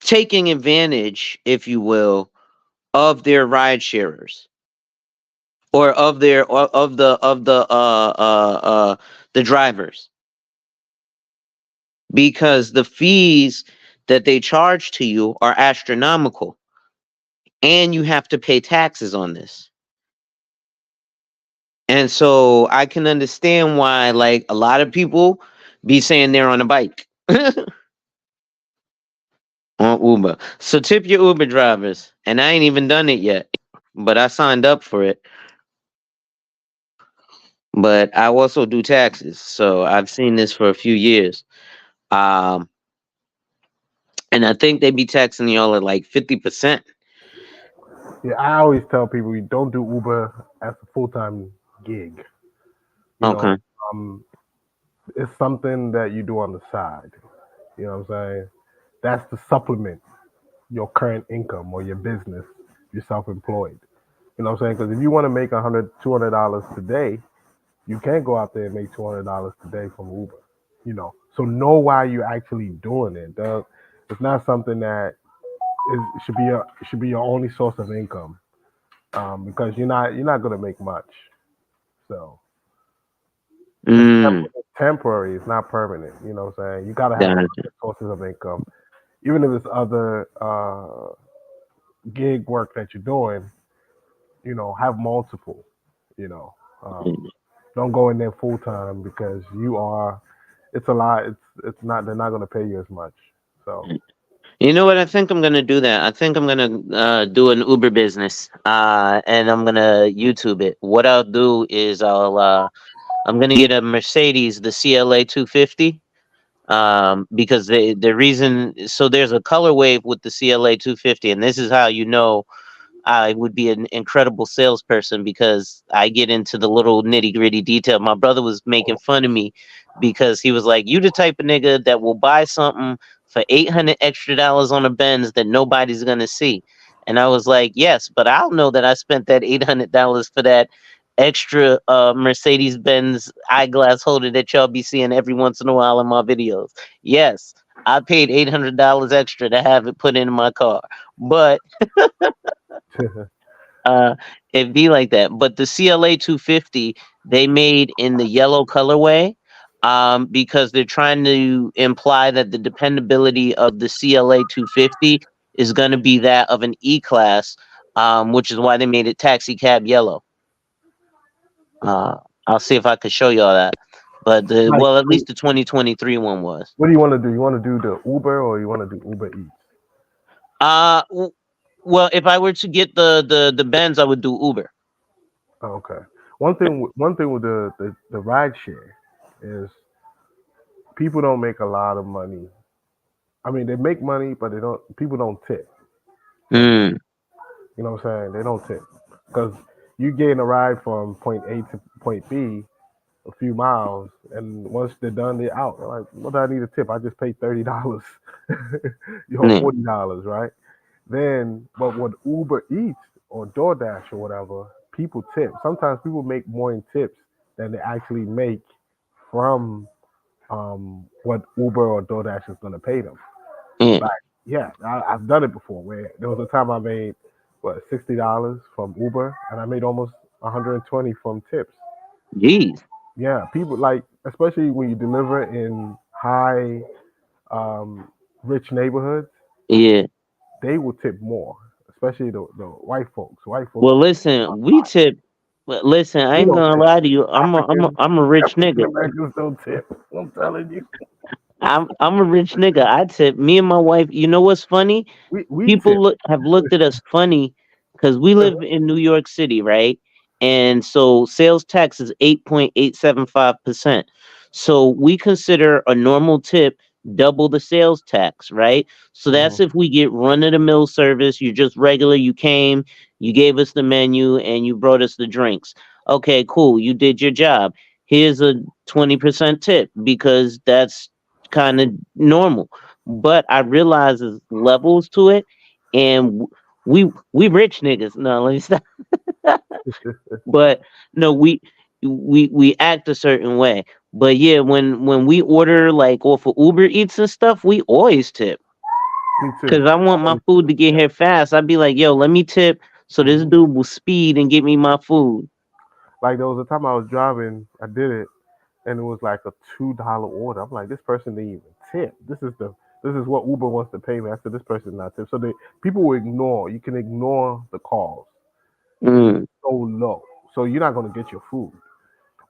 taking advantage, if you will, of their ride sharers, or of their or of the drivers, because the fees that they charge to you are astronomical, and you have to pay taxes on this. And so I can understand why, like, a lot of people be saying they're on a bike on Uber. So tip your Uber drivers, and I ain't even done it yet. but I signed up for it. But I also do taxes, so I've seen this for a few years. Um, and I think they be taxing y'all at like 50%. Yeah, I always tell people you don't do Uber as a full time gig. You know, Okay. um, it's something that you do on the side. You know what I'm saying? That's to supplement your current income or your business. You're self employed. You know what I'm saying? Because if you want to make $200 today, you can't go out there and make $200 today from Uber. You know, so know why you're actually doing it. It's not something that should be your only source of income, because you're not gonna make much. So Mm, it's temporary. It's not permanent. You know what I'm saying? You got to have gotcha. other sources of income, even if it's other gig work that you're doing. You know, have multiple. You know, um, don't go in there full time because you are. It's a lot. It's not. They're not going to pay you as much. So You know what? I think I'm gonna do that. I think I'm gonna do an Uber business, and I'm gonna YouTube it. What I'll do is I'm gonna get a Mercedes, the CLA 250, because the reason, so there's a color wave with the CLA 250, and this is how you know I would be an incredible salesperson because I get into the little nitty gritty detail. My brother was making fun of me because he was like, "You the type of nigga that will buy something for $800 extra on a Benz that nobody's gonna see." And I was like, "Yes, but I'll know that I spent that $800 for that extra Mercedes Benz eyeglass holder that y'all be seeing every once in a while in my videos. Yes, I paid $800 extra to have it put in my car, but." Uh, it be like that. But the CLA 250 they made in the yellow colorway, because they're trying to imply that the dependability of the CLA 250 is going to be that of an E class, which is why they made it taxi cab yellow. Uh, I'll see if I could show y'all that. But like, well, at least the 2023 one was. what do you want to do? You want to do the Uber or you want to do Uber Eats? W- well, if I were to get the Benz, I would do Uber. Oh, okay. One thing with the ride share is people don't make a lot of money. I mean, they make money, but they don't. People don't tip them. Mm, You know what I'm saying? They don't tip because you getting a ride from point A to point B a few miles, and once they're done, they're out. They're like, what do I need a tip? I just paid $30, yeah, $40, right? Then, but with Uber Eats or DoorDash or whatever, people tip. Sometimes people make more in tips than they actually make from what Uber or DoorDash is going to pay them. yeah. Like, yeah, I've done it before. Where there was a time I made what $60 from Uber, and I made almost 120 from tips. Jeez. Yeah, people like, especially when you deliver in high, um, rich neighborhoods, Yeah. they will tip more, especially the white folks. White folks, Well, listen, we tip. But listen, I we ain't don't gonna tip. lie to you. Africans, I'm a rich African nigga. Americans don't tip. I'm telling you, I'm a rich nigga. I tip. Me and my wife. You know what's funny? we People tip. have looked at us funny because we live in New York City, right? And so sales tax is 8.875%. So we consider a normal tip double the sales tax, right? So Mhm. that's if we get run of the mill service. You're just regular. You came, you gave us the menu, and you brought us the drinks. Okay, cool. You did your job. Here's a 20% tip because that's kind of normal. But I realize there's levels to it, and we rich niggas. No, let me stop. But no, we act a certain way. But yeah, when we order like off of Uber Eats and stuff, we always tip Me too. because I want my food to get here fast. I'd be like, yo, let me tip so this Mhm. dude will speed and get me my food. Like there was a time I was driving, I did it, and it was like a $2 order. I'm like, this person didn't even tip. This is what Uber wants to pay me. I said, this person not tip. So they people will ignore. You can ignore the calls because it's Mm, so low. So you're not gonna get your food.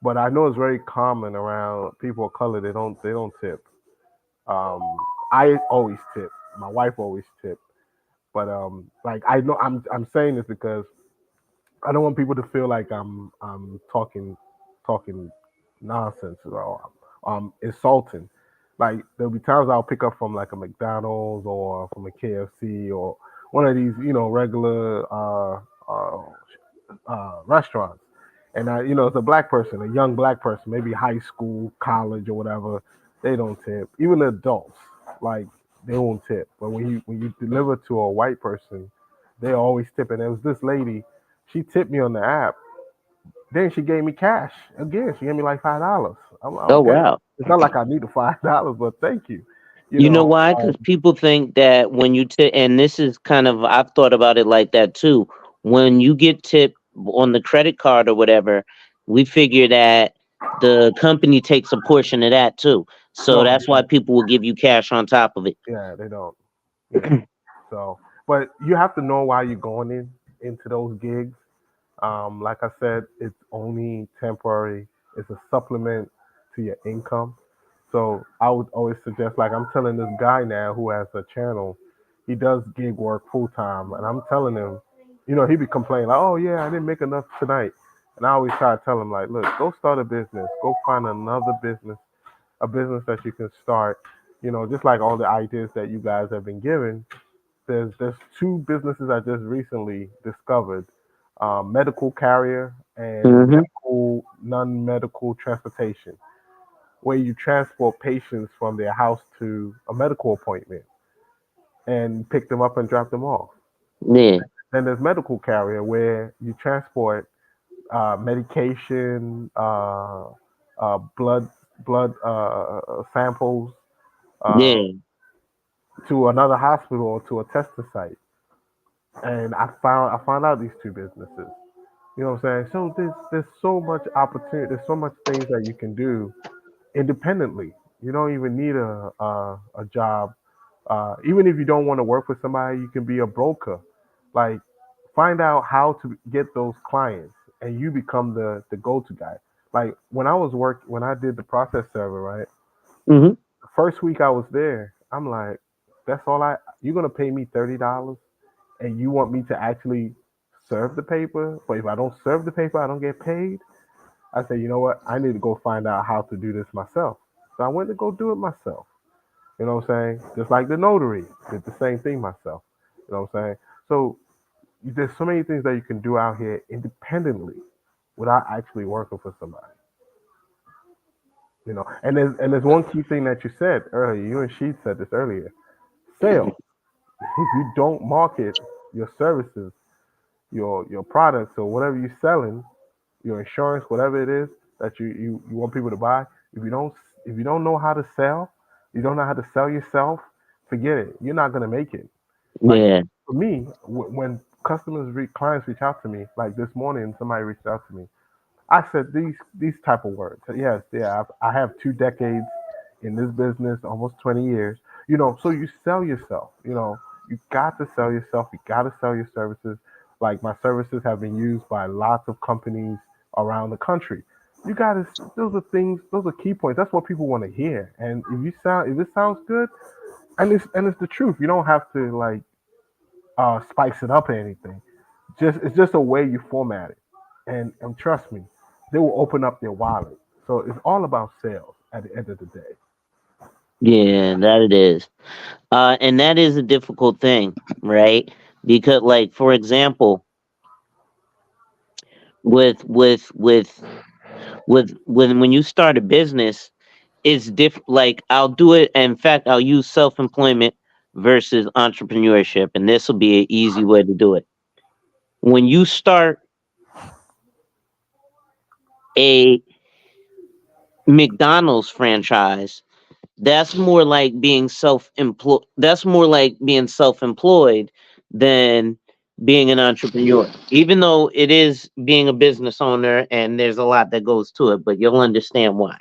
But I know it's very common around people of color. They don't tip. Um, I always tip. My wife always tip. But like I know I'm saying this because I don't want people to feel like I'm talking nonsense or insulting. Like there'll be times I'll pick up from like a McDonald's or from a KFC or one of these, regular restaurants. And it's a black person, a young black person, maybe high school, college, or whatever. They don't tip. Even the adults, like they won't tip. But when you deliver to a white person, they always tip. And there was this lady, she tipped me on the app. Then she gave me cash again. She gave me like $5. I'm like, Oh okay. wow. It's not like I need the $5, but thank you. You You know know, why? Because people think that when you tip, and this is kind of, I've thought about it like that too. When you get tipped on the credit card or whatever, we figure that the company takes a portion of that too. So no, that's why people will give you cash on top of it. yeah, they don't. Yeah. So, but you have to know why you're going into those gigs. Like I said, it's only temporary. It's a supplement to your income. So I would always suggest, like I'm telling this guy now who has a channel, he does gig work full time, and I'm telling him, he be complaining like, oh yeah, I didn't make enough tonight, and I always try to tell him like, look, go start a business, go find another business, a business that you can start. Just like all the ideas that you guys have been given, there's two businesses I just recently discovered: medical carrier and Hmm. medical non-medical transportation, where you transport patients from their house to a medical appointment and pick them up and drop them off. Yeah, Then there's medical carrier where you transport medication, blood samples uh, yeah, to another hospital or to a testing site. And I found out these two businesses. You know what I'm saying? So there's so much opportunity. There's so much things that you can do independently. You don't even need a job. Even if you don't want to work with somebody, you can be a broker. Like find out how to get those clients, and you become the go-to guy. Like when I did the process server, right? hmm, The first week I was there, I'm like, that's all you're gonna pay me $30 and you want me to actually serve the paper, but if I don't serve the paper, I don't get paid. I said, you know what? I need to go find out how to do this myself. So I went to go do it myself. You know what I'm saying? Just like the notary, did the same thing myself. You know what I'm saying? So there's so many things that you can do out here independently without actually working for somebody. And there's one key thing that you said earlier. You and she said this earlier. Sales. If you don't market your services, your products or whatever you're selling, your insurance, whatever it is that you want people to buy. If you don't if you don't know how to sell, you don't know how to sell yourself, forget it. You're not gonna make it. Like yeah, for me, when clients reach out to me, like this morning, somebody reached out to me. I said these type of words. Yes, yeah, I have 2 decades in this business, almost 20 years. So you sell yourself. You got to sell yourself. You got to sell your services. Like my services have been used by lots of companies around the country. You got to. Those are things. Those are key points. That's what people want to hear. And if it sounds good, and it's the truth. You don't have to like spice it up or anything. It's just a way you format it, and trust me, they will open up their wallet. So it's all about sales at the end of the day. yeah, that it is. And that is a difficult thing, right? Because, like, for example, with with with when you start a business, it's different. Like, I'll do it. In fact, I'll use self-employment versus entrepreneurship, and this will be an easy way to do it. When you start a McDonald's franchise, that's more like being self-employed than being an entrepreneur, even though it is being a business owner and there's a lot that goes to it, but you'll understand why.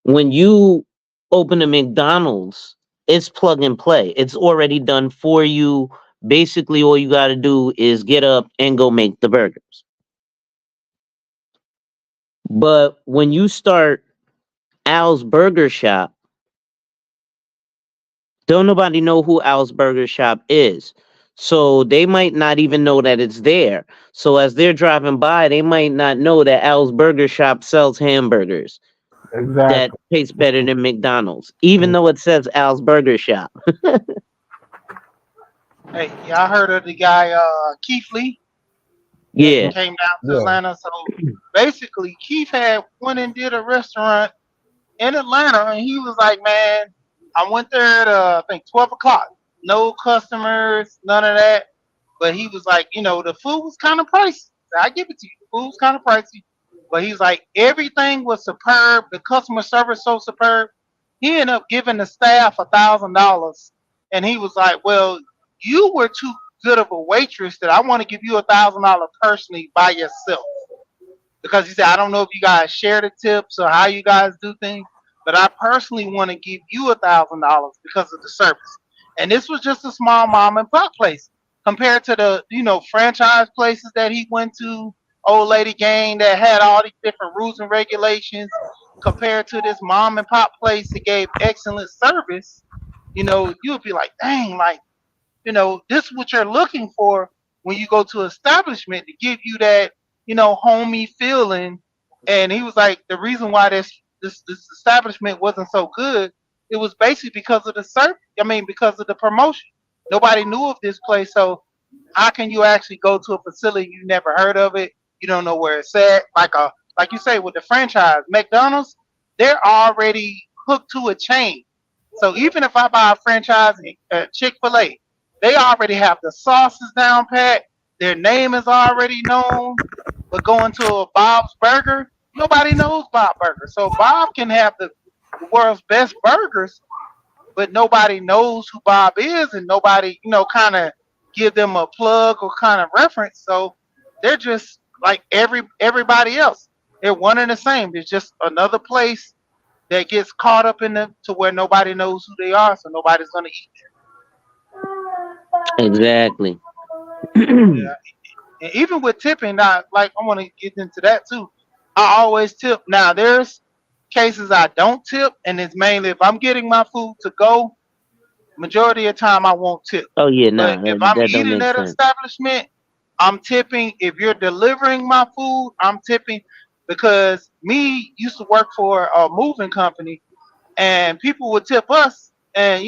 When you open a McDonald's, it's plug and play. It's already done for you. Basically all you got to do is get up and go make the burgers. But when you start Al's Burger Shop, don't nobody know who Al's Burger Shop is. So they might not even know that it's there. So as they're driving by, they might not know that Al's Burger Shop sells hamburgers that Exactly. taste better than McDonald's, even Mm. though it says Al's Burger Shop. Hey, y'all heard of the guy Keith Lee that Yeah. came down to Yeah. Atlanta? So basically, Keith had went and did a restaurant in Atlanta, and he was like, "Man, I went there at I think 12 o'clock. No customers, none of that." But he was like, the food was kind of pricey. I give it to you, the food was kind of pricey. But he's like, everything was superb. The customer service so superb. He ended up giving the staff $1,000, and he was like, "Well, you were too good of a waitress that I want to give you $1,000 personally by yourself." Because he said, I don't know if you guys share the tips or how you guys do things, but I personally want to give you $1,000 because of the service. And this was just a small mom and pop place compared to the franchise places that he went to, Old Lady Gang that had all these different rules and regulations. Compared to this mom and pop place that gave excellent service, you would be like, dang, like this is what you're looking for when you go to establishment to give you that, homey feeling. And he was like, the reason why this establishment wasn't so good, it was basically because of the service. I mean, because of the promotion. Nobody knew of this place, so how can you actually go to a facility you never heard of it? You don't know where it's at. Like you say with the franchise, McDonald's, they're already hooked to a chain. So even if I buy a franchise at Chick-fil-A, they already have the sauces down pat. Their name is already known. But going to a Bob's Burger, nobody knows Bob Burger. So Bob can have the world's best burgers, but nobody knows who Bob is, and nobody, kind of give them a plug or kind of reference. So they're just like everybody else. They're one and the same. It's just another place that gets caught up in them to where nobody knows who they are, so nobody's gonna eat Exactly. there. Yeah. And even with tipping, now, like I want to get into that too. I always tip. Now there's cases I don't tip, and it's mainly if I'm getting my food to go. Majority of the time, I won't tip. Oh yeah, But nah, if I'm that don't eating make at an sense. establishment, I'm tipping. If you're delivering my food, I'm tipping because me used to work for a moving company, and people would tip us, and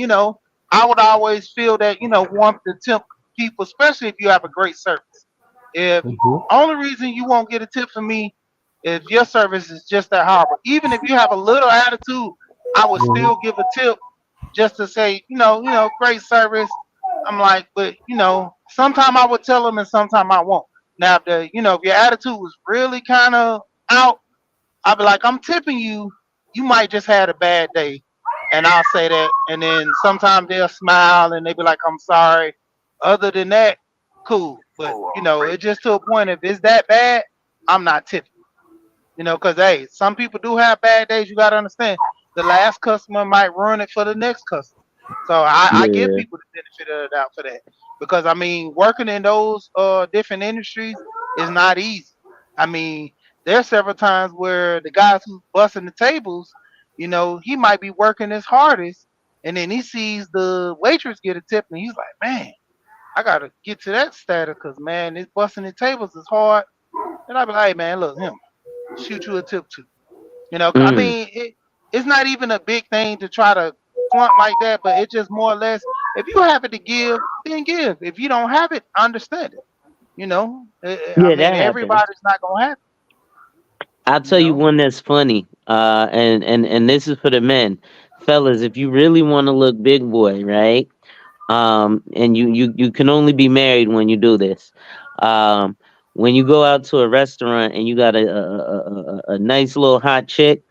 I would always feel that want to tip people, especially if you have a great service. If Hmm. only reason you won't get a tip from me if your service is just that horrible. Even if you have a little attitude, I would Hmm. still give a tip just to say, great service. I'm like, but sometime I would tell them and sometime I won't. Now, if your attitude was really kind of out, I'll be like, I'm tipping you. You might just had a bad day, and I'll say that. And then sometimes they'll smile and they be like, I'm sorry. Other than that, cool. But it's just to a point. If it's that bad, I'm not tipping. Because hey, some people do have bad days. You gotta understand. The last customer might ruin it for the next customer. So I give Yeah. people the benefit of the doubt for that. Because I mean, working in those different industries is not easy. I mean, there's several times where the guys who's busting the tables, he might be working his hardest, and then he sees the waitress get a tip, and he's like, man, I gotta get to that status, cause man, this busting the tables is hard. And I be like, hey man, look, him shoot you a tip too. I Mm. mean, it's not even a big thing to try to flaunt like that, but it's just more or less, if you have it to give, then give. If you don't have it, understand it. I Yeah, mean, that happens. everybody's not gonna have I'll it. tell you one that's funny. And this is for the men, fellas. If you really want to look big boy, right? And you can only be married when you do this. Um, when you go out to a restaurant and you got a nice little hot chick,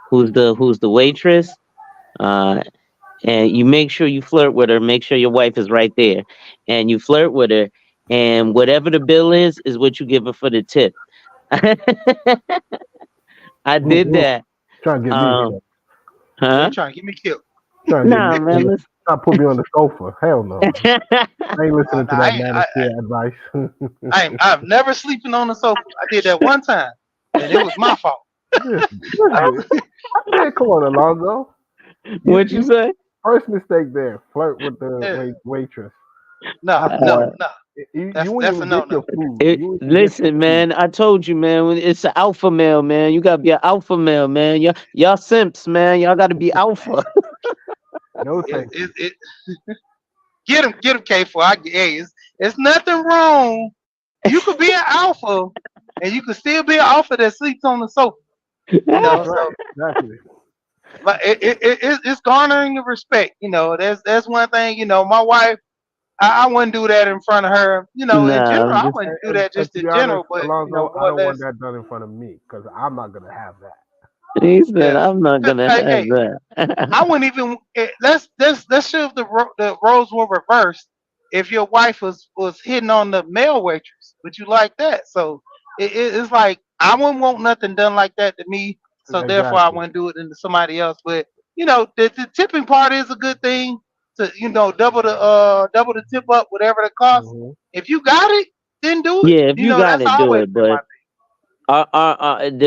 who's the waitress, uh, and you make sure you flirt with her. Make sure your wife is right there, and you flirt with her, and whatever the bill is what you give her for the tip. I did Hmm. that. Trying to get me Um, killed. Boy, you huh? trying to get me killed. Trying to get me Nah, man. on the, Listen. trying to put me on the sofa. Hell no. I ain't listening No, to that manosphere I've never sleeping on the sofa. I did that one time, and it was my fault. advice. I mean, come on, Alonzo. You, What you you say? first mistake there. Flirt with the Yeah. waitress. No, no, Uh, Absolutely. no. You won't That's a even no get no. your food. You won't even get your listen, food. man. I told you, man. It's an alpha male, man. You gotta be an alpha male, man. Y'all simps, man. Y'all gotta be alpha. No, It, thank it, you. it, get him, K4. Hey, it's nothing wrong. You could be an alpha, and you could still be an alpha that sleeps on the sofa. You That's know, right. so Exactly. but it's garnering the respect. That's one thing. My wife, I wouldn't do that in front of her. In Nah, general, I'm I just. wouldn't do And, that and just to in be honest, general. But Alonzo, I more or don't want less, that done in front of me because I'm not gonna have that. He said, yeah. I'm not 'Cause, gonna hey, have hey, that. I wouldn't even. Let's see if the roles were reversed. If your wife was hitting on the male waitress, would you like that? So it's like I wouldn't want nothing done like that to me. So therefore, I Exactly. wouldn't do it into somebody else. But the tipping part is a good thing to double the tip up, whatever the cost. Hmm. If you got it, then do it. Yeah, if you That's gotta do always it, been my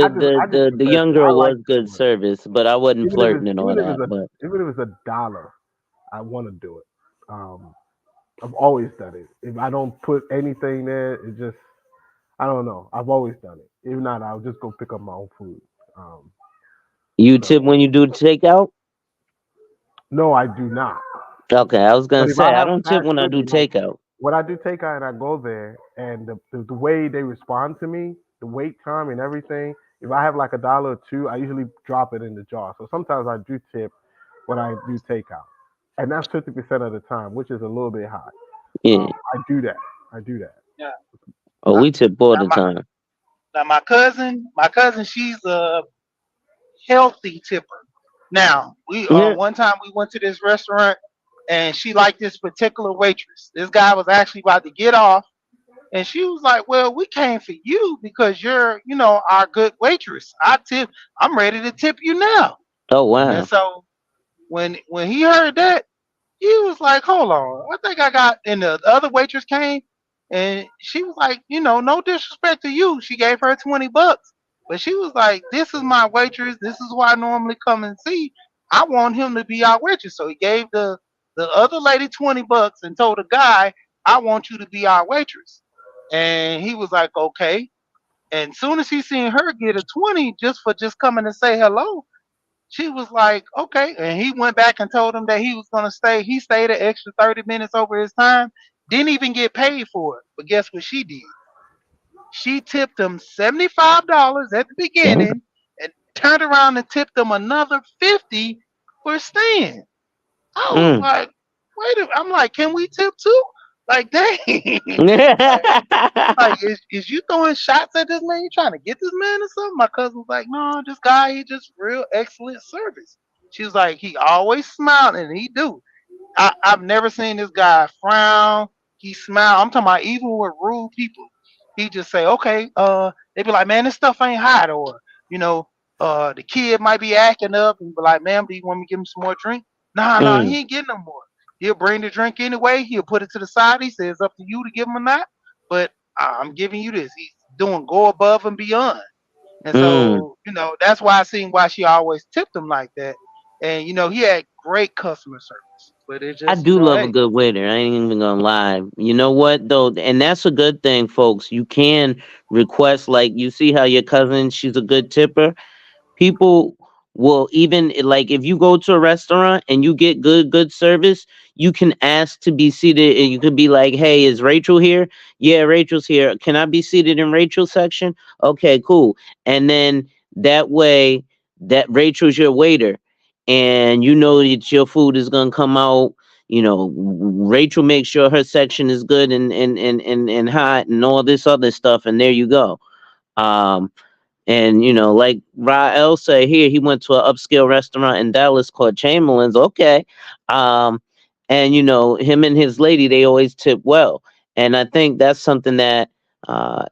but the I just the prefer young to. I girl like was to good do it. service, but I wasn't Even if flirting it's and all even if that. it's a But even if it's $1, I want to do it. Um, I've always done it. If I don't put anything there, it just I don't know. I've always done it. If not, I'll just go pick up my own food. Um, you tip so when you do takeout? no, I do not. Okay, I was But gonna if I say I have don't tip cash when I with do me, like takeout. when I do takeout and I go there, and the way they respond to me, the wait time and everything. If I have like $1 or two, I usually drop it in the jar. So sometimes I do tip when I do takeout, and that's 50% of the time, which is a little bit high. Yeah. I do that. I do that. yeah. Oh, Uh, we tip all Now the time. my cousin, she's a healthy tipper. Now, we Yeah. one time we went to this restaurant and she liked this particular waitress. This guy was actually about to get off and she was like, "Well, we came for you because you're our good waitress. I'm ready to tip you now." Oh And wow. so when he heard that, he was like, "Hold on, I think I got." And the other waitress came, and she was like, "No disrespect to you." She gave her $20, but she was like, "This is my waitress. This is who I normally come and see. I want him to be our waitress." So he gave the other lady $20 and told the guy, "I want you to be our waitress." And he was like, "Okay." And soon as he seen her get a 20 just for just coming to say hello, she was like, okay. And he went back and told him that he was going to stay. He stayed an extra 30 minutes over his time, didn't even get paid for it. But guess what she did? She tipped him $75 at the Damn. beginning and turned around and tipped him another 50 for staying. I was Mm. like, wait a minute. I'm like, can we tip too? Like, dang. Like, is you throwing shots at this man? You trying to get this man or something? My cousin was like, no, this guy, he just real excellent service. She was like, he always smiling, and he do. I've never seen this guy frown. He smile. I'm talking about even with rude people. He just say, okay, they be like, man, this stuff ain't hot, or you know, the kid might be acting up, and be like, ma'am, do you want me to give him some more drink? Nah, nah, Mm. he ain't getting no more. He'll bring the drink anyway. He'll put it to the side. He says, it's up to you to give him or not, but I'm giving you this. He's doing go above and beyond. And Mm. so, that's why I seen why she always tipped him like that. And he had great customer service. But it I just, do love a hey, good waiter. I ain't even gonna lie. You know what though, and that's a good thing, folks. You can request, like, you see how your cousin, she's a good tipper. People will even, like, if you go to a restaurant and you get good service, you can ask to be seated, and you could be like, hey, is Rachel here? Yeah, Rachel's here. Can I be seated in Rachel's section? Okay, cool. And then that way, that Rachel's your waiter, and you know that your food is gonna come out. Rachel makes sure her section is good and hot and all this other stuff, and there you go. um and like Rael said, here he went to an upscale restaurant in Dallas called Chamberlain's. Okay. Um, and him and his lady, they always tip well. And I think that's something that,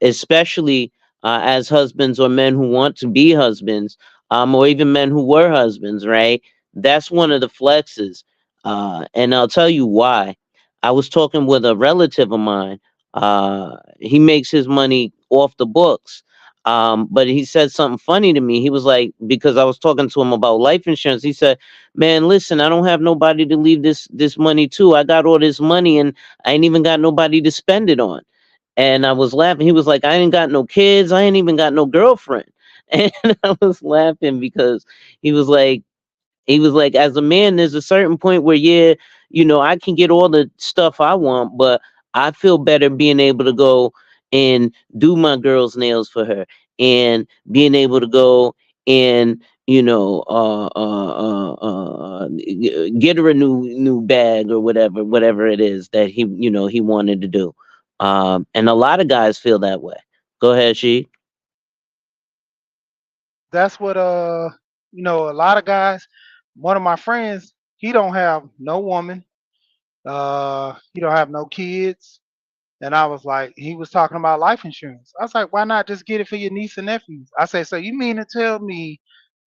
especially as husbands or men who want to be husbands, or even men who were husbands, right? That's one of the flexes. And I'll tell you why. I was talking with a relative of mine. He makes his money off the books. But he said something funny to me. He was like, because I was talking to him about life insurance. He said, "Man, listen, I don't have nobody to leave this money to. I got all this money and I ain't even got nobody to spend it on." And I was laughing. He was like, "I ain't got no kids. I ain't even got no girlfriend." And I was laughing because he was like, as a man, there's a certain point where, yeah, I can get all the stuff I want, but I feel better being able to go and do my girl's nails for her, and being able to go and get her a new bag or whatever it is that he wanted to do. And a lot of guys feel that way. Go ahead, she. That's what a lot of guys. One of my friends, he don't have no woman. He don't have no kids. And I was like, he was talking about life insurance. I was like, why not just get it for your niece and nephews? I said, so you mean to tell me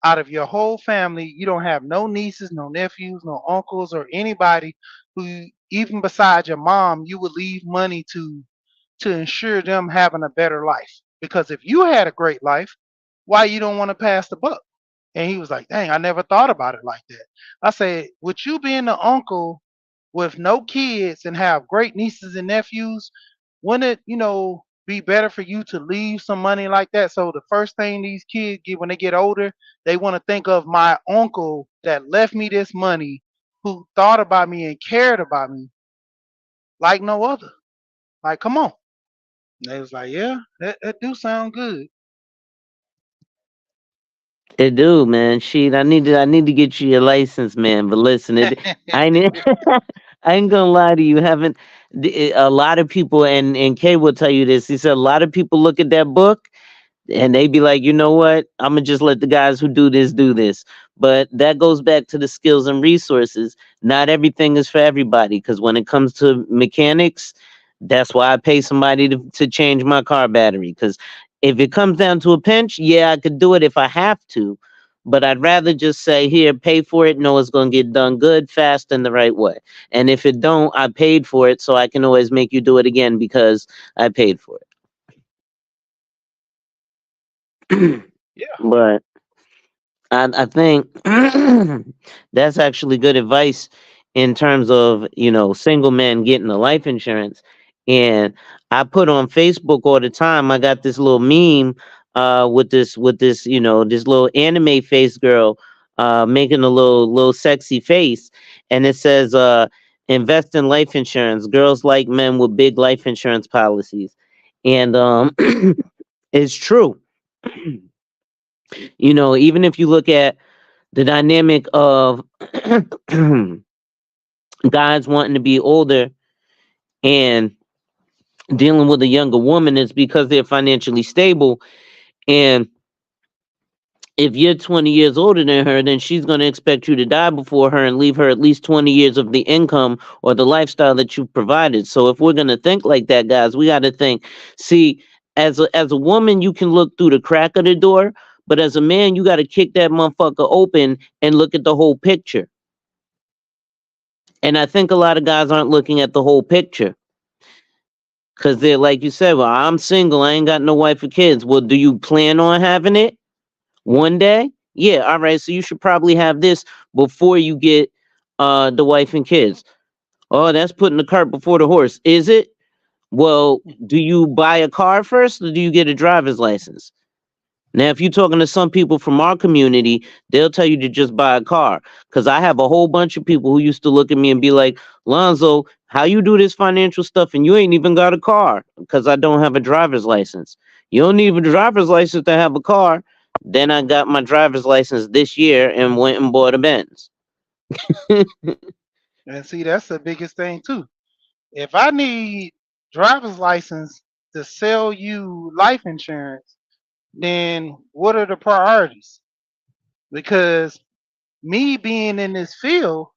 out of your whole family, you don't have no nieces, no nephews, no uncles, or anybody who, even besides your mom, you would leave money to ensure them having a better life? Because if you had a great life, why you don't want to pass the buck? And he was like, dang, I never thought about it like that. I said, with you being the uncle with no kids and have great nieces and nephews, wouldn't it, be better for you to leave some money like that? So the first thing these kids get when they get older, they want to think of my uncle that left me this money, who thought about me and cared about me like no other. Like, come on. And they was like, yeah, that do sound good. It do, man. Shit, I need to get you your license, man. But listen, I ain't, I ain't gonna lie to you. Haven't a lot of people, and Kay will tell you this. He said a lot of people look at that book and they be like, you know what? I'm gonna just let the guys who do this. But that goes back to the skills and resources. Not everything is for everybody, because when it comes to mechanics, that's why I pay somebody to change my car battery. Because if it comes down to a pinch, yeah, I could do it if I have to. But I'd rather just say, here, pay for it. Know it's gonna get done good, fast, and the right way. And if it don't, I paid for it, so I can always make you do it again because I paid for it. Yeah. But I think that's actually good advice in terms of single men getting the life insurance. And I put on Facebook all the time. I got this little meme with this this little anime face girl making a little sexy face, and it says invest in life insurance. Girls like men with big life insurance policies, and it's true. Even if you look at the dynamic of guys wanting to be older and dealing with a younger woman is because they're financially stable. And if you're 20 years older than her, then she's going to expect you to die before her and leave her at least 20 years of the income or the lifestyle that you provided. So if we're going to think like that, guys, we got to think, see, as a woman, you can look through the crack of the door, but as a man, you got to kick that motherfucker open and look at the whole picture. And I think a lot of guys aren't looking at the whole picture because they're like you said, well, I'm single, I ain't got no wife or kids. Well, do you plan on having it one day? Yeah, all right. So you should probably have this before you get the wife and kids. Oh, that's putting the cart before the horse, is it? Well, do you buy a car first or do you get a driver's license? Now, if you're talking to some people from our community, they'll tell you to just buy a car. Because I have a whole bunch of people who used to look at me and be like, Lonzo, how you do this financial stuff and you ain't even got a car? Because I don't have a driver's license. You don't need a driver's license to have a car. Then I got my driver's license this year and went and bought a Benz. And see, that's the biggest thing too. If I need driver's license to sell you life insurance, then what are the priorities? Because me being in this field,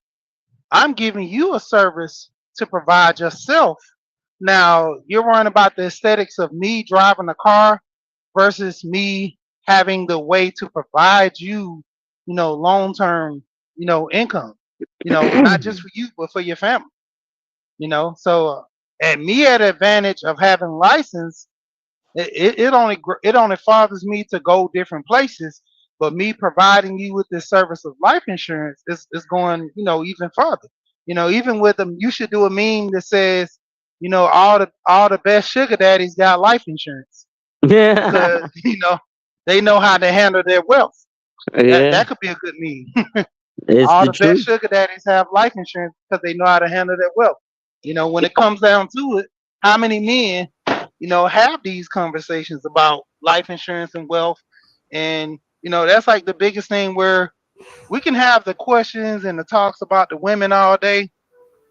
I'm giving you a service to provide yourself. Now, you're worrying about the aesthetics of me driving a car versus me having the way to provide you, long term, income, not just for you, but for your family. So, and me at advantage of having license, It only fathers me to go different places, but me providing you with this service of life insurance is going, even further. Even with them, you should do a meme that says, all the best sugar daddies got life insurance Yeah. because they know how to handle their wealth. That Yeah. that could be a good meme. It's All the the best truth. sugar daddies have life insurance because they know how to handle their wealth. When it comes down to it, how many men, have these conversations about life insurance and wealth? And, that's like the biggest thing where we can have the questions and the talks about the women all day,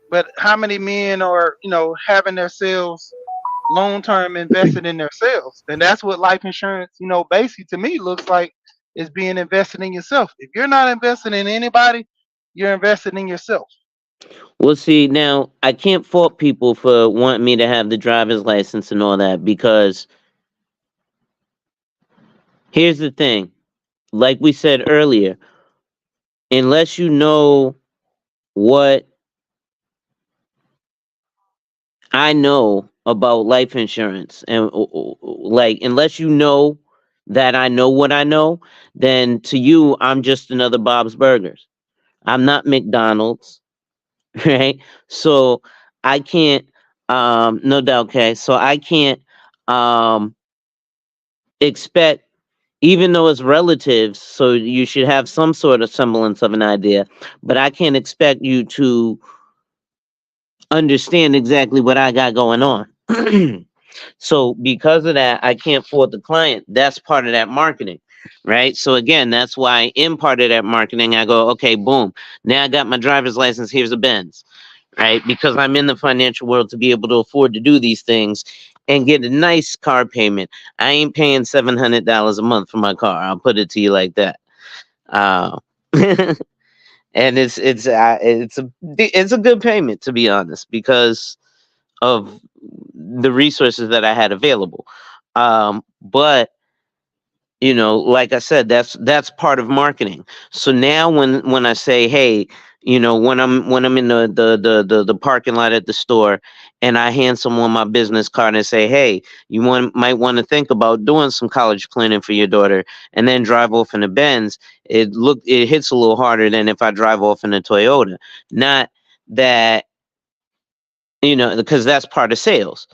but how many men are, having themselves long term invested in themselves? And that's what life insurance, basically to me looks like is being invested in yourself. If you're not investing in anybody, you're invested in yourself. Well, see, now I can't fault people for wanting me to have the driver's license and all that because here's the thing. Like we said earlier, unless you know what I know about life insurance and like unless you know that I know what I know, then to you I'm just another Bob's Burgers. I'm not McDonald's, right? So I can't no doubt, okay. So I can't um expect, even though it's relatives, so you should have some sort of semblance of an idea, but I can't expect you to understand exactly what I got going on. So because of that, I can't fault the client. That's part of that marketing, right? So again, that's why in part of that marketing, I go, okay, boom. Now I got my driver's license. Here's a Benz, right? Because I'm in the financial world to be able to afford to do these things and get a nice car payment. I ain't paying $700 a month for my car. I'll put it to you like that. Uh, and it's a good payment, to be honest, because of the resources that I had available. But like I said, that's part of marketing. So now when I say, hey, when I'm in the parking lot at the store and I hand someone my business card and say, hey, might want to think about doing some college planning for your daughter and then drive off in a Benz, it hits a little harder than if I drive off in a Toyota. Not that, because that's part of sales.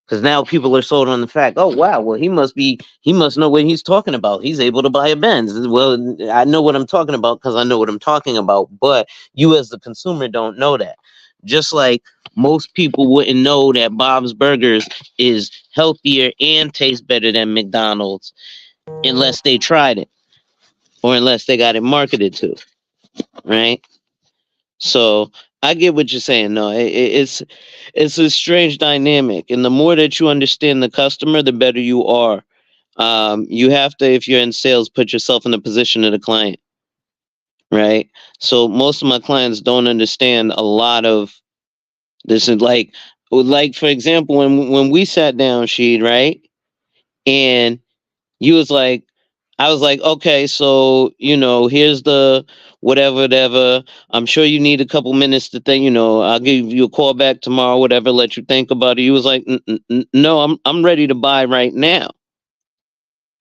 Because now people are sold on the fact, oh wow, well he must know what he's talking about. He's able to buy a Benz. Well, I know what I'm talking about because I know what I'm talking about. But you as the consumer don't know that. Just like most people wouldn't know that Bob's Burgers is healthier and tastes better than McDonald's unless they tried it or unless they got it marketed to, right? So I get what you're saying. No, it's a strange dynamic, and the more that you understand the customer, the better you are. You have to, if you're in sales, put yourself in the position of the client, right? So most of my clients don't understand a lot of this. Is like for example, when we sat down, Sheed, right, and you was like, I was like, okay, so here's the whatever. I'm sure you need a couple minutes to think. I'll give you a call back tomorrow, whatever. Let you think about it. You was like, no, I'm ready to buy right now,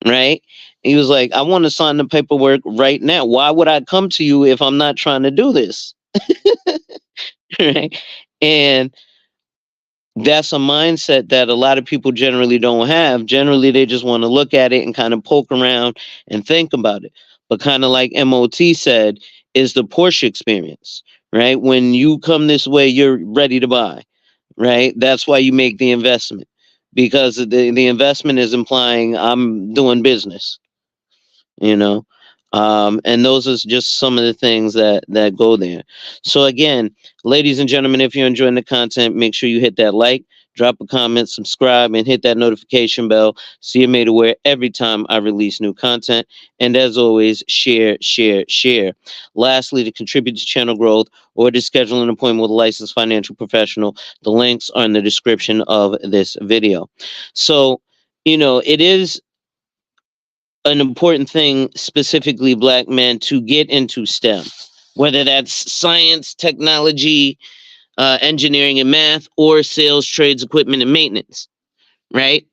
right? He was like, I want to sign the paperwork right now. Why would I come to you if I'm not trying to do this, right? And that's a mindset that a lot of people generally don't have. Generally, they just want to look at it and kind of poke around and think about it. But kind of like MOT said, is the Porsche experience, right? When you come this way, you're ready to buy, right? That's why you make the investment because the investment is implying I'm doing business, you know and those are just some of the things that go there. So again, ladies and gentlemen, if you're enjoying the content, make sure you hit that like, drop a comment, subscribe, and hit that notification bell so you're made aware every time I release new content. And as always, share. Lastly, to contribute to channel growth or to schedule an appointment with a licensed financial professional, the links are in the description of this video. So it is an important thing, specifically black men, to get into STEM, whether that's science, technology, engineering and math, or sales, trades, equipment, and maintenance, right?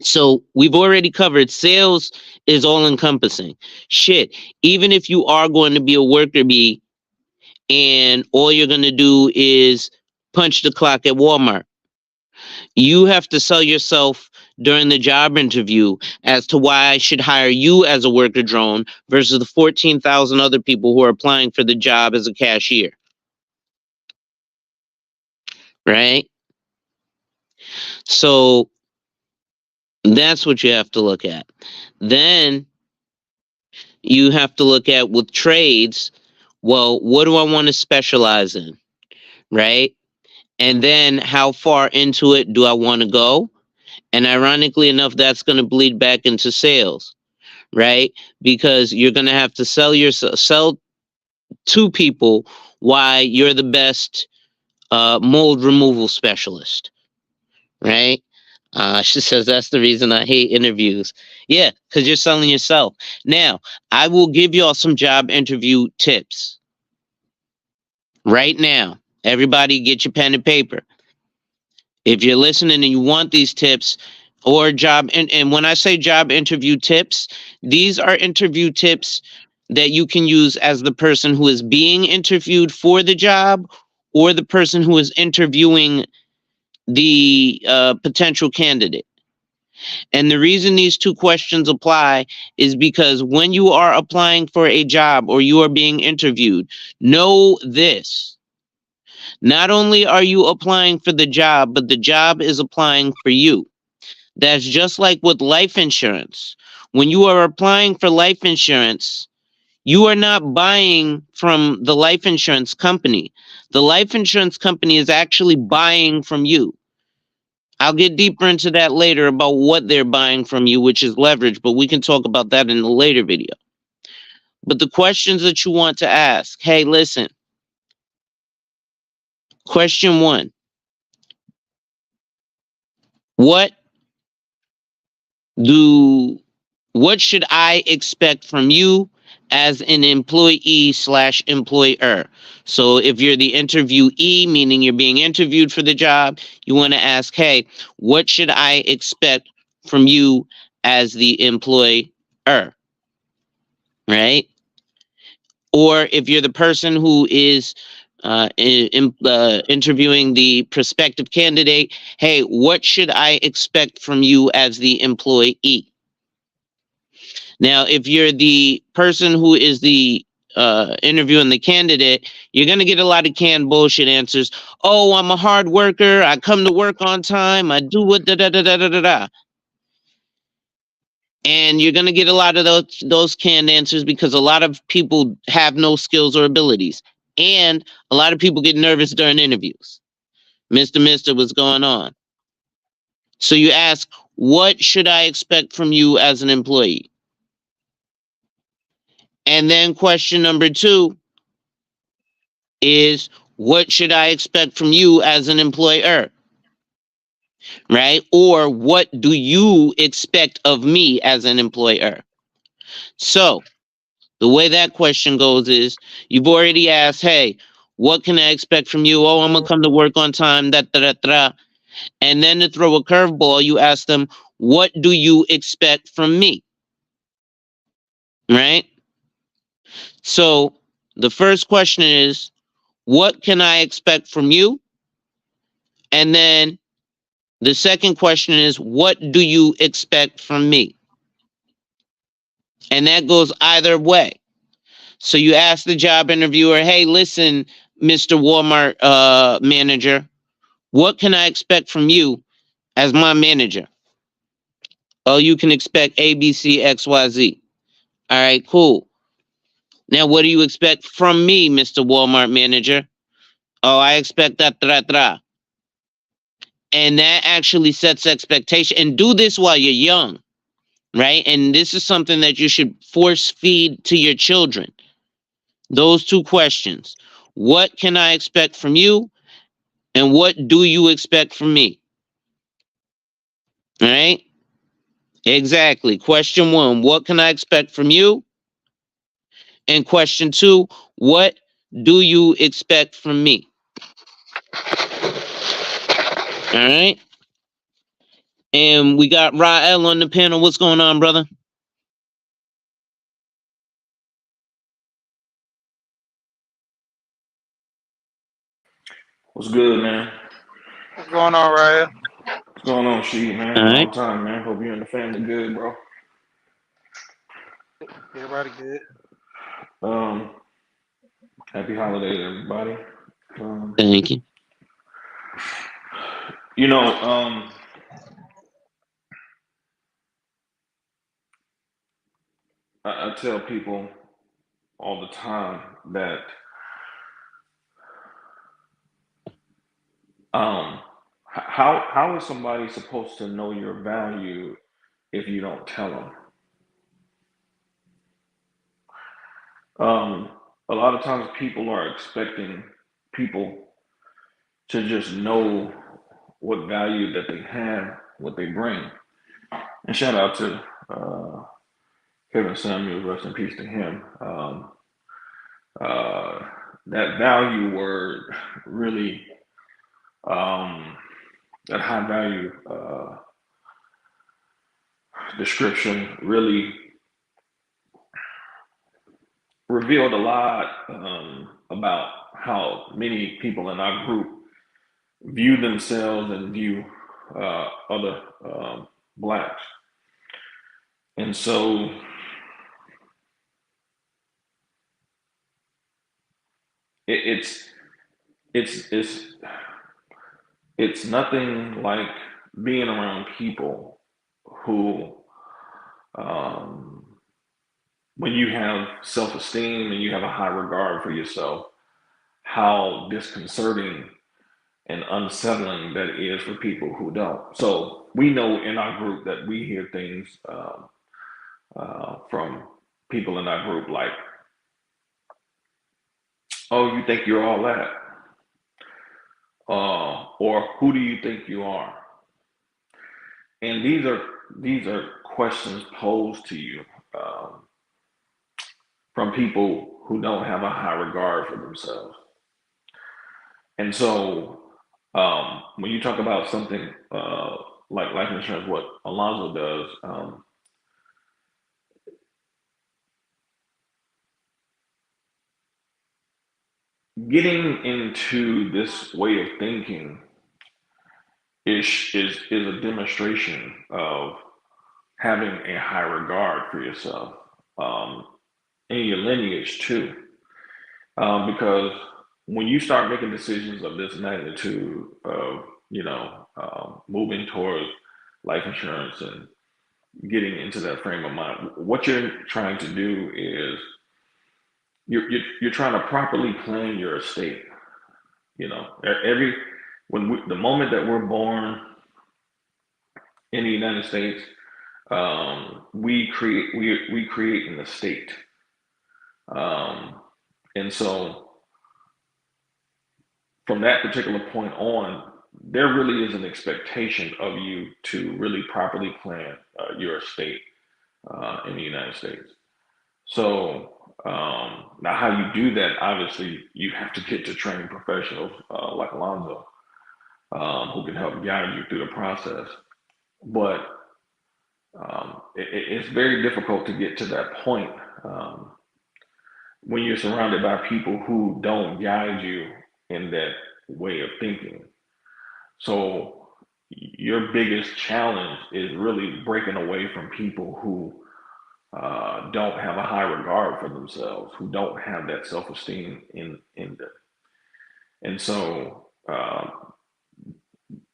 So we've already covered sales is all encompassing. Shit, even if you are going to be a worker bee and all you're going to do is punch the clock at Walmart, you have to sell yourself during the job interview as to why I should hire you as a worker drone versus the 14,000 other people who are applying for the job as a cashier, right? So that's what you have to look at. Then you have to look at with trades, well, what do I want to specialize in, right? And then how far into it do I want to go? And ironically enough, that's going to bleed back into sales, right? Because you're going to have to sell to people why you're the best mold removal specialist, right? She says that's the reason I hate interviews. Yeah, because you're selling yourself. Now, I will give y'all some job interview tips right now. Everybody, get your pen and paper. If you're listening and you want these tips or and when I say job interview tips, these are interview tips that you can use as the person who is being interviewed for the job or the person who is interviewing the potential candidate. And the reason these two questions apply is because when you are applying for a job or you are being interviewed, know this. Not only are you applying for the job, but the job is applying for you. That's just like with life insurance. When you are applying for life insurance, you are not buying from the life insurance company. The life insurance company is actually buying from you. I'll get deeper into that later about what they're buying from you, which is leverage, but we can talk about that in a later video. But the questions that you want to ask, hey, listen, question one, what do what should I expect from you as an employee slash employer? So if you're the interviewee, meaning you're being interviewed for the job, you want to ask, hey, what should I expect from you as the employer? Right? Or if you're the person who is interviewing the prospective candidate, hey, what should I expect from you as the employee? Now, if you're the person who is the interviewing the candidate, you're going to get a lot of canned bullshit answers. Oh, I'm a hard worker. I come to work on time. I do what da da da da da da da. And you're going to get a lot of those canned answers because a lot of people have no skills or abilities. And a lot of people get nervous during interviews. Mister, what's going on? So you ask, what should I expect from you as an employee? And then question number two is, what should I expect from you as an employer? Right? Or what do you expect of me as an employer? So the way that question goes is you've already asked, hey, what can I expect from you? Oh, I'm going to come to work on time, da, da, da, da. And then to throw a curveball, you ask them, what do you expect from me? Right? So the first question is, what can I expect from you? And then the second question is, what do you expect from me? And that goes either way. So you ask the job interviewer, hey, listen, Mr. Walmart manager, what can I expect from you as my manager? Oh, you can expect A, B, C, X, Y, Z. All right, cool. Now, what do you expect from me, Mr. Walmart manager? Oh, I expect that, and that actually sets expectation. And do this while you're young, right? And this is something that you should force feed to your children. Those two questions. What can I expect from you? And what do you expect from me? All right? Exactly. Question one, what can I expect from you? And question two, what do you expect from me? All right? And we got Rael on the panel. What's going on, brother? What's good, man? What's going on, Ryan? What's going on, Sheet, All man? right. Long time, man. Hope you and the family good, bro. Everybody good? Um, Happy holidays, everybody. Thank you. You know, I tell people all the time that how is somebody supposed to know your value if you don't tell them? Um, a lot of times people are expecting people to just know what value that they have, what they bring. And shout out to Kevin Samuels, rest in peace to him. Uh, that value word really, um, that high value description really revealed a lot about how many people in our group view themselves and view other blacks. And so it, it's it's it's it's nothing like being around people who um, when you have self-esteem and you have a high regard for yourself, how disconcerting and unsettling that is for people who don't. So we know in our group that we hear things from people in our group like, "Oh, you think you're all that?" Or "Who do you think you are?" And these are questions posed to you um, from people who don't have a high regard for themselves. And so when you talk about something like life insurance, what Alonzo does, getting into this way of thinking is a demonstration of having a high regard for yourself um, and your lineage too. Because when you start making decisions of this magnitude of, moving towards life insurance and getting into that frame of mind, what you're trying to do is you're trying to properly plan your estate. You know, every the moment that we're born in the United States, we create an estate, um, and so from that particular point on, there really is an expectation of you to really properly plan your estate in the United States. So now, how you do that, obviously, you have to get to trained professionals like Alonzo, who can help guide you through the process. But it's very difficult to get to that point um, when you're surrounded by people who don't guide you in that way of thinking. So your biggest challenge is really breaking away from people who don't have a high regard for themselves, who don't have that self-esteem in them. And so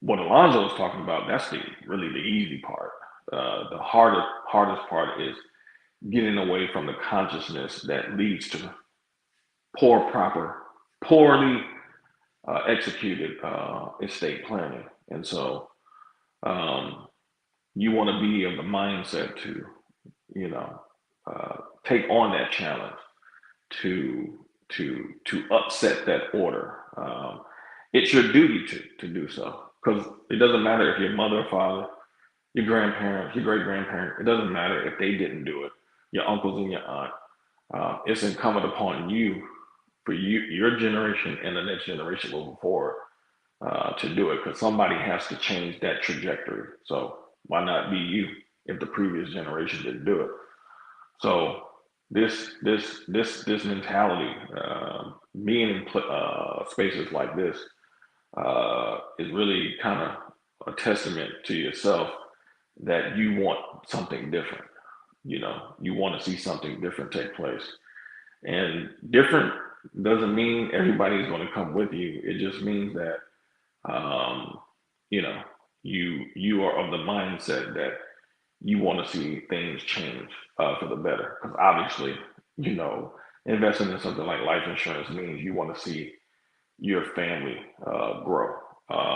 what Alonzo was talking about, that's really the easy part. The hardest part is getting away from the consciousness that leads to poorly executed estate planning. And so um, you want to be of the mindset to, you know, take on that challenge to upset that order. It's your duty to do so because it doesn't matter if your mother or father, your grandparent, your great grandparent, it doesn't matter if they didn't do it, your uncles and your aunt. It's incumbent upon you for your generation and the next generation moving forward to do it because somebody has to change that trajectory. So Why not be you if the previous generation didn't do it? So this mentality, being in spaces like this, is really kind of a testament to yourself that you want something different. You know, you want to see something different take place. And different doesn't mean everybody's going to come with you. It just means that um, you know you are of the mindset that you want to see things change for the better. Because obviously, you know, investing in something like life insurance means you want to see your family grow.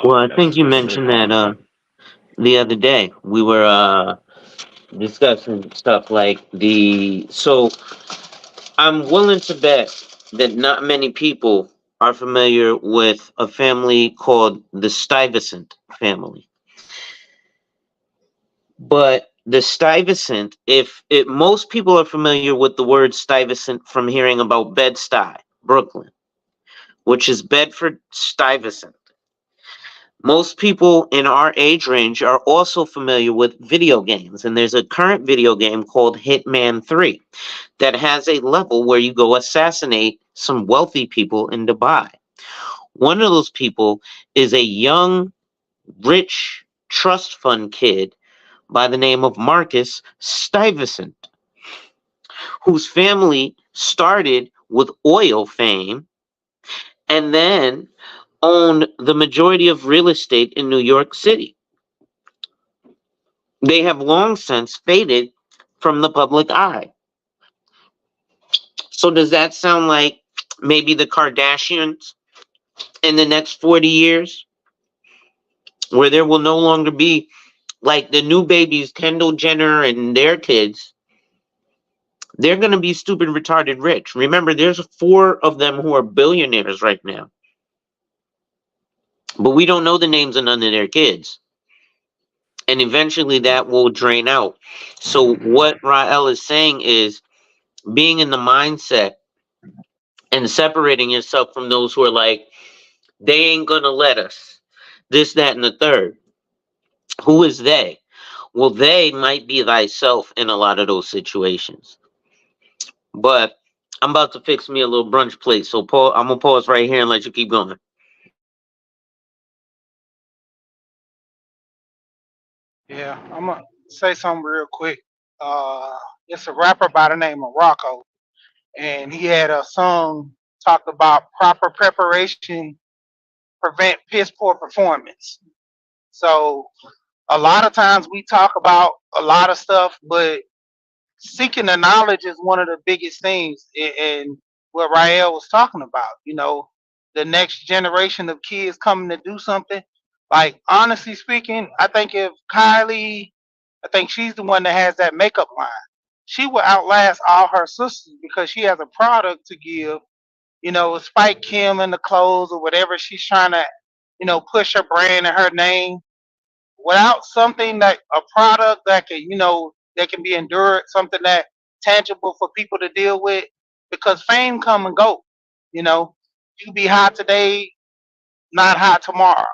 Well, I And think you that's a very mentioned that common thing. the other day. We were discussing stuff like the. So I'm willing to bet that not many people are familiar with a family called the Stuyvesant family. But the Stuyvesant, if it, most people are familiar with the word Stuyvesant from hearing about Bed-Stuy, Brooklyn, which is Bedford Stuyvesant. Most people in our age range are also familiar with video games, and there's a current video game called Hitman 3 that has a level where you go assassinate some wealthy people in Dubai. One of those people is a young, rich trust fund kid by the name of Marcus Stuyvesant, whose family started with oil fame and then owned the majority of real estate in New York City. They have long since faded from the public eye. So, does that sound like maybe the Kardashians in the next 40 years, where there will no longer be like the new babies, Kendall Jenner and their kids? They're going to be stupid, retarded rich. Remember, there's four of them who are billionaires right now, but we don't know the names of none of their kids. And eventually that will drain out. So, what Rael is saying is being in the mindset and separating yourself from those who are like, they ain't gonna let us. This, that, and the third. Who is they? Well, they might be thyself in a lot of those situations. But I'm about to fix me a little brunch plate, so I'm gonna pause right here and let you keep going. Yeah, I'm gonna say something real quick. Uh, it's a rapper by the name of Rocco, and he had a song talked about proper preparation prevent piss poor performance. So a lot of times we talk about a lot of stuff, but seeking the knowledge is one of the biggest things in what Rael was talking about. You know, the next generation of kids coming to do something. Like honestly speaking, I think if Kylie, I think she's the one that has that makeup line. She will outlast all her sisters because she has a product to give. You know, Spike Kim in the clothes or whatever she's trying to, push her brand and her name without something that a product that can that can be endured, something that tangible for people to deal with, because fame come and go. You know, you be hot today, not hot tomorrow.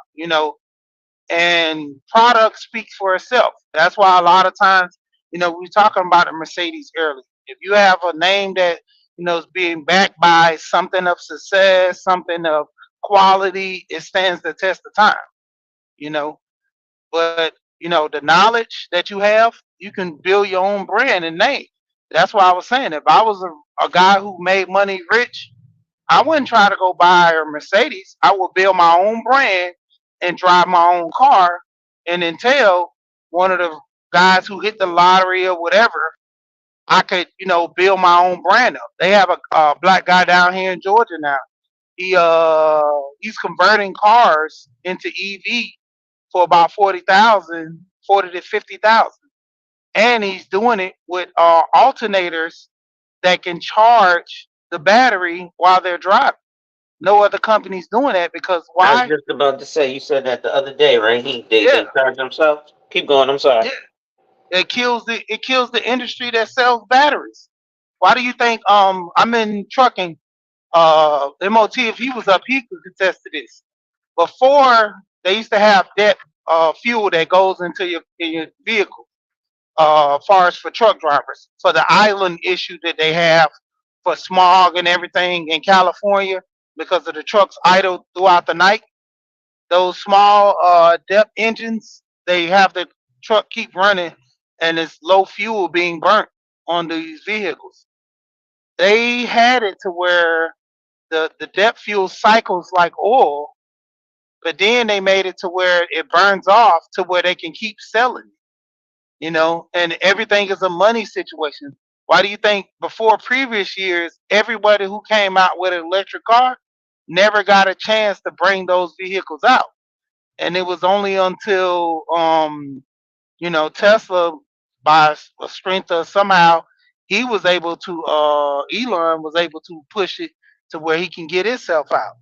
And product speaks for itself. That's why a lot of times, we were talking about a Mercedes earlier. If you have a name that is being backed by something of success, something of quality, it stands the test of time. You know, but the knowledge that you have, you can build your own brand and name. That's why I was saying, if I was a guy who made money rich, I wouldn't try to go buy a Mercedes. I would build my own brand and drive my own car, and then tell one of the guys who hit the lottery or whatever, I could build my own brand up. They have a black guy down here in Georgia now. He's converting cars into EV for about 40,000, 40 to 50,000, and he's doing it with alternators that can charge the battery while they're driving. No other company's doing that because I was why? just about to say, you said that the other day, right? They Yeah, charge themselves. Keep going. I'm sorry. yeah. It kills the industry that sells batteries. Why do you think I'm in trucking? MOT, if he was up, he could contest to this. Before they used to have debt fuel that goes into your vehicle. Far as for truck drivers, for the island issue that they have for smog and everything in California because of the trucks idle throughout the night. Those small depth engines, they have the truck keep running, and it's low fuel being burnt on these vehicles. They had it to where the depth fuel cycles like oil, but then they made it to where it burns off to where they can keep selling, and everything is a money situation. Why do you think before previous years, everybody who came out with an electric car never got a chance to bring those vehicles out? And it was only until Tesla, by a strength of somehow, he was able to Elon was able to push it to where he can get himself out.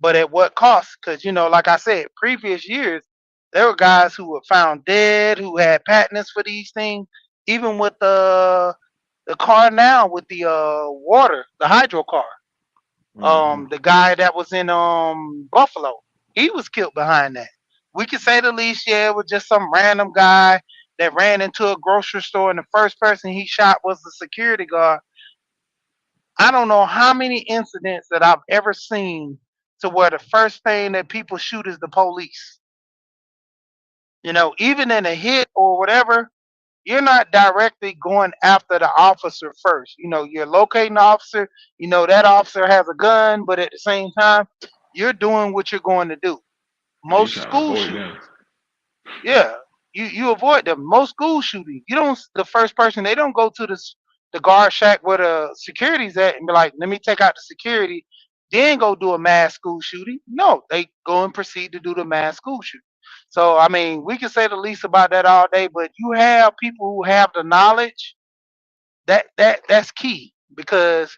But at what cost? Because like I said, previous years there were guys who were found dead who had patents for these things. Even with the car now with the water, the hydro car. Hmm. The guy that was in Buffalo, he was killed behind that. We could say the least, yeah, it was just some random guy that ran into a grocery store and the first person he shot was the security guard. I don't know how many incidents that I've ever seen to where the first thing that people shoot is the police. Even in a hit or whatever, you're not directly going after the officer first. You're locating the officer. That officer has a gun, but at the same time, you're doing what you're going to do. You Most trying to school avoid them. shootings, yeah, you avoid them. Most school shootings, you don't. The first person they don't go to the guard shack where the security's at and be like, let me take out the security, then go do a mass school shooting. No, they go and proceed to do the mass school shooting. So I mean, we can say the least about that all day, but you have people who have the knowledge. That's key because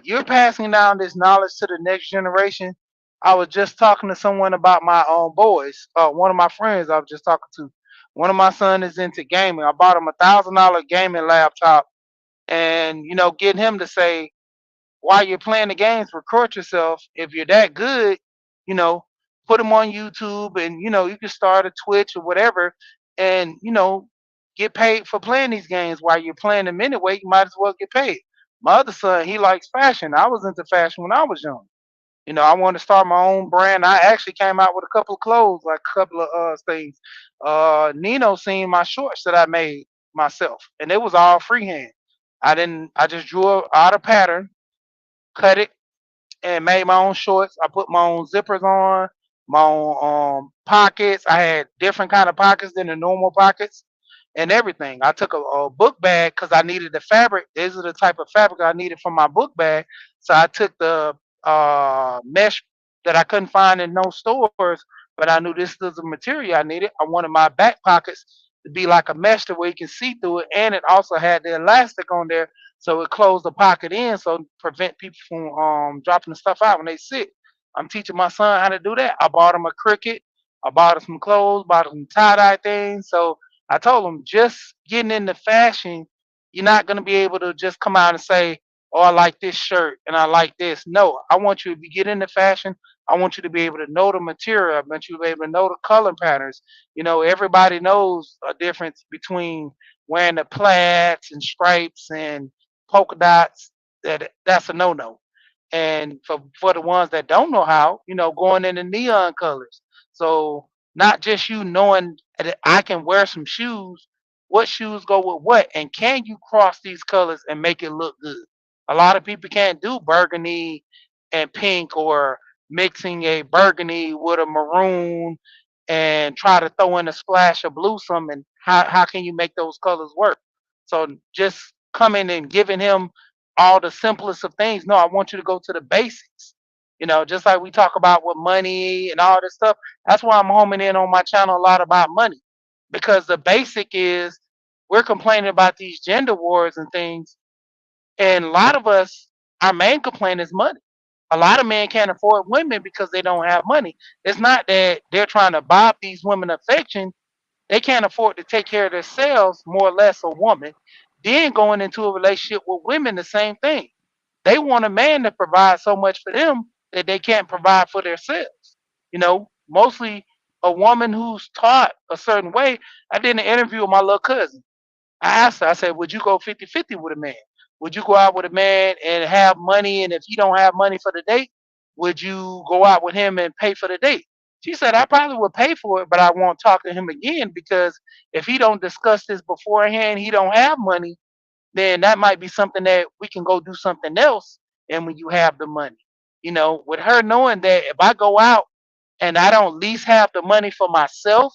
you're passing down this knowledge to the next generation. I was just talking to someone about my own boys. One of my friends I was just talking to. One of my son is into gaming. I bought him $1,000 gaming laptop, and getting him to say, while you're playing the games, record yourself. If you're that good, you know, put them on YouTube, and you can start a Twitch or whatever, and get paid for playing these games while you're playing them anyway. You might as well get paid. My other son, he likes fashion. I was into fashion when I was young. I wanted to start my own brand. I actually came out with a couple of clothes, like a couple of things. Nino seen my shorts that I made myself, and it was all freehand. I didn't. I just drew out a pattern, cut it, and made my own shorts. I put my own zippers on, my own pockets. I had different kind of pockets than the normal pockets and everything. I took a book bag because I needed the fabric. These are the type of fabric I needed for my book bag. So I took the mesh that I couldn't find in no stores, but I knew this was the material I needed. I wanted my back pockets to be like a mesh to where you can see through it, and it also had the elastic on there so it closed the pocket in so prevent people from dropping the stuff out when they sit. I'm teaching my son how to do that. I bought him a cricket. I bought him some clothes, bought him tie dye things. So I told him just getting into fashion, you're not gonna be able to just come out and say, "Oh, I like this shirt and I like this." No, I want you to get into fashion. I want you to be able to know the material. I want you to be able to know the color patterns. Everybody knows a difference between wearing the plaids and stripes and polka dots. That's a no no. And for the ones that don't know how, going into neon colors. So not just you knowing that I can wear some shoes, what shoes go with what, and can you cross these colors and make it look good? A lot of people can't do burgundy and pink or mixing a burgundy with a maroon and try to throw in a splash of blue something. How can you make those colors work? So just coming and giving him all the simplest of things. No, I want you to go to the basics. Just like we talk about with money and all this stuff. That's why I'm homing in on my channel a lot about money. Because the basic is we're complaining about these gender wars and things. And a lot of us, our main complaint is money. A lot of men can't afford women because they don't have money. It's not that they're trying to buy these women affection. They can't afford to take care of themselves, more or less, a woman. Then going into a relationship with women, the same thing. They want a man to provide so much for them that they can't provide for themselves. Mostly A woman who's taught a certain way. I did an interview with my little cousin. I asked her, I said, would you go 50-50 with a man? Would you go out with a man and have money? And if he don't have money for the date, would you go out with him and pay for the date? She said, I probably would pay for it, but I won't talk to him again because if he don't discuss this beforehand, he don't have money, then that might be something that we can go do something else. And when you have the money, with her knowing that if I go out and I don't at least have the money for myself,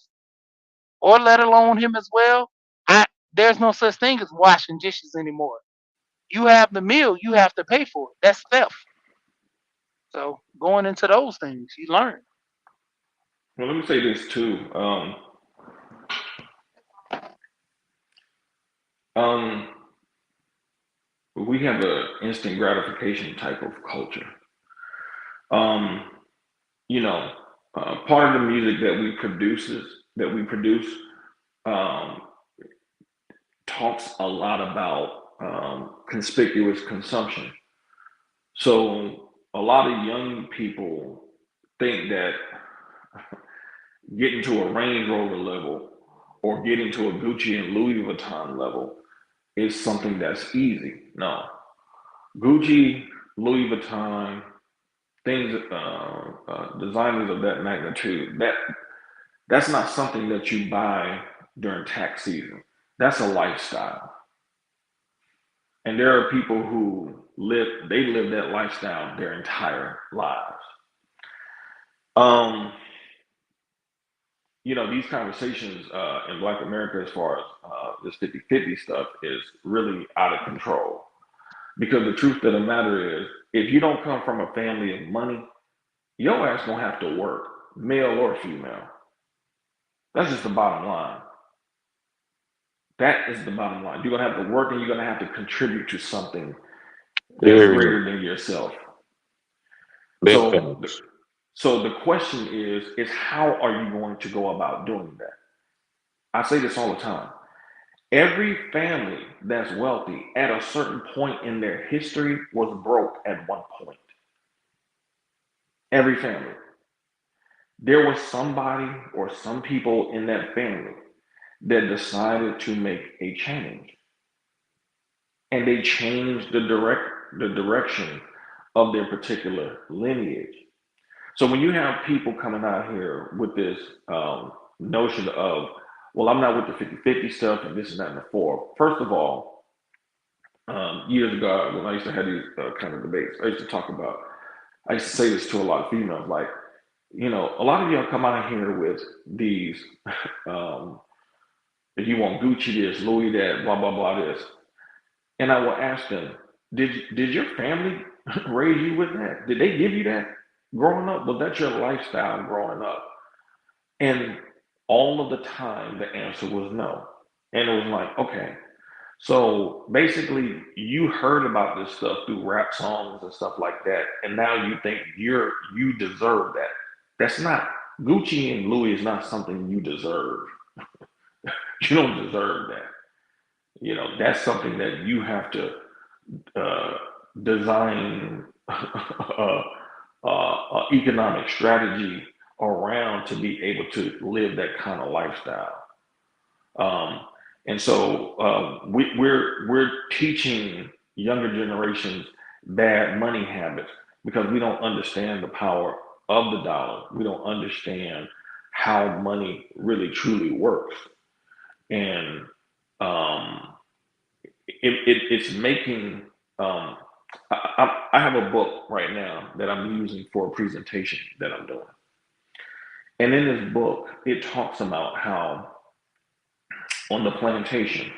or let alone him as well, I there's no such thing as washing dishes anymore. You have the meal, you have to pay for it. That's theft. So going into those things, you learn. Well, let me say this too. Um, we have a instant gratification type of culture. Um, you know, Part of the music that we produce um, talks a lot about conspicuous consumption. So a lot of young people think that getting to a Range Rover level or getting to a Gucci and Louis Vuitton level is something that's easy. No, Gucci, Louis Vuitton, things, designers of that magnitude, that's not something that you buy during tax season. That's a lifestyle. And there are people who live that lifestyle their entire lives. Um, these conversations in Black America as far as this 50-50 stuff is really out of control. Because the truth of the matter is, if you don't come from a family of money, your ass gonna have to work, male or female. That's just the bottom line. That is the bottom line. You're gonna have to work and you're gonna have to contribute to something that's Period. greater than yourself. Big So, facts. so the question is how are you going to go about doing that? I say this all the time. Every family that's wealthy at a certain point in their history was broke at one point. Every family. There was somebody or some people in that family that decided to make a change. And they changed the direction of their particular lineage. So when you have people coming out here with this notion of, well, I'm not with the 50-50 stuff and this is not in the four. First of all, years ago when I used to have these kind of debates, I used to say this to a lot of females, like, a lot of y'all come out here with these, um, if you want Gucci this, Louis that, blah, blah, blah this. And I will ask them, did your family raise you with that? Did they give you that growing up? Was that your lifestyle growing up? And all of the time, the answer was no. And it was like, okay, so basically, you heard about this stuff through rap songs and stuff like that, and now you think you deserve that. That's not Gucci and Louis is not something you deserve. You don't deserve that. That's something that you have to uh, design economic strategy around to be able to live that kind of lifestyle. Um, and so we're teaching younger generations bad money habits because we don't understand the power of the dollar. We don't understand how money really truly works, and um, it's making. Um, I have a book right now that I'm using for a presentation that I'm doing, and in this book, it talks about how on the plantation,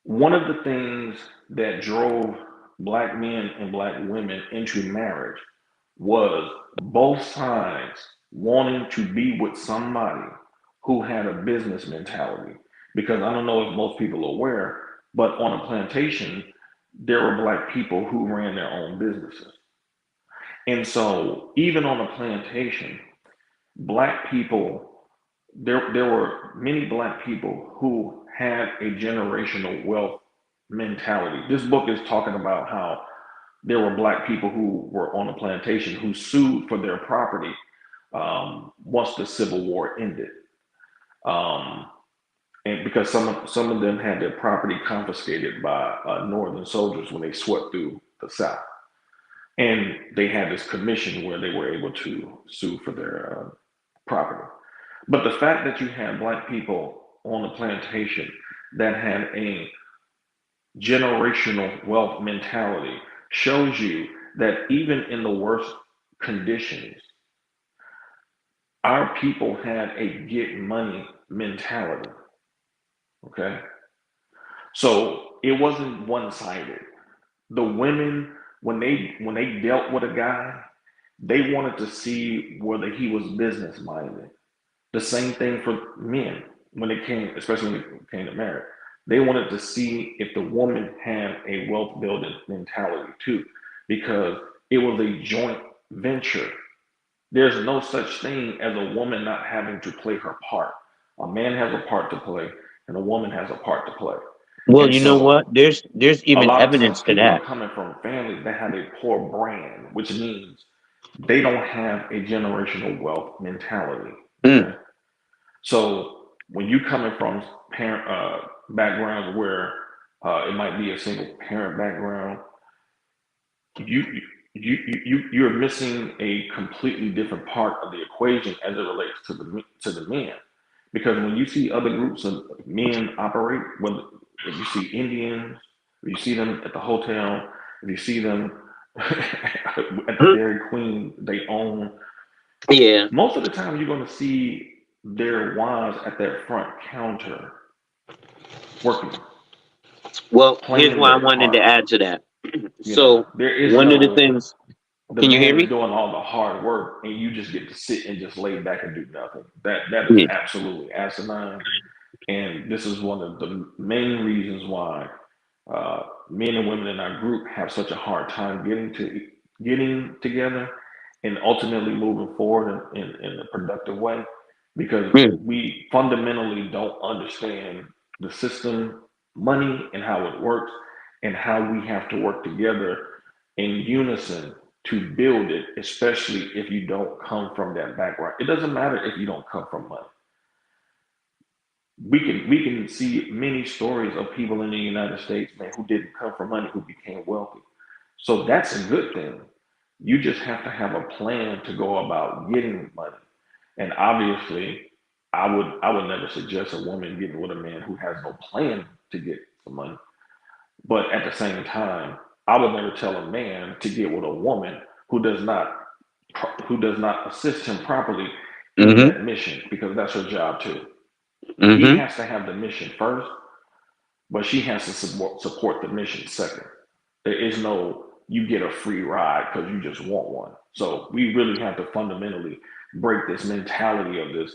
one of the things that drove Black men and Black women into marriage was both sides wanting to be with somebody who had a business mentality. Because I don't know if most people are aware, but on a plantation, there were Black people who ran their own businesses. And so, even on a plantation, Black people, there were many Black people who had a generational wealth mentality. This book is talking about how there were Black people who were on a plantation who sued for their property once the Civil War ended. Um, and because some of them had their property confiscated by Northern soldiers when they swept through the South, and they had this commission where they were able to sue for their property. But the fact that you had black people on the plantation that had a generational wealth mentality shows you that even in the worst conditions, our people had a get money mentality. Okay. So it wasn't one sided. The women, when they dealt with a guy, they wanted to see whether he was business minded. The same thing for men when it came, especially when it came to marriage. They wanted to see if the woman had a wealth building mentality too, because it was a joint venture. There's no such thing as a woman not having to play her part. A man has a part to play, and a woman has a part to play. Well, And you know what? so There's a even lot of times evidence to people that. are coming from families that have a poor brand, which means they don't have a generational wealth mentality. Mm, Okay. So when you coming from parent backgrounds where it might be a single parent background, you you're missing a completely different part of the equation as it relates to the men. Because when you see other groups of men operate, when if you see Indians, if you see them at the hotel, if you see them at the mm, Dairy Queen they own, yeah. most of the time you're going to see their wives at that front counter working, Well, here's playing why I their wanted to part. add to that. You know, So there is one of the no, things. the Can you man hear is me? doing all the hard work and you just get to sit and just lay back and do nothing. That is Yeah. absolutely asinine. And this is one of the main reasons why men and women in our group have such a hard time getting together and ultimately moving forward in a productive way, because Mm, we fundamentally don't understand the system, money, and how it works, and how we have to work together in unison to build it, especially if you don't come from that background. It doesn't matter if you don't come from money. We can see many stories of people in the United States, man, who didn't come from money, who became wealthy. So that's a good thing. You just have to have a plan to go about getting money. And obviously, I would never suggest a woman getting with a man who has no plan to get some money. But at the same time, I would never tell a man to get with a woman who does not who does not assist him properly in mm-hmm. that mission, because that's her job too. He Mm-hmm. has to have the mission first, but she has to support the mission second. There is no you get a free ride because you just want one. So we really have to fundamentally break this mentality of this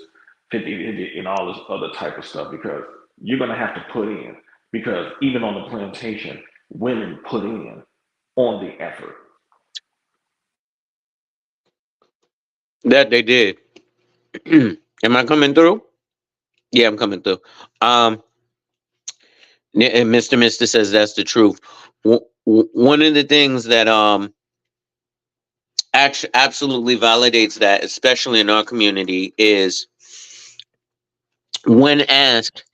50 and all this other type of stuff, because you're going to have to put in, because even on the plantation, women put in on the effort. That they did. Am I coming through? Yeah, I'm coming through. Um, and Mister says that's the truth. One of the things that actually absolutely validates that, especially in our community, is when asked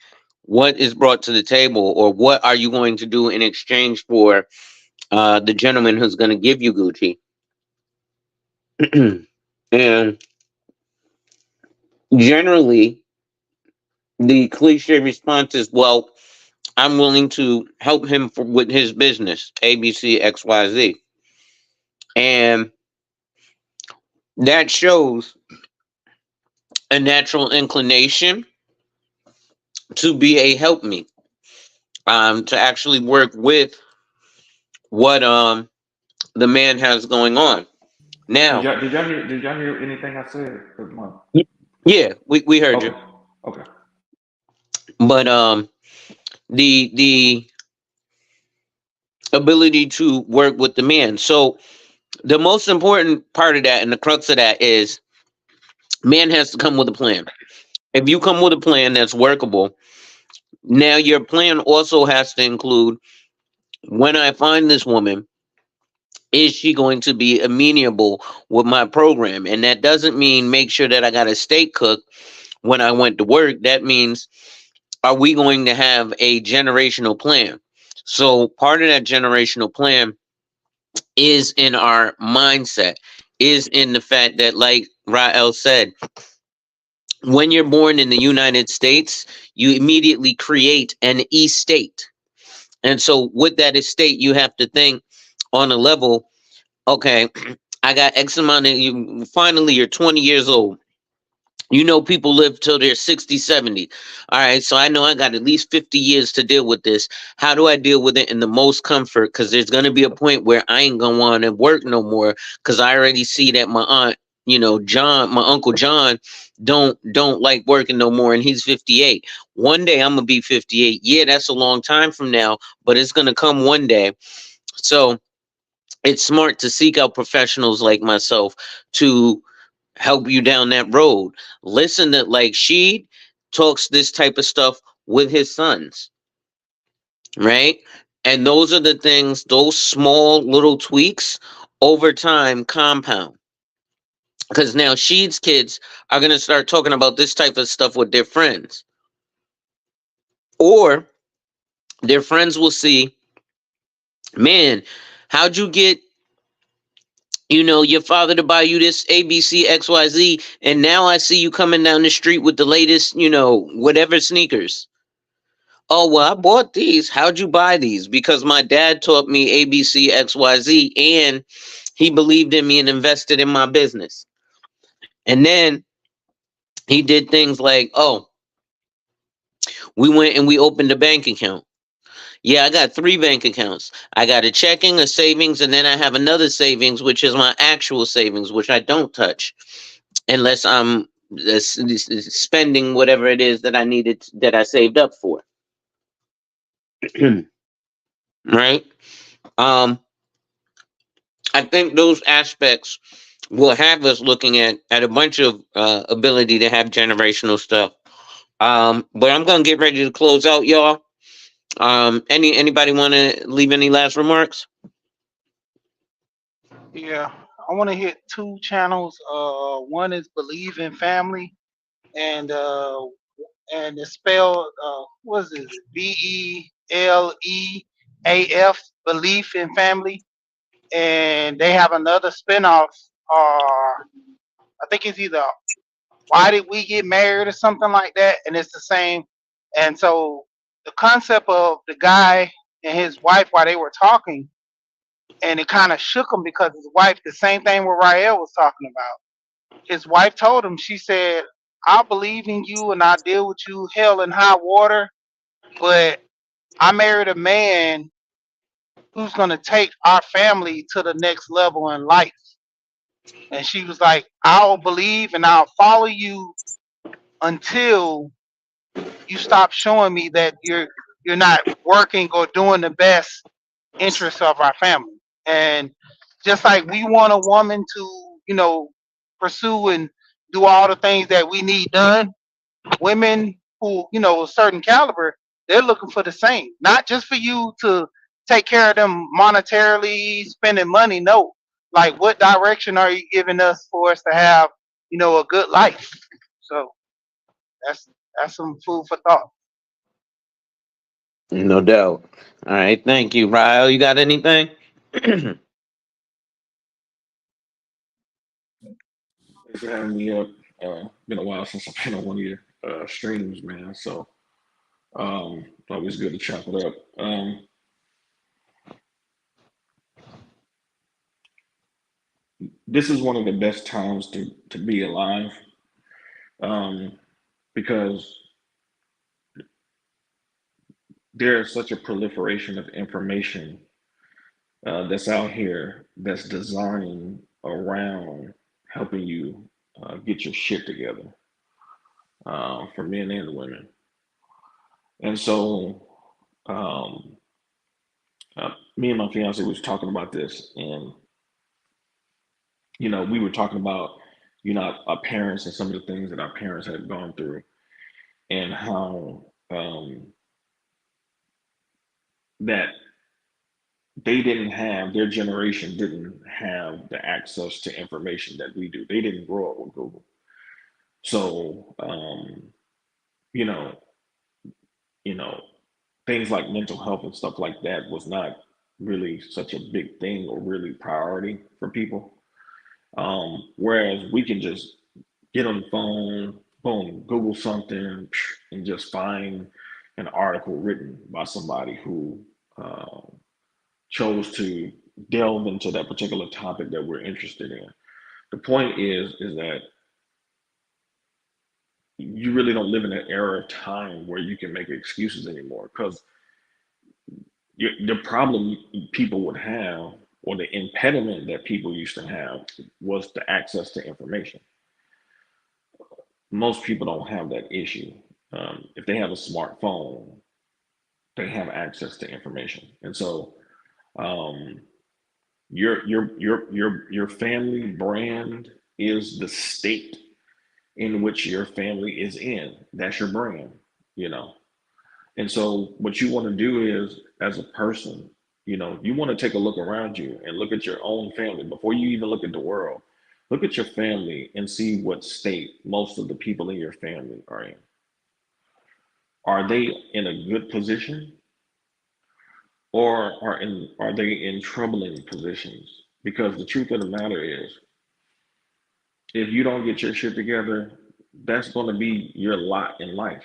what is brought to the table or what are you going to do in exchange for the gentleman who's going to give you Gucci. And generally, the cliche response is, well, I'm willing to help him with his business, ABC, XYZ. And that shows a natural inclination to be a help me, to actually work with what the man has going on. Now, Did y'all hear anything I said? y- yeah, we heard you. Okay, okay. But the ability to work with the man. So the most important part of that and the crux of that is man has to come with a plan. If you come with a plan that's workable, now your plan also has to include when I find this woman, Is she going to be amenable with my program? And that doesn't mean make sure that I got a steak cook when I went to work. That means, are we going to have a generational plan? So part of that generational plan is in our mindset, is in the fact that, like Rael said, when you're born in the United States, you immediately create an estate. And so with that estate, you have to think on a level, okay, I got X amount of you. Finally, you're 20 years old. You know, people live till they're 60, 70. All right, so I know I got at least 50 years to deal with this. How do I deal with it in the most comfort? Because there's going to be a point where I ain't going to want to work no more, because I already see that my aunt, John, my Uncle John, don't like working no more, and he's 58. One day I'm going to be 58. Yeah, that's a long time from now, but it's going to come one day. So it's smart to seek out professionals like myself to help you down that road. Listen to, like, she talks this type of stuff with his sons, right? And those are the things, those small little tweaks over time compound. Because now Sheed's kids are going to start talking about this type of stuff with their friends. Or their friends will see, man, how'd you get your father to buy you this ABC XYZ, and now I see you coming down the street with the latest, whatever sneakers. Oh, well, I bought these. How'd you buy these? Because my dad taught me ABC XYZ, and he believed in me and invested in my business. And then he did things like, oh, we went and we opened a bank account. Yeah, I got three bank accounts. I got a checking, a savings, and then I have another savings, which is my actual savings, which I don't touch unless I'm spending whatever it is that I needed, that I saved up for. Right? Um, I think those aspects will have us looking at a bunch of ability to have generational stuff. But I'm gonna get ready to close out, y'all. Anybody want to leave any last remarks? Yeah, I want to hit two channels. One is Believe in Family, and it's spelled what is it? BELEAF, Belief in Family, and they have another spinoff. I think it's either Why Did We Get Married or something like that, and it's the same. And so the concept of the guy and his wife while they were talking, and it kind of shook him because his wife, the same thing what Rael was talking about. His wife told him, she said, "I believe in you and I deal with you hell and high water, but I married a man who's going to take our family to the next level in life." And she was like, "I'll believe and I'll follow you until you stop showing me that you're not working or doing the best interests of our family." And just like we want a woman to, pursue and do all the things that we need done, women who, a certain caliber, they're looking for the same. Not just for you to take care of them monetarily, spending money. No. Like, what direction are you giving us for us to have, a good life? So that's that's some food for thought. No doubt. All right, thank you, Ryle. You got anything? Thanks for having me up. Been a while since I've been on one of your streams, man. So always good to chop it up. This is one of the best times to be alive, um, because there is such a proliferation of information that's out here that's designed around helping you get your shit together, for men and women. And so, um, me and my fiance was talking about this, and we were talking about our parents and some of the things that our parents had gone through, and how that they didn't have, their generation didn't have the access to information that we do. They didn't grow up with Google. So, you know, you know, things like mental health and stuff like that was not really such a big thing or really priority for people. Whereas we can just get on the phone, boom, Google something, and just find an article written by somebody who chose to delve into that particular topic that we're interested in. The point is that you really don't live in an era of time where you can make excuses anymore, because the problem people would have, or the impediment that people used to have, was the access to information. Most people don't have that issue. If they have a smartphone, they have access to information, and so um, your family brand is the state in which your family is in. That's your brand, you know. And so what you want to do is, as a person, you want to take a look around you and look at your own family before you even look at the world. Look at your family and see what state most of the people in your family are in. Are they in a good position, or are they in troubling positions? Because the truth of the matter is, if you don't get your shit together, that's going to be your lot in life.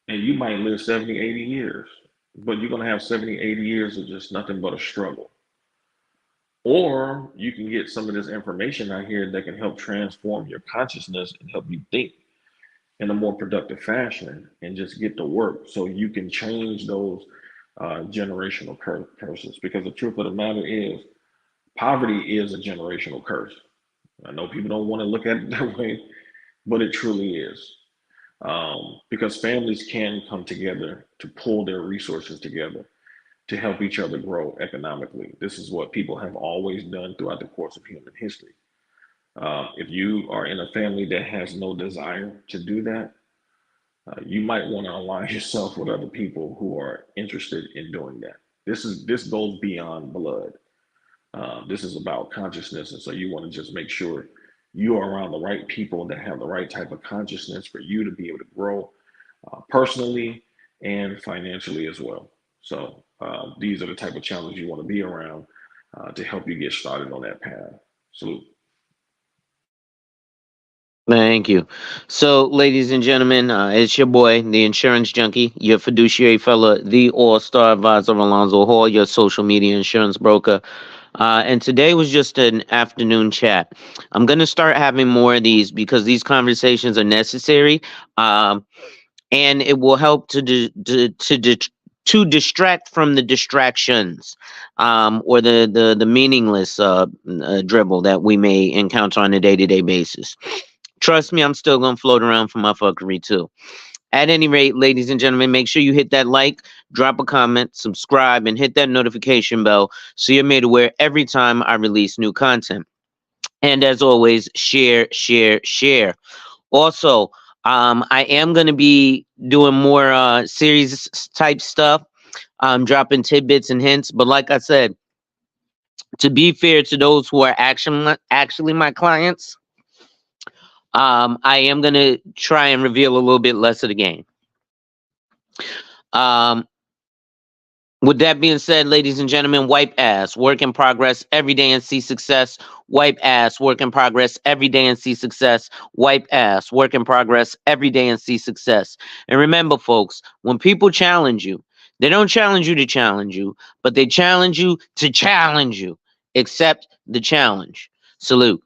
And you might live 70, 80 years, but you're going to have 70, 80 years of just nothing but a struggle. Or you can get some of this information out here that can help transform your consciousness and help you think in a more productive fashion and just get to work so you can change those generational curses. Because the truth of the matter is, poverty is a generational curse. I know people don't want to look at it that way, but it truly is. Because families can come together to pull their resources together to help each other grow economically. This is what people have always done throughout the course of human history. If you are in a family that has no desire to do that, you might want to align yourself with other people who are interested in doing that. This goes beyond blood. This is about consciousness, and so you want to just make sure you are around the right people that have the right type of consciousness for you to be able to grow personally and financially as well. So these are the type of challenges you want to be around to help you get started on that path. Salute. Thank you. So, ladies and gentlemen, it's your boy, the insurance junkie, your fiduciary fella, the all-star advisor Alonzo Hall, your social media insurance broker. And today was just an afternoon chat. I'm going to start having more of these because these conversations are necessary. Um, and it will help to distract from the distractions, or the meaningless dribble that we may encounter on a day-to-day basis. Trust me, I'm still gonna float around for my fuckery too. At any rate, ladies and gentlemen, make sure you hit that like, drop a comment, subscribe, and hit that notification bell so you're made aware every time I release new content. And as always, share, share, share. Also, I am going to be doing more series type stuff, dropping tidbits and hints. But like I said, to be fair to those who are actually my clients, I am going to try and reveal a little bit less of the game. Um, With that being said, ladies and gentlemen, wipe ass, work in progress every day and see success. Wipe ass, work in progress every day and see success. Wipe ass, work in progress every day and see success. And remember, folks, when people challenge you, they don't challenge you to challenge you, but they challenge you to challenge you. Accept the challenge. Salute.